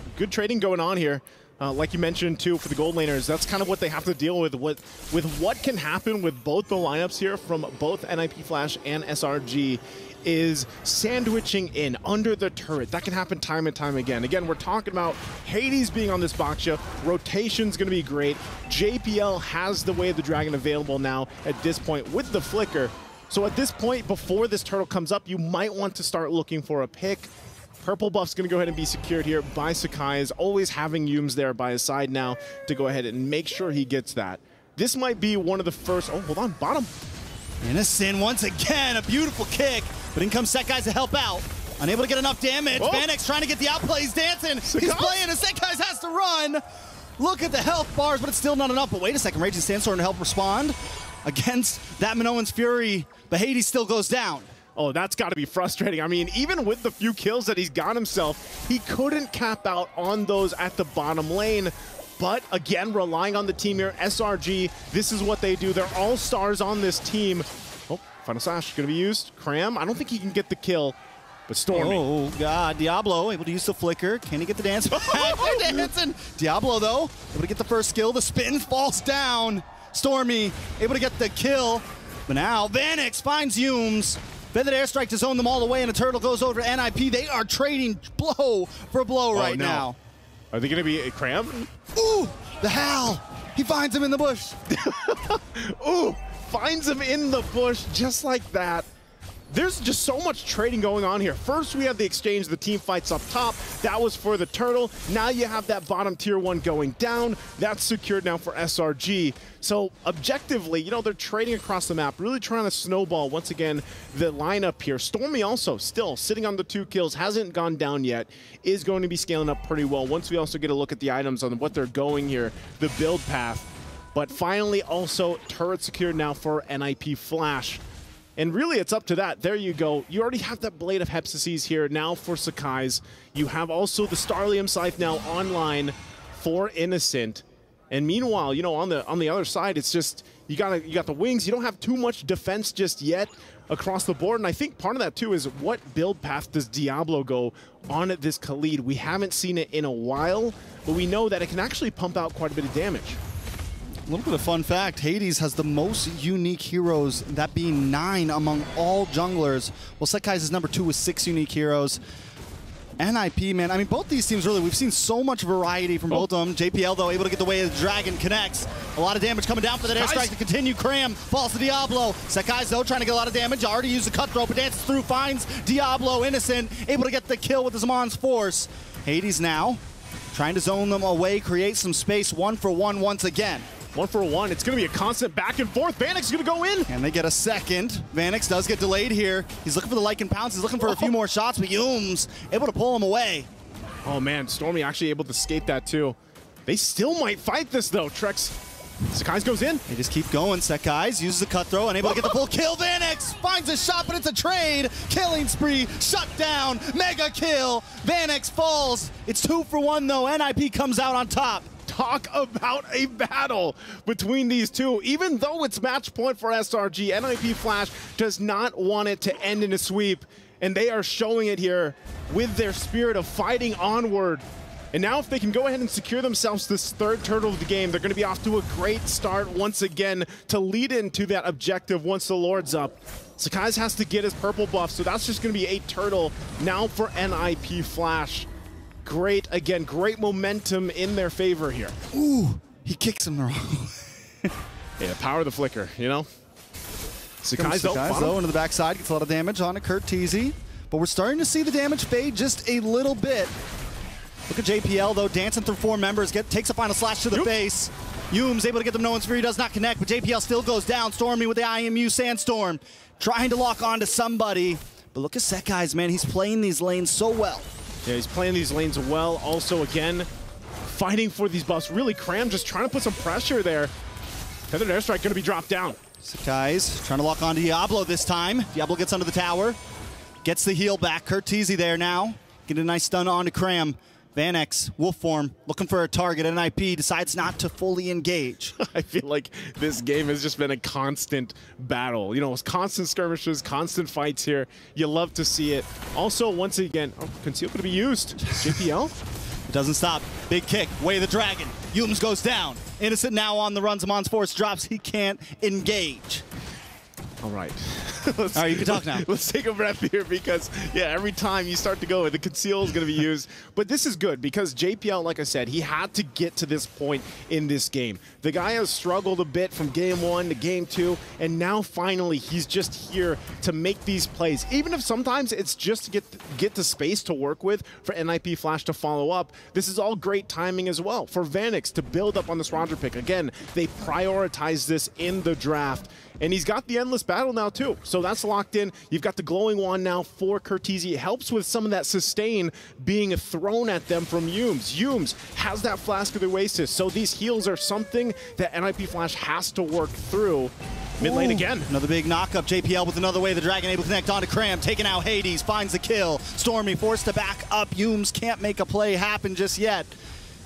going on here. Like you mentioned, too, for the gold laners, that's kind of what they have to deal with what can happen with both the lineups here from both NIP Flash and SRG is sandwiching in under the turret. That can happen time and time again. Again, we're talking about Hades being on this Baksha. Rotation's going to be great. JPL has the Way of the Dragon available now at this point with the Flicker. So at this point, before this turtle comes up, you might want to start looking for a pick. Purple buff's going to go ahead and be secured here by Sakai, is always having Yumes there by his side now to go ahead and make sure he gets that. This might be one of the first, oh, hold on, bottom. Innocent once again, a beautiful kick, but in comes Sakai's to help out. Unable to get enough damage. Vanex trying to get the outplay. He's dancing. He's playing, and Sakai's has to run. Look at the health bars, but it's still not enough. But wait a second, Raging Sandstorm to help respond against that Minoan's Fury, but Hades still goes down. Oh, that's got to be frustrating. I mean, even with the few kills that he's got himself, he couldn't cap out on those at the bottom lane. But again, relying on the team here, SRG, this is what they do. They're all stars on this team. Oh, final slash going to be used. Cram, I don't think he can get the kill, but Stormy. Oh, God. Diablo able to use the flicker. Can he get the dance back? They're dancing. Diablo, though, able to get the first kill. The spin falls down. Stormy able to get the kill. But now Vanix finds Humes. Feathered Airstrike to zone them all the way, and a turtle goes over to NIP. They are trading blow for blow right now. Are they going to be a Cram? Ooh, the Hal. He finds him in the bush. Ooh, finds him in the bush just like that. There's just so much trading going on here. First, we have the exchange, the team fights up top. That was for the turtle. Now you have that bottom tier 1 going down. That's secured now for SRG. So objectively, you know, they're trading across the map, really trying to snowball once again the lineup here. Stormy also still sitting on the 2 kills, hasn't gone down yet, is going to be scaling up pretty well. Once we also get a look at the items on what they're going here, the build path. But finally also turret secured now for NIP Flash. And really, it's up to that. There you go. You already have that Blade of Hepsises here now for Sakai's. You have also the Starlium Scythe now online for Innocent. And meanwhile, you know, on the other side, it's just you got the wings. You don't have too much defense just yet across the board. And I think part of that too is what build path does Diablo go on at this Khalid? We haven't seen it in a while, but we know that it can actually pump out quite a bit of damage. A little bit of fun fact, Hades has the most unique heroes, that being 9 among all junglers. Well, Sekai's is number 2 with 6 unique heroes. NIP, man, I mean, both these teams really, we've seen so much variety from both of them. JPL, though, able to get the way of the dragon, connects. A lot of damage coming down for that airstrike to continue. Cram falls to Diablo. Sekai's, though, trying to get a lot of damage. Already used the cutthroat, but dances through, finds Diablo, Innocent, able to get the kill with his Zaman's force. Hades now trying to zone them away, create some space, 1-for-1 once again. 1-for-1. It's going to be a constant back and forth. Vanix is going to go in. And they get a second. Vanix does get delayed here. He's looking for the Lycan Pounce. He's looking for a few more shots, but Humes able to pull him away. Oh, man. Stormy actually able to escape that, too. They still might fight this, though. Trex. Sakai's goes in. They just keep going. Sekai's uses the cut throw, unable to get the full kill. Vanix finds a shot, but it's a trade. Killing spree, shut down, mega kill. Vanix falls. It's 2-for-1, though. NIP comes out on top. Talk about a battle between these two. Even though it's match point for SRG, NIP Flash does not want it to end in a sweep, and they are showing it here with their spirit of fighting onward. And now if they can go ahead and secure themselves this 3rd turtle of the game, they're going to be off to a great start once again to lead into that objective once the Lord's up. Sakai's has to get his purple buff, so that's just going to be a turtle now for NIP Flash. Great, again, great momentum in their favor here. Ooh, he kicks him the wrong way. Yeah, the power of the flicker, you know? Sakai's though into the backside, gets a lot of damage on it, Curteezy. But we're starting to see the damage fade just a little bit. Look at JPL, though, dancing through 4 members, takes a final slash to the face. Hume's able to get them. No one's free, does not connect, but JPL still goes down. Stormy with the IMU Sandstorm, trying to lock on to somebody. But look at Sekai's, man. He's playing these lanes so well. Yeah, he's playing these lanes well. Also, again, fighting for these buffs. Really, Cram just trying to put some pressure there. Feathered Airstrike going to be dropped down. Sekai's trying to lock on to Diablo this time. Diablo gets under the tower. Gets the heal back. Curteezy there now. Get a nice stun onto Cram. Vanix, wolf form, looking for a target. NIP decides not to fully engage. I feel like this game has just been a constant battle. You know, it's constant skirmishes, constant fights here. You love to see it. Also, once again, Conceal going to be used. JPL? It doesn't stop. Big kick, way of the dragon. Humes goes down. Innocent now on the run. Zaman's force drops. He can't engage. All right. All right, you can talk now. Let's take a breath here because, yeah, every time you start to go, the conceal is going to be used. But this is good because JPL, like I said, he had to get to this point in this game. The guy has struggled a bit from game 1 to game 2, and now finally he's just here to make these plays. Even if sometimes it's just to get the space to work with for NIP Flash to follow up, this is all great timing as well for Vanix to build up on this Roger pick. Again, they prioritize this in the draft. And he's got the Endless Battle now, too. So that's locked in. You've got the Glowing Wand now for Curteezy. It helps with some of that sustain being thrown at them from Humes. Humes has that Flask of the Oasis. So these heals are something that NIP Flash has to work through. Mid lane again. Another big knockup. JPL with another way. The Dragon able to connect onto Cram. Taking out Hades. Finds the kill. Stormy forced to back up. Humes can't make a play happen just yet.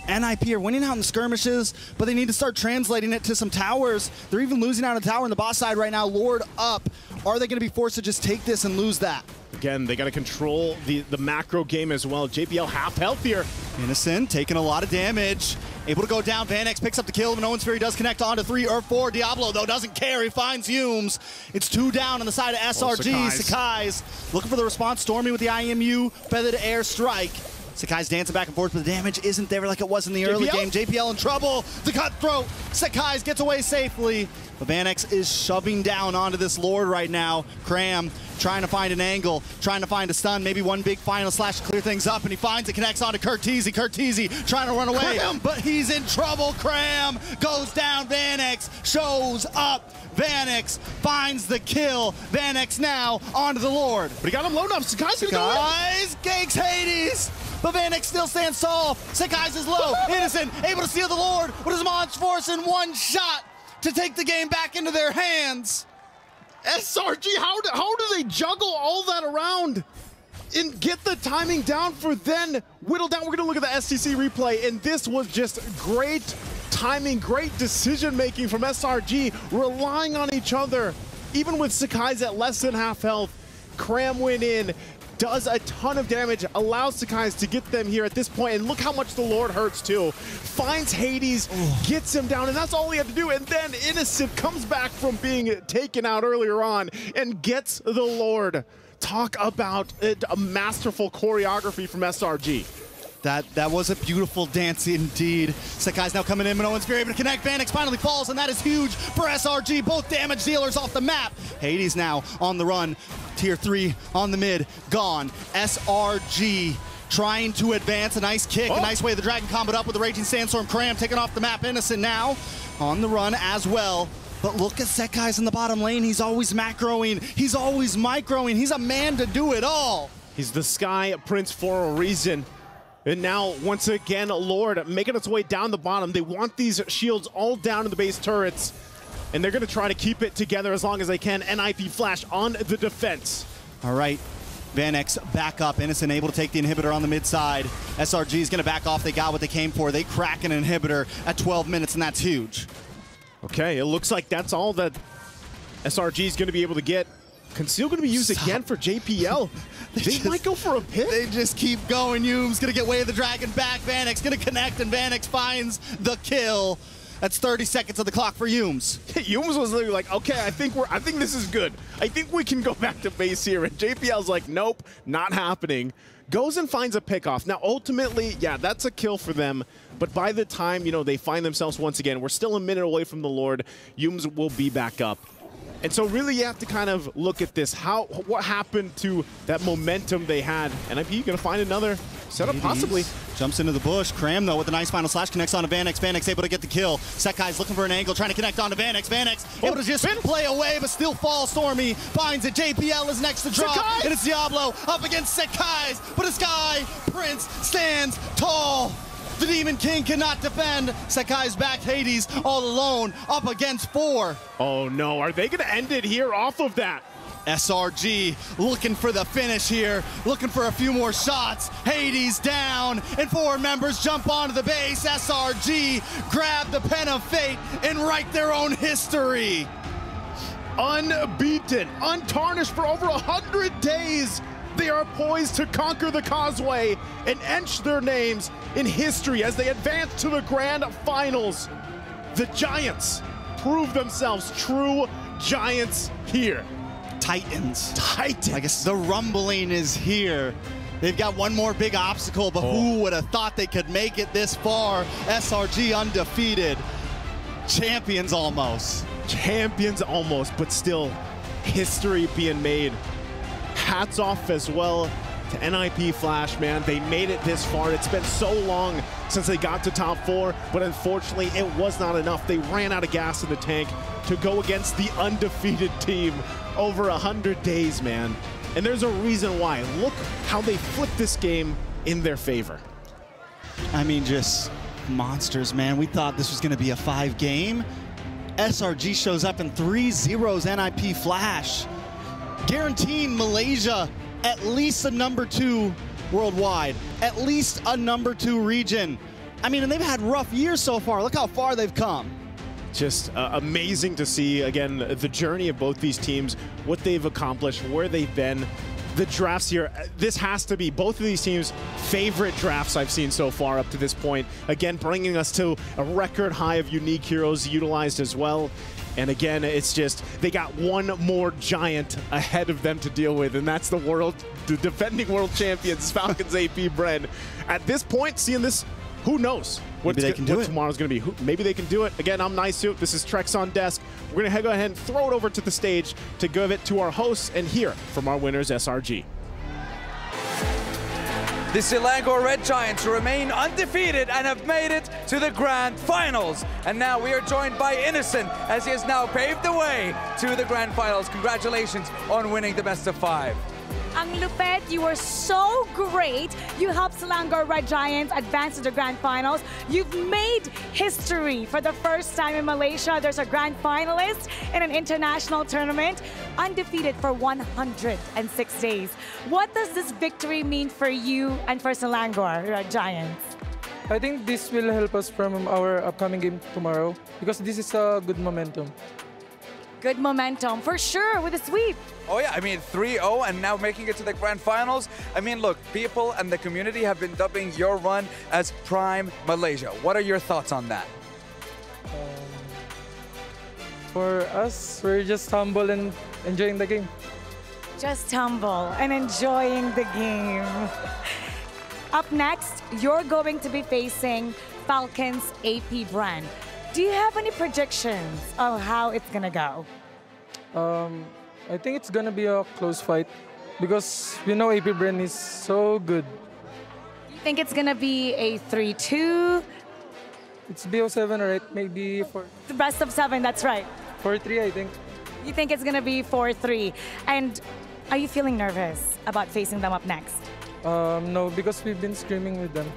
NIP are winning out in skirmishes, but they need to start translating it to some towers. They're even losing out a tower on the boss side right now. Lord up. Are they going to be forced to just take this and lose that? Again, they got to control the macro game as well. JPL half health here. Innocent taking a lot of damage. Able to go down. Vanex picks up the kill. No One's Fury does connect on to 3 or 4. Diablo, though, doesn't care. He finds Humes. It's 2 down on the side of SRG. Sakai's looking for the response. Stormy with the IMU. Feathered Air Strike. Sakai's dancing back and forth, but the damage isn't there like it was in the early game. JPL in trouble. The cutthroat. Sakai's gets away safely. But Vanex is shoving down onto this Lord right now. Cram trying to find an angle, trying to find a stun, maybe one big final slash to clear things up, and he finds it, connects onto Curteezy. Curteezy trying to run away, but he's in trouble. Cram goes down. Vanex shows up. Vanex finds the kill. Vanex now onto the Lord. But he got him low enough. Sakai's gonna go in. Sakai's cakes Hades. But Vanex still stands tall. Sakai's is low. Innocent able to steal the Lord with his Monster Force in one shot to take the game back into their hands. SRG, how do they juggle all that around and get the timing down for then whittle down? We're going to look at the STC replay, and this was just great timing, great decision-making from SRG, relying on each other. Even with Sakai's at less than half health, Cram went in, does a ton of damage, allows Sakai's to get them here at this point, and look how much the Lord hurts too. Finds Hades, gets him down, and that's all he had to do, and then Innocent comes back from being taken out earlier on and gets the Lord. Talk about a masterful choreography from SRG. That was a beautiful dance indeed. Sakai's now coming in, but no one's able to connect. Vanex finally falls, and that is huge for SRG. Both damage dealers off the map. Hades now on the run. Tier 3 on the mid, gone. SRG trying to advance. A nice kick, a nice way the Dragon comboed up with the Raging Sandstorm. Cram taking off the map. Innocent now on the run as well. But look at Sakai's in the bottom lane. He's always macroing. He's always microing. He's a man to do it all. He's the Sky Prince for a reason. And now, once again, Lord making its way down the bottom. They want these shields all down in the base turrets. And they're going to try to keep it together as long as they can. NIP Flash on the defense. All right. Vanex back up. Innocent able to take the inhibitor on the mid side. SRG is going to back off. They got what they came for. They crack an inhibitor at 12 minutes, and that's huge. Okay, it looks like that's all that SRG is going to be able to get. Conceal going to be used again for JPL. They might go for a pick. They just keep going. Hume's going to get way of the Dragon back. Vanex going to connect, and Vanex finds the kill. That's 30 seconds of the clock for Humes. Humes was literally like, okay, I think this is good. I think we can go back to base here. And JPL's like, nope, not happening. Goes and finds a pickoff. Now, ultimately, yeah, that's a kill for them. But by the time, they find themselves once again, we're still a minute away from the Lord. Humes will be back up. And so really you have to kind of look at this. What happened to that momentum they had? NIP going to find another setup possibly. Jumps into the bush. Cram, though, with a nice final slash, connects onto Vanex. Vanex able to get the kill. Sakai's looking for an angle, trying to connect onto Vanex. Vanex able to just play away, but still falls. Stormy finds it. JPL is next to drop. And it's Diablo up against Sakai's, but a Sky Prince stands tall. The Demon King cannot defend. Sakai's back. Hades all alone up against 4. Oh no, are they going to end it here off of that? SRG looking for the finish here, looking for a few more shots. Hades down, and 4 members jump onto the base. SRG grab the pen of fate and write their own history. Unbeaten, untarnished for over 100 days. They are poised to conquer the causeway and etch their names in history as they advance to the grand finals. The Giants prove themselves true giants here. Titans. I guess the rumbling is here. They've got one more big obstacle, but who would have thought they could make it this far? SRG undefeated. Champions almost. Champions almost, but still history being made. Hats off as well to NIP Flash, man. They made it this far. It's been so long since they got to top 4, but unfortunately it was not enough. They ran out of gas in the tank to go against the undefeated team over 100 days, man. And there's a reason why. Look how they flipped this game in their favor. I mean, just monsters, man. We thought this was going to be a 5 game. SRG shows up in 3-0's NIP Flash, guaranteeing Malaysia at least a #2 worldwide, at least a #2 region. I mean, and they've had rough years so far. Look how far they've come. Just amazing to see, again, the journey of both these teams, what they've accomplished, where they've been. The drafts here, this has to be both of these teams' favorite drafts I've seen so far up to this point. Again, bringing us to a record high of unique heroes utilized as well. And again, it's just, they got one more giant ahead of them to deal with, and that's the defending world champions, Falcons AP Bren. At this point, seeing this, who knows what tomorrow's going to be. Maybe they can do it. Again, I'm Nisu. This is Trex on Desk. We're going to go ahead and throw it over to the stage to give it to our hosts and hear from our winners, SRG. The Selangor Red Giants remain undefeated and have made it to the Grand Finals. And now we are joined by Innocent as he has now paved the way to the Grand Finals. Congratulations on winning the best of 5. Ang lupet, you were so great. You helped Selangor Red Giants advance to the Grand Finals. You've made history for the first time in Malaysia. There's a Grand Finalist in an international tournament, undefeated for 106 days. What does this victory mean for you and for Selangor Red Giants? I think this will help us from our upcoming game tomorrow because this is a good momentum. Good momentum, for sure, with a sweep. Oh yeah, I mean 3-0 and now making it to the Grand Finals. I mean, look, people and the community have been dubbing your run as Prime Malaysia. What are your thoughts on that? For us, we're just humble and enjoying the game. Just humble and enjoying the game. Up next, you're going to be facing Falcons AP Bren. Do you have any predictions of how it's going to go? I think it's going to be a close fight because we know AP Bren is so good. You think it's going to be a 3-2? It's BO7, right? Maybe the best of 7, that's right. 4-3, I think. You think it's going to be 4-3. And are you feeling nervous about facing them up next? No, because we've been screaming with them.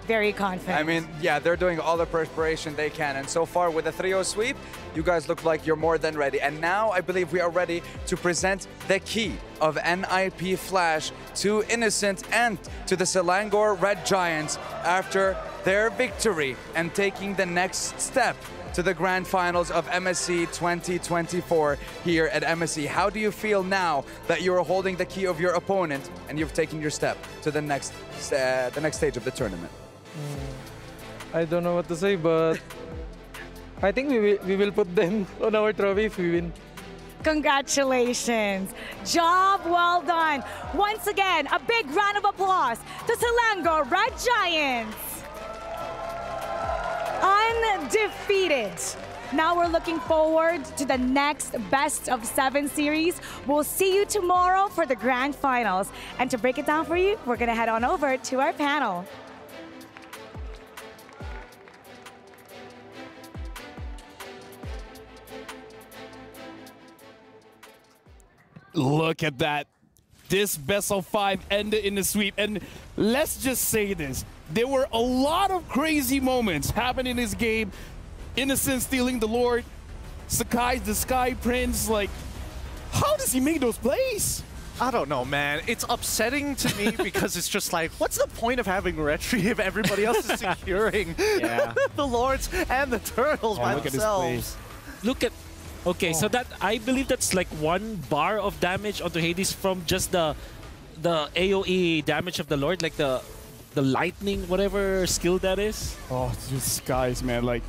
Very confident. I mean, yeah, they're doing all the preparation they can. And so far with the 3-0 sweep, you guys look like you're more than ready. And now I believe we are ready to present the key of NIP Flash to Innocent and to the Selangor Red Giants after their victory and taking the next step to the Grand Finals of MSC 2024 here at MSC. How do you feel now that you are holding the key of your opponent and you've taken your step to the next stage of the tournament? I don't know what to say, but I think we will put them on our trophy if we win. Congratulations. Job well done. Once again, a big round of applause to Selangor Red Giants. Undefeated. Now we're looking forward to the next best of 7 series. We'll see you tomorrow for the Grand Finals. And to break it down for you, we're going to head on over to our panel. Look at that. This best of 5 ended in the sweep. And let's just say this. There were a lot of crazy moments happening in this game. Innocent stealing the Lord. Sakai's the Sky Prince. Like, how does he make those plays? I don't know, man. It's upsetting to me because it's just like, what's the point of having Retri if everybody else is securing the Lords and the Turtles by themselves? Look at... Okay, so that I believe that's like 1 bar of damage onto Hades from just the AoE damage of the Lord, like the lightning, whatever skill that is. Oh, these guys, man. Like,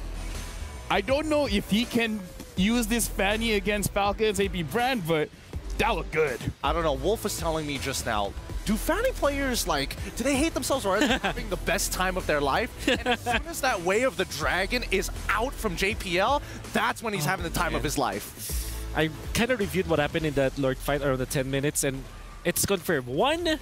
I don't know if he can use this Fanny against Falcons AP Bren, but that looked good. I don't know. Wolf was telling me just now, do Fanny players, like, do they hate themselves or are they having the best time of their life? And as soon as that Way of the Dragon is out from JPL, that's when he's having the time of his life. I kind of reviewed what happened in that Lord fight around the 10 minutes, and it's confirmed. 1,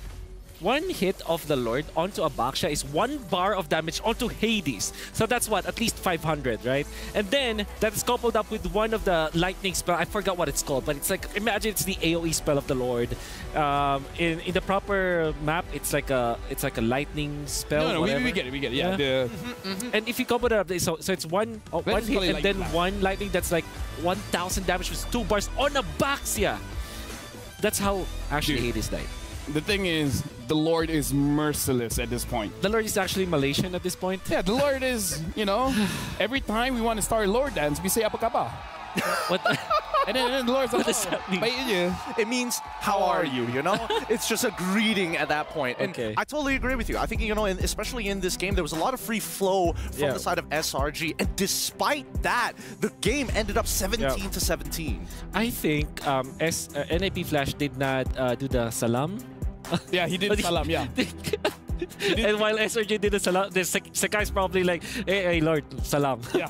one hit of the Lord onto a Baksha is 1 bar of damage onto Hades. So that's what, at least 500, right? And then that's coupled up with one of the lightning spell. I forgot what it's called, but it's like, imagine it's the AoE spell of the Lord. In the proper map, it's like a lightning spell. No, we get it, yeah. And if you combo that up, so it's one hit and then one lightning that's like 1,000 damage with 2 bars on a Baxia. That's how actually Hades died. The thing is, the Lord is merciless at this point. The Lord is actually Malaysian at this point? Yeah, the Lord is, you know, every time we want to start Lord dance, we say Apakapa. What? And then the Lord's like, it means, how are you, you know? It's just a greeting at that point. And I totally agree with you. I think, you know, especially in this game, there was a lot of free flow from the side of SRG. And despite that, the game ended up 17 to 17. I think NIP Flash did not do the salam. Yeah, he did salam, yeah. And while SRG did the salam, the Sekai's probably like, hey, Lord, salam. Yeah,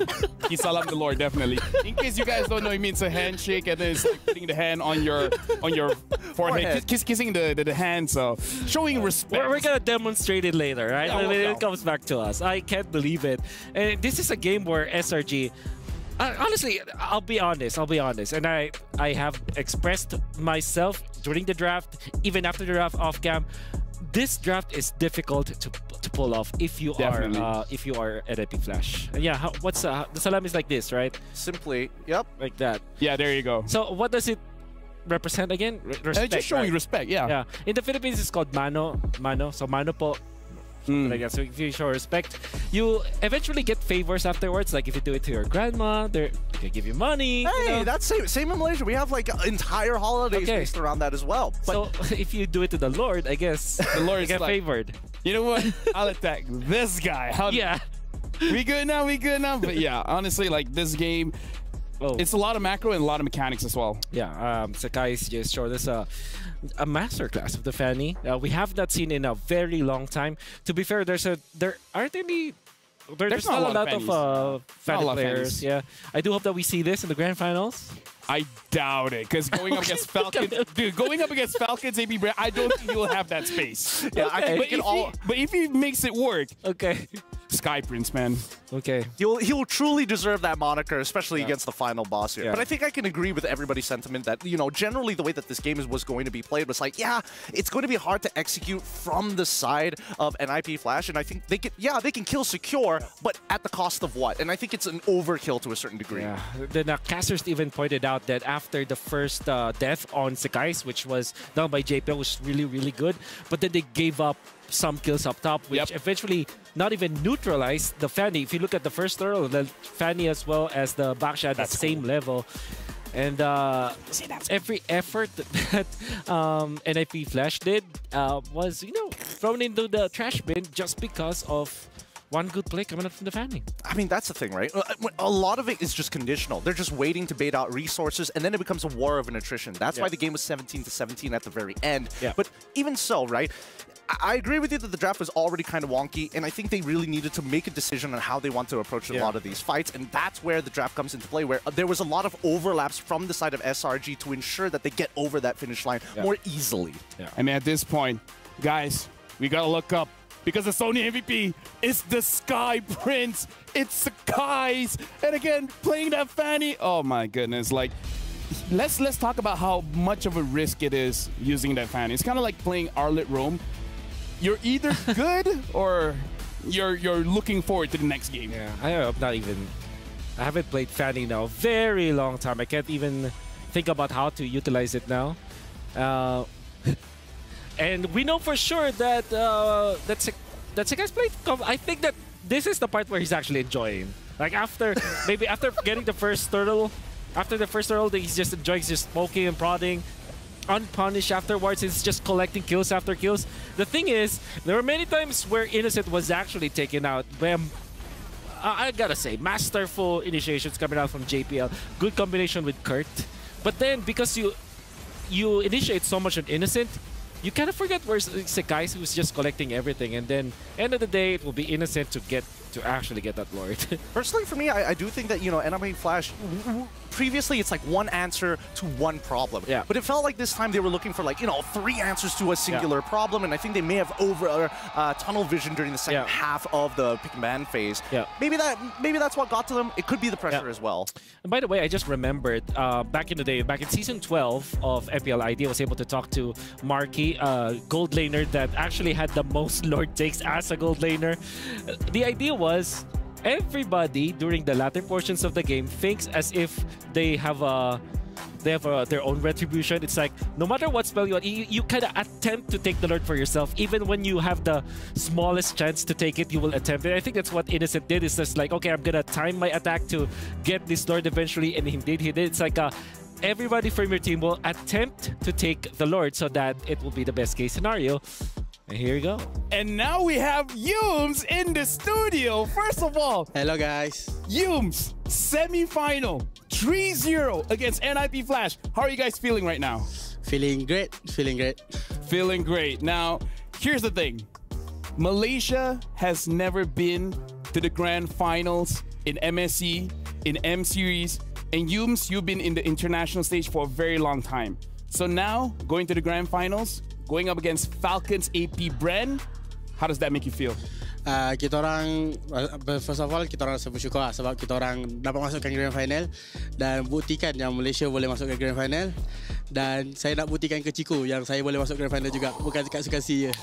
he salam the Lord, definitely. In case you guys don't know, it means a handshake, and then it's like putting the hand on your forehead. Kissing the hand, so showing respect. We're gonna demonstrate it later, right? Yeah, when it comes back to us. I can't believe it. And this is a game where SRG, honestly, I'll be honest, and I have expressed myself during the draft, even after the draft off cam. This draft is difficult to pull off if you are NIP Flash. Yeah, what's the salam is like this, right? Simply, like that. Yeah, there you go. So what does it represent again? Respect. Just showing respect. Yeah. Yeah. In the Philippines, it's called mano. So mano po. Like that. So if you show respect, you eventually get favors afterwards. Like if you do it to your grandma, they give you money. Hey, you know? that's same in Malaysia. We have like entire holidays based around that as well. But so if you do it to the Lord, I guess the Lord get like, favored. You know what? I'll attack this guy. Yeah. We good now. But yeah, honestly, like this game. It's a lot of macro and a lot of mechanics as well. Yeah, Sekai's just showed us a masterclass of the Fanny. We have not seen in a very long time. To be fair, there's not a lot of Fanny players. Yeah, I do hope that we see this in the grand finals. I doubt it, because going up against Falcons, dude, going up against Falcons, AB Brand, I don't think you'll have that space. Yeah, I think but if he makes it work, Sky Prince, man. Okay. He'll truly deserve that moniker, especially against the final boss here. Yeah. But I think I can agree with everybody's sentiment that, you know, generally the way that this game was going to be played was like, yeah, it's going to be hard to execute from the side of NIP Flash. And I think they can kill secure, but at the cost of what? And I think it's an overkill to a certain degree. Yeah. The casters even pointed out that after the first death on Sekai's, which was done by JPL, was really, really good. But then they gave up some kills up top, which eventually not even neutralized the Fanny. If you look at the first turtle, the Fanny as well as the Baksha at the same level. And every effort that NIP Flash did was, you know, thrown into the trash bin just because of one good play coming up from the Fanny. I mean, that's the thing, right? A lot of it is just conditional. They're just waiting to bait out resources, and then it becomes a war of attrition. That's why the game was 17 to 17 at the very end. Yeah. But even so, right? I agree with you that the draft was already kind of wonky, and I think they really needed to make a decision on how they want to approach a lot of these fights, and that's where the draft comes into play, where there was a lot of overlaps from the side of SRG to ensure that they get over that finish line more easily. Yeah. I mean, at this point, guys, we gotta look up, because the Sony MVP is the Sky Prince. It's Sekai's, and again, playing that Fanny. Oh my goodness, like. Let's talk about how much of a risk it is using that Fanny. It's kind of like playing Arlet Roam. You're either good or you're looking forward to the next game. Yeah, I haven't played Fanny now a very long time. I can't even think about how to utilize it now. And we know for sure that Sekai's played. I think that this is the part where he's actually enjoying. Like after getting the first turtle. After the first turtle, he's just enjoying just poking and prodding. Unpunished afterwards, he's just collecting kills after kills. The thing is, there were many times where Innocent was actually taken out. I gotta say, masterful initiations coming out from JPL. Good combination with Kurt. But then, because you initiate so much on Innocent, you kind of forget where Sekai's who's just collecting everything. And then, end of the day, it will be Innocent to get to actually get that Lord. Personally, for me, I do think that, NMB Flash, previously it's like one answer to one problem. Yeah. But it felt like this time they were looking for 3 answers to a singular problem, and I think they may have over tunnel vision during the second half of the pick and ban phase. Yeah. Maybe that's what got to them. It could be the pressure as well. And by the way, I just remembered back in the day, back in Season 12 of MPL ID, I was able to talk to Marky, gold laner that actually had the most Lord takes as a gold laner. The idea was everybody during the latter portions of the game thinks as if they have their own retribution. It's like no matter what spell you kind of attempt to take the Lord for yourself. Even when you have the smallest chance to take it, you will attempt it. I think that's what Innocent did. It's just like, okay, I'm gonna time my attack to get this Lord eventually, and he did. It's like everybody from your team will attempt to take the Lord so that it will be the best case scenario. And here you go. And now we have Yums in the studio. First of all, hello guys. Yums, semi-final, 3-0 against NIP Flash. How are you guys feeling right now? Feeling great. Feeling great. Now, here's the thing. Malaysia has never been to the grand finals in MSC, in M Series, and Yums, you've been in the international stage for a very long time. So now, going to the grand finals, going up against Falcons AP Bren, how does that make you feel? Kita orang, first of all, kita orang rasa bersyukur sebab kita orang dapat masuk ke grand final dan buktikan yang Malaysia boleh masuk ke grand final, dan saya nak buktikan ke Chico yang saya boleh masuk grand final juga, bukan kat suka-suka je.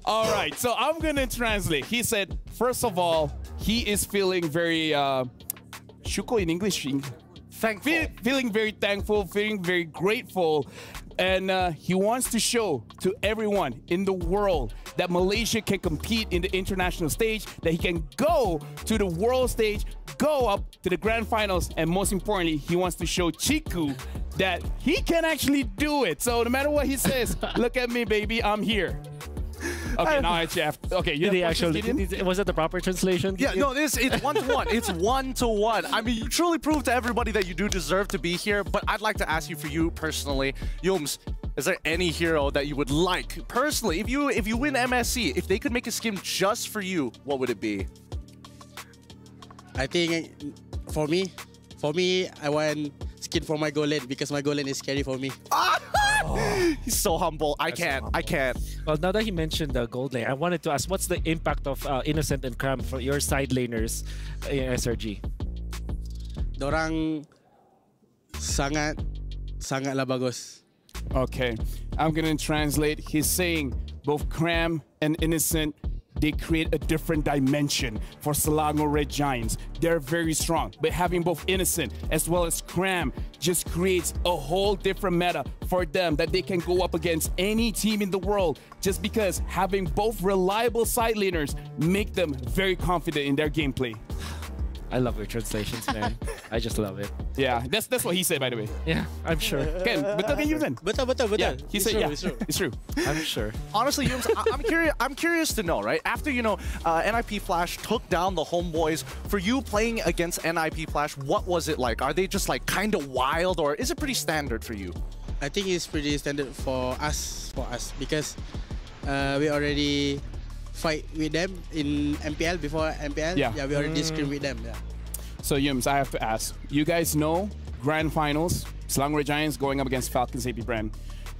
All right, so I'm going to translate. He said, first of all, he is feeling very, syukur in English, thankful. Feeling very thankful, feeling very grateful. And he wants to show to everyone in the world that Malaysia can compete in the international stage, that he can go to the world stage, go up to the grand finals, and most importantly, he wants to show Chiku that he can actually do it. So no matter what he says, look at me, baby, I'm here. Okay, now I have. Okay, you was that the proper translation? Yeah, no, it's 1-to-1. It's 1-to-1. I mean, you truly prove to everybody that you do deserve to be here. But I'd like to ask you, for you personally, Yums, is there any hero that you would like personally? If you win MSC, if they could make a skin just for you, what would it be? I think for me, I want skin for my goal lane because my goal lane is scary for me. He's so humble. I can't. Well, now that he mentioned the gold lane, I wanted to ask, what's the impact of Innocent and Cram for your side laners in SRG? Dorang sangatlah bagus. Okay, I'm gonna translate. He's saying both Cram and Innocent, they create a different dimension for Selangor Red Giants. They're very strong, but having both Innocent as well as Cram just creates a whole different meta for them that they can go up against any team in the world, just because having both reliable side laners make them very confident in their gameplay. I love your translations, man. I just love it. Yeah, that's what he said, by the way. Yeah, I'm sure. Ken, betul kan you then? Betul. Yeah, he said, yeah, it's true. I'm sure. Honestly, Yums, I'm curious to know, right? After, NIP Flash took down the homeboys, for you playing against NIP Flash, what was it like? Are they just like kind of wild, or is it pretty standard for you? I think it's pretty standard for us because we already fight with them in MPL before MPL. Yeah, we already scrim with them. Yeah. So Yums, I have to ask. You guys know grand finals, Selangor Giants going up against Falcons AP Brand.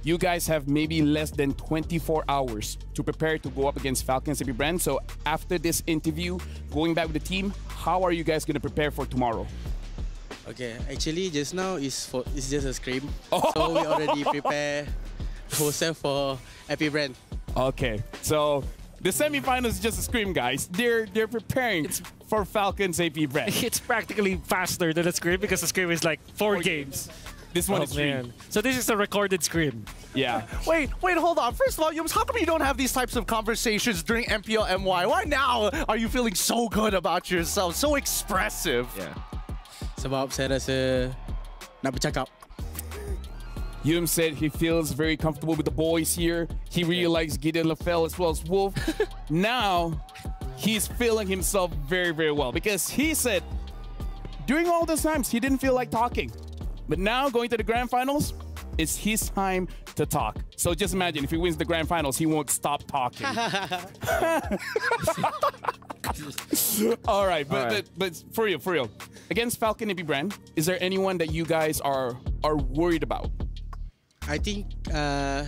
You guys have maybe less than 24 hours to prepare to go up against Falcons AP Brand. So after this interview, going back with the team, how are you guys going to prepare for tomorrow? Okay, actually just now it's just a scrim. So we already prepare ourselves for AP Brand. Okay, so the semi-finals is just a scrim, guys. They're preparing for Falcons AP Brand. It's practically faster than a scrim because the scrim is like 4 games. This one is streamed. So this is a recorded scrim. Yeah. Wait, hold on. First of all, Yums, how come you don't have these types of conversations during MPL MY? Why now are you feeling so good about yourself, so expressive? Yeah. Sebab saya rasa nak bercakap. Yum said he feels very comfortable with the boys here. He really likes Gideon LaFell as well as Wolf. Now, he's feeling himself very, very well because he said during all those times he didn't feel like talking. But now, going to the grand finals, it's his time to talk. So just imagine if he wins the grand finals, he won't stop talking. All right, but for real, against Falcon AP Brand, is there anyone that you guys are worried about? I think Kyle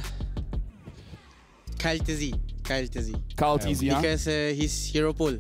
TZ. Kyle TZ, huh? Because his hero pool.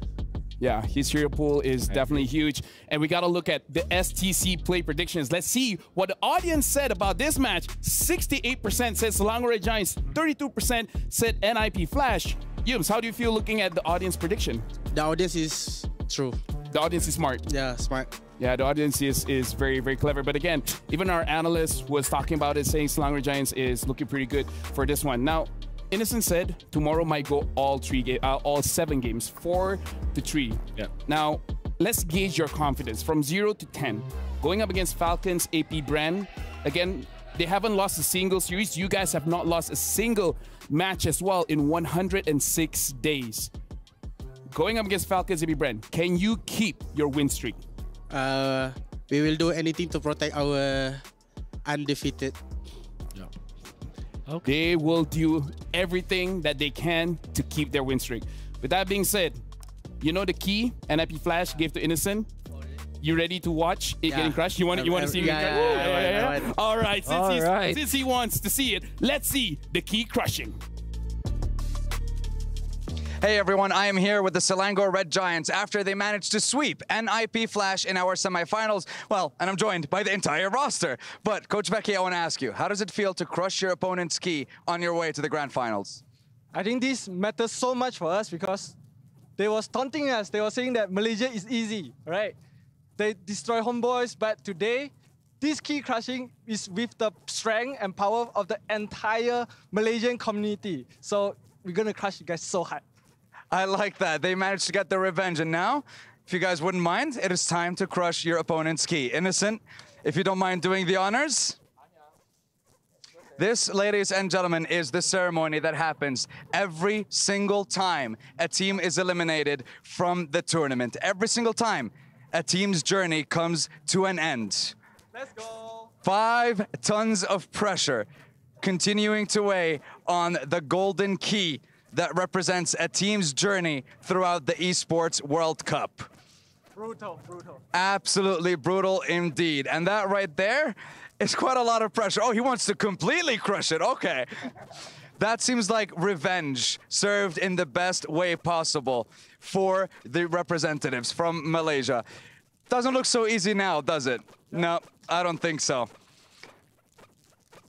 Yeah, his hero pool is definitely huge. And we got to look at the STC play predictions. Let's see what the audience said about this match. 68% said Selangor Red Giants, 32% said NIP Flash. Yums, how do you feel looking at the audience prediction? The audience is true. The audience is smart. Yeah, smart. Yeah, the audience is very, very clever. But again, even our analyst was talking about it, saying Selangor Red Giants is looking pretty good for this one. Now, Innocent said tomorrow might go all 7 games, 4-3. Yeah. Now, let's gauge your confidence from 0 to 10. Going up against Falcons AP Brand, again, they haven't lost a single series. You guys have not lost a single match as well in 106 days. Going up against Falcons AP Brand, can you keep your win streak? We will do anything to protect our undefeated. Okay. They will do everything that they can to keep their win streak. With that being said, you know the key NIP Flash gave to Innocent? You ready to watch it getting crushed? You want to see it getting crushed? All right, since he wants to see it, let's see the key crushing. Hey everyone, I am here with the Selangor Red Giants after they managed to sweep NIP Flash in our semifinals. Well, and I'm joined by the entire roster. But Coach Becky, I want to ask you, how does it feel to crush your opponent's key on your way to the grand finals? I think this matters so much for us because they were taunting us. They were saying that Malaysia is easy, right? They destroy homeboys, but today, this key crushing is with the strength and power of the entire Malaysian community. So we're going to crush you guys so hard. I like that. They managed to get their revenge. And now, if you guys wouldn't mind, it is time to crush your opponent's key. Innocent, if you don't mind doing the honors. This, ladies and gentlemen, is the ceremony that happens every single time a team is eliminated from the tournament. Every single time a team's journey comes to an end. Let's go. 5 tons of pressure continuing to weigh on the golden key that represents a team's journey throughout the Esports World Cup. Brutal, brutal. Absolutely brutal indeed. And that right there is quite a lot of pressure. Oh, he wants to completely crush it. Okay. That seems like revenge served in the best way possible for the representatives from Malaysia. Doesn't look so easy now, does it? No, I don't think so.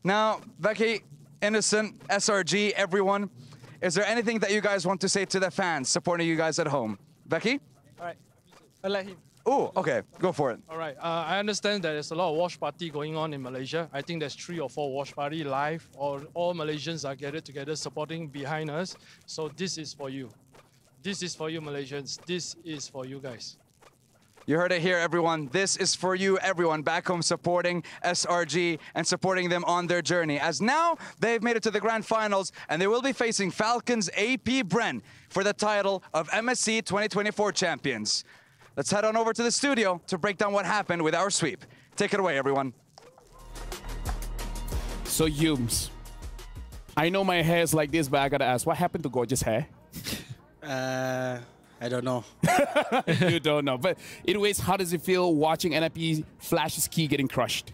Now, Becky, Innocent, SRG, everyone, is there anything that you guys want to say to the fans supporting you guys at home? Becky? All right, I'll let him. Oh, okay, go for it. All right, I understand that there's a lot of watch party going on in Malaysia. I think there's 3 or 4 watch party live, or all Malaysians are gathered together supporting behind us. So this is for you. This is for you, Malaysians. This is for you guys. You heard it here, everyone. This is for you, everyone back home supporting SRG and supporting them on their journey. As now, they've made it to the grand finals, and they will be facing Falcons AP Bren for the title of MSC 2024 champions. Let's head on over to the studio to break down what happened with our sweep. Take it away, everyone. So, Yums, I know my hair is like this, but I gotta ask, what happened to Gorgeous hair? I don't know. You don't know. But anyways, how does it feel watching NIP Flash's key getting crushed?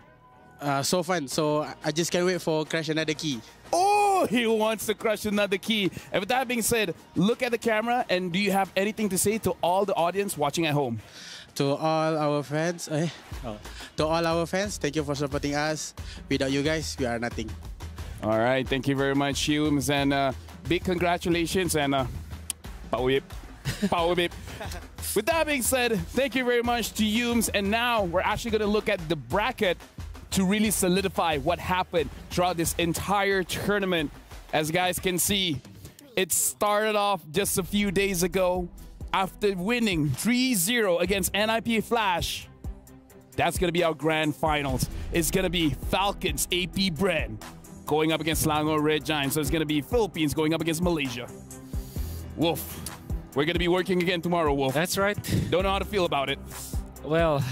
So fun. So I just can't wait for crush another key. Oh, he wants to crush another key. And with that being said, look at the camera, and do you have anything to say to all the audience watching at home? To all our fans, thank you for supporting us. Without you guys, we are nothing. All right, thank you very much, Yums, and big congratulations, and power whip. Power whip. With that being said, thank you very much to Yums, and now we're actually going to look at the bracket to really solidify what happened throughout this entire tournament. As you guys can see, it started off just a few days ago after winning 3-0 against NIP Flash. That's going to be our grand finals. It's going to be Falcons AP Bren going up against Selangor Red Giants. So it's going to be Philippines going up against Malaysia. Wolf. We're going to be working again tomorrow, Wolf. That's right. Don't know how to feel about it. Well,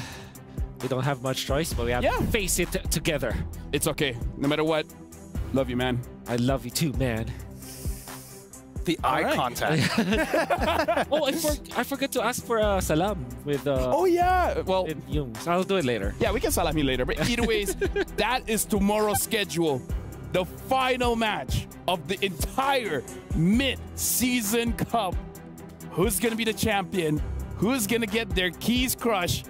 We don't have much choice, but we have to face it together. It's okay. No matter what, love you, man. I love you too, man. The eye contact. Oh, I forgot to ask for salam with. Oh yeah, well, I'll do it later. Yeah, we can salam you later. But either ways, that is tomorrow's schedule. The final match of the entire mid-season cup. Who's gonna be the champion? Who's gonna get their keys crushed?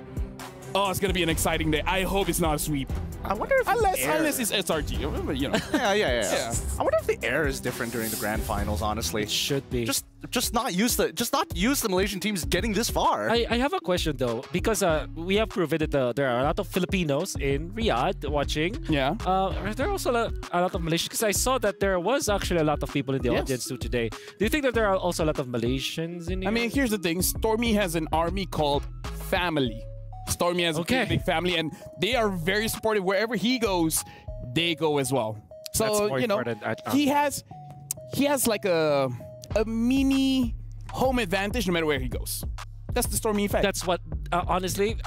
Oh, it's gonna be an exciting day. I hope it's not a sweep. I wonder if unless it's SRG, you know. Yeah. I wonder if the air is different during the grand finals. Honestly, it should be. Just not use the Malaysian teams getting this far. I have a question though, because we have proven that there are a lot of Filipinos in Riyadh watching. Yeah. Are there also a lot of Malaysians? Because I saw that there was actually a lot of people in the audience too today. Do you think that there are also a lot of Malaysians in here? I mean, here's the thing. Stormy has an army called Family. Stormy has a big family, and they are very supportive. Wherever he goes, they go as well. So you know, he has like a mini home advantage no matter where he goes. That's the Stormy effect. That's what, honestly,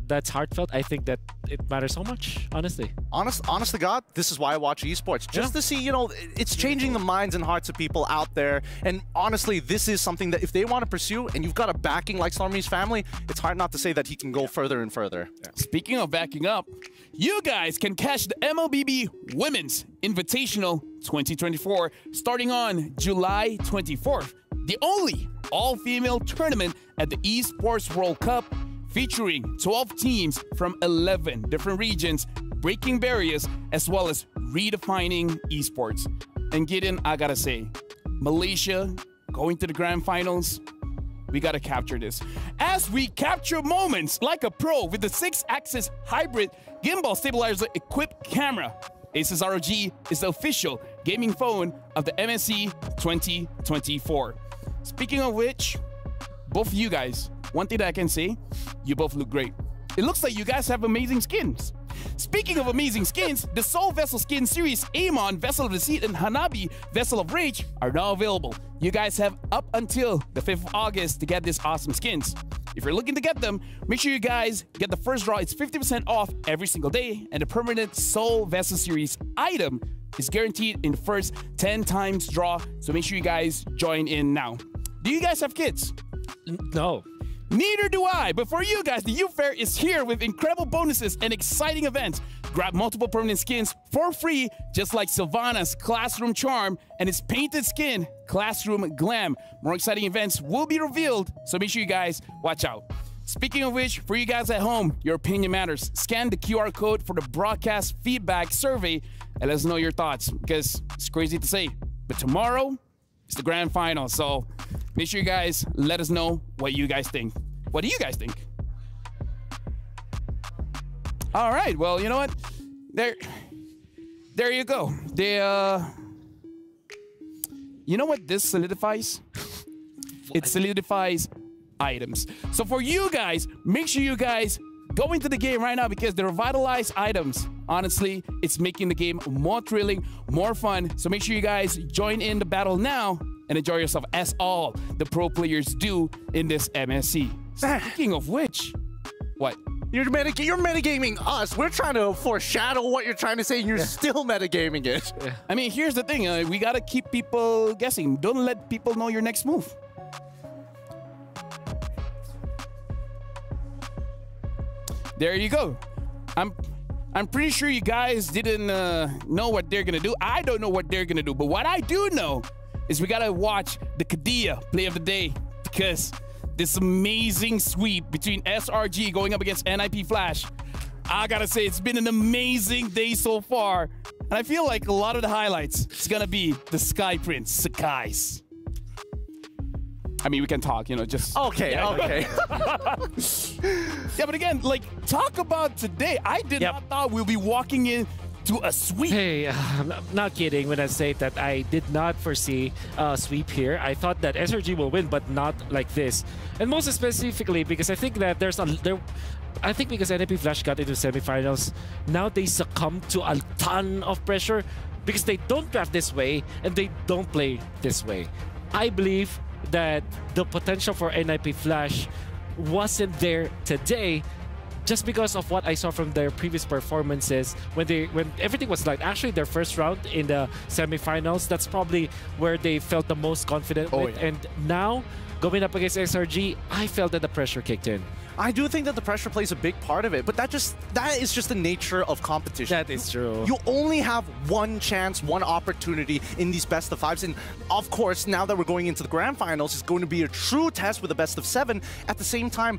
that's heartfelt. I think that it matters so much, honestly. Honest to God, this is why I watch esports. Just to see, you know, it's changing the minds and hearts of people out there. And honestly, this is something that if they want to pursue and you've got a backing like Stormy's family, it's hard not to say that he can go further and further. Speaking of backing up, you guys can catch the MLBB Women's Invitational 2024 starting on July 24th. The only all-female tournament at the Esports World Cup, featuring 12 teams from 11 different regions, breaking barriers as well as redefining esports. And Gideon, I gotta say, Malaysia going to the grand finals, we gotta capture this. As we capture moments like a pro with the 6-axis hybrid gimbal stabilizer equipped camera. Asus ROG is the official gaming phone of the MSC 2024. Speaking of which, both of you guys, one thing that I can say, you both look great. It looks like you guys have amazing skins. Speaking of amazing skins, the Soul Vessel Skin Series, Amon, Vessel of Deceit, and Hanabi, Vessel of Rage are now available. You guys have up until the 5th of August to get these awesome skins. If you're looking to get them, make sure you guys get the first draw. It's 50% off every single day, and the permanent Soul Vessel Series item is guaranteed in the first 10 times draw, so make sure you guys join in now. Do you guys have kids? No. Neither do I, but for you guys, the Youth Fair is here with incredible bonuses and exciting events. Grab multiple permanent skins for free, just like Sylvana's Classroom Charm and his painted skin, Classroom Glam. More exciting events will be revealed, so make sure you guys watch out. Speaking of which, for you guys at home, your opinion matters. Scan the QR code for the broadcast feedback survey and let us know your thoughts, because it's crazy to say, but tomorrow is the grand final, so make sure you guys let us know what you guys think. What do you guys think? All right, well, you know what? There you go. You know what this solidifies? It solidifies items. So for you guys, make sure you guys go into the game right now, because the revitalized items, honestly, it's making the game more thrilling, more fun. So make sure you guys join in the battle now and enjoy yourself, as all the pro players do in this MSC. Speaking of which, what? You're metagaming us. We're trying to foreshadow what you're trying to say, and you're still metagaming it. I mean, here's the thing. We got to keep people guessing. Don't let people know your next move. There you go. I'm pretty sure you guys didn't know what they're going to do. I don't know what they're going to do. But what I do know is we got to watch the Kadia play of the day, because this amazing sweep between SRG going up against NIP Flash, I gotta say, it's been an amazing day so far. And I feel like a lot of the highlights is gonna be the Sky Prince, Sakai's. I mean, we can talk, you know, just... Okay, okay. Yeah, but again, like, talk about today. I did not thought we'll be walking in to a sweep. Hey, I'm not kidding when I say that I did not foresee a sweep here. I thought that SRG will win, but not like this. And most specifically because I think that I think because NIP Flash got into semifinals, now they succumb to a ton of pressure because they don't draft this way and they don't play this way. I believe that the potential for NIP Flash wasn't there today, just because of what I saw from their previous performances when everything was like actually their first round in the semifinals. That's probably where they felt the most confident with. Yeah. And now going up against SRG, I felt that the pressure kicked in. I do think that the pressure plays a big part of it, but that is just the nature of competition. That is true. You only have one chance, one opportunity in these best of fives, and of course, now that we're going into the grand finals, it's going to be a true test with a best of 7. At the same time,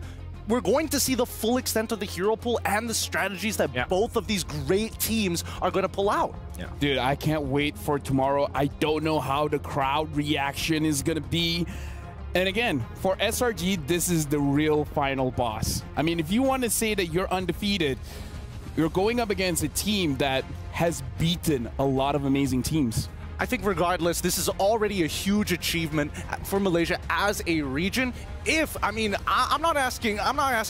we're going to see the full extent of the hero pool and the strategies that both of these great teams are going to pull out. Yeah. Dude, I can't wait for tomorrow. I don't know how the crowd reaction is going to be. And again, for SRG, this is the real final boss. I mean, if you want to say that you're undefeated, you're going up against a team that has beaten a lot of amazing teams. I think regardless, this is already a huge achievement for Malaysia as a region. I'm not asking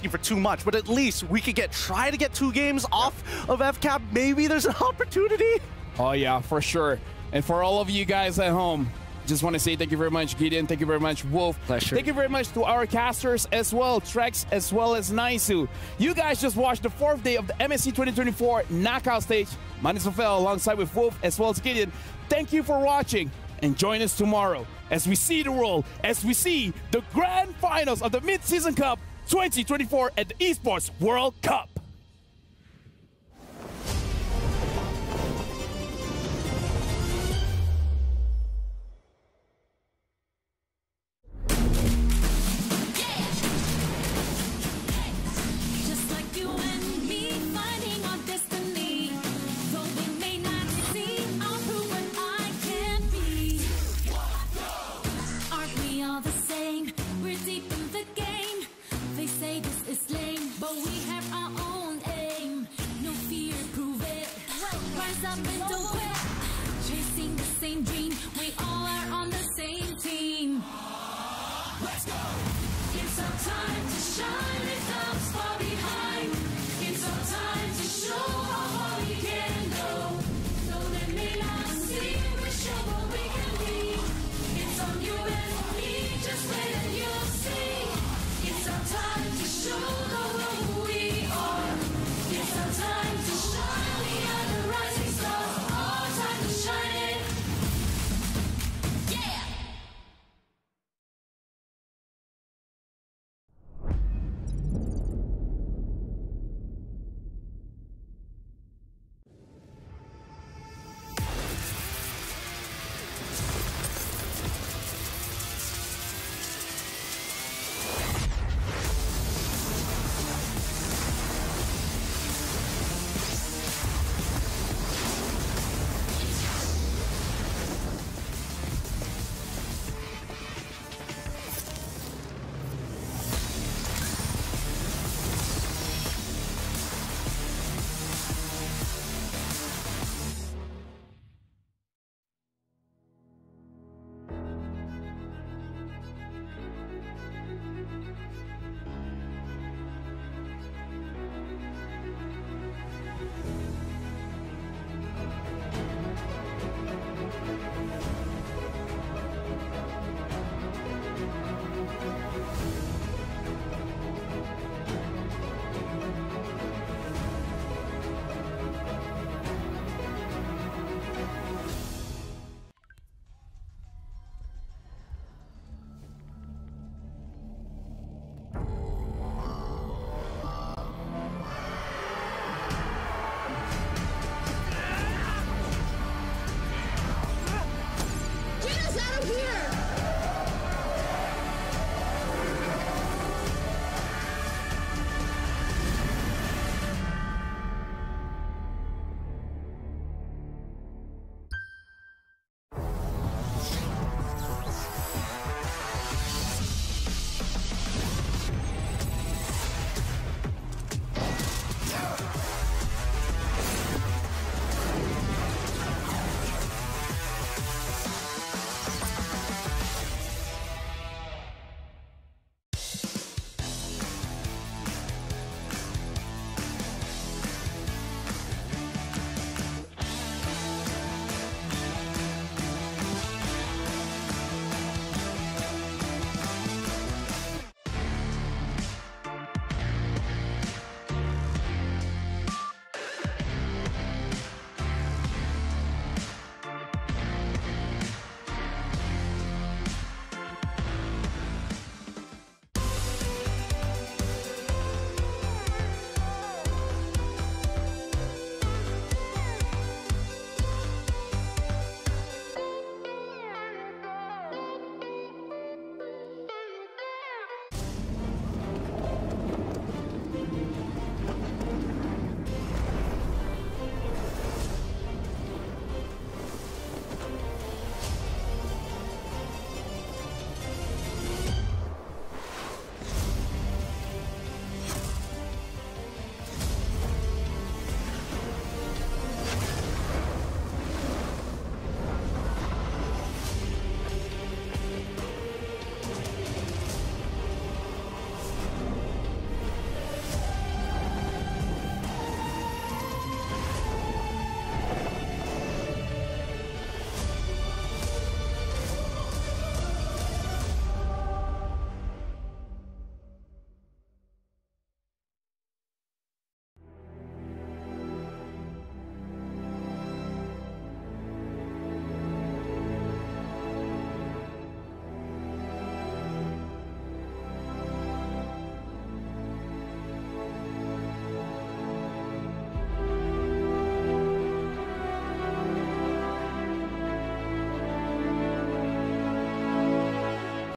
for too much, but at least we could try to get 2 games off of FCAP. Maybe there's an opportunity. Oh yeah, for sure. And for all of you guys at home, just want to say thank you very much, Gideon. Thank you very much, Wolf. Pleasure. Thank you very much to our casters as well, Trex as well as Naisu. You guys just watched the 4th day of the MSC 2024 knockout stage. Mine is Rafael alongside with Wolf as well as Gideon. Thank you for watching and join us tomorrow as we see the world, as we see the grand finals of the Mid-Season Cup 2024 at the Esports World Cup. Chasing the same dream, we all are on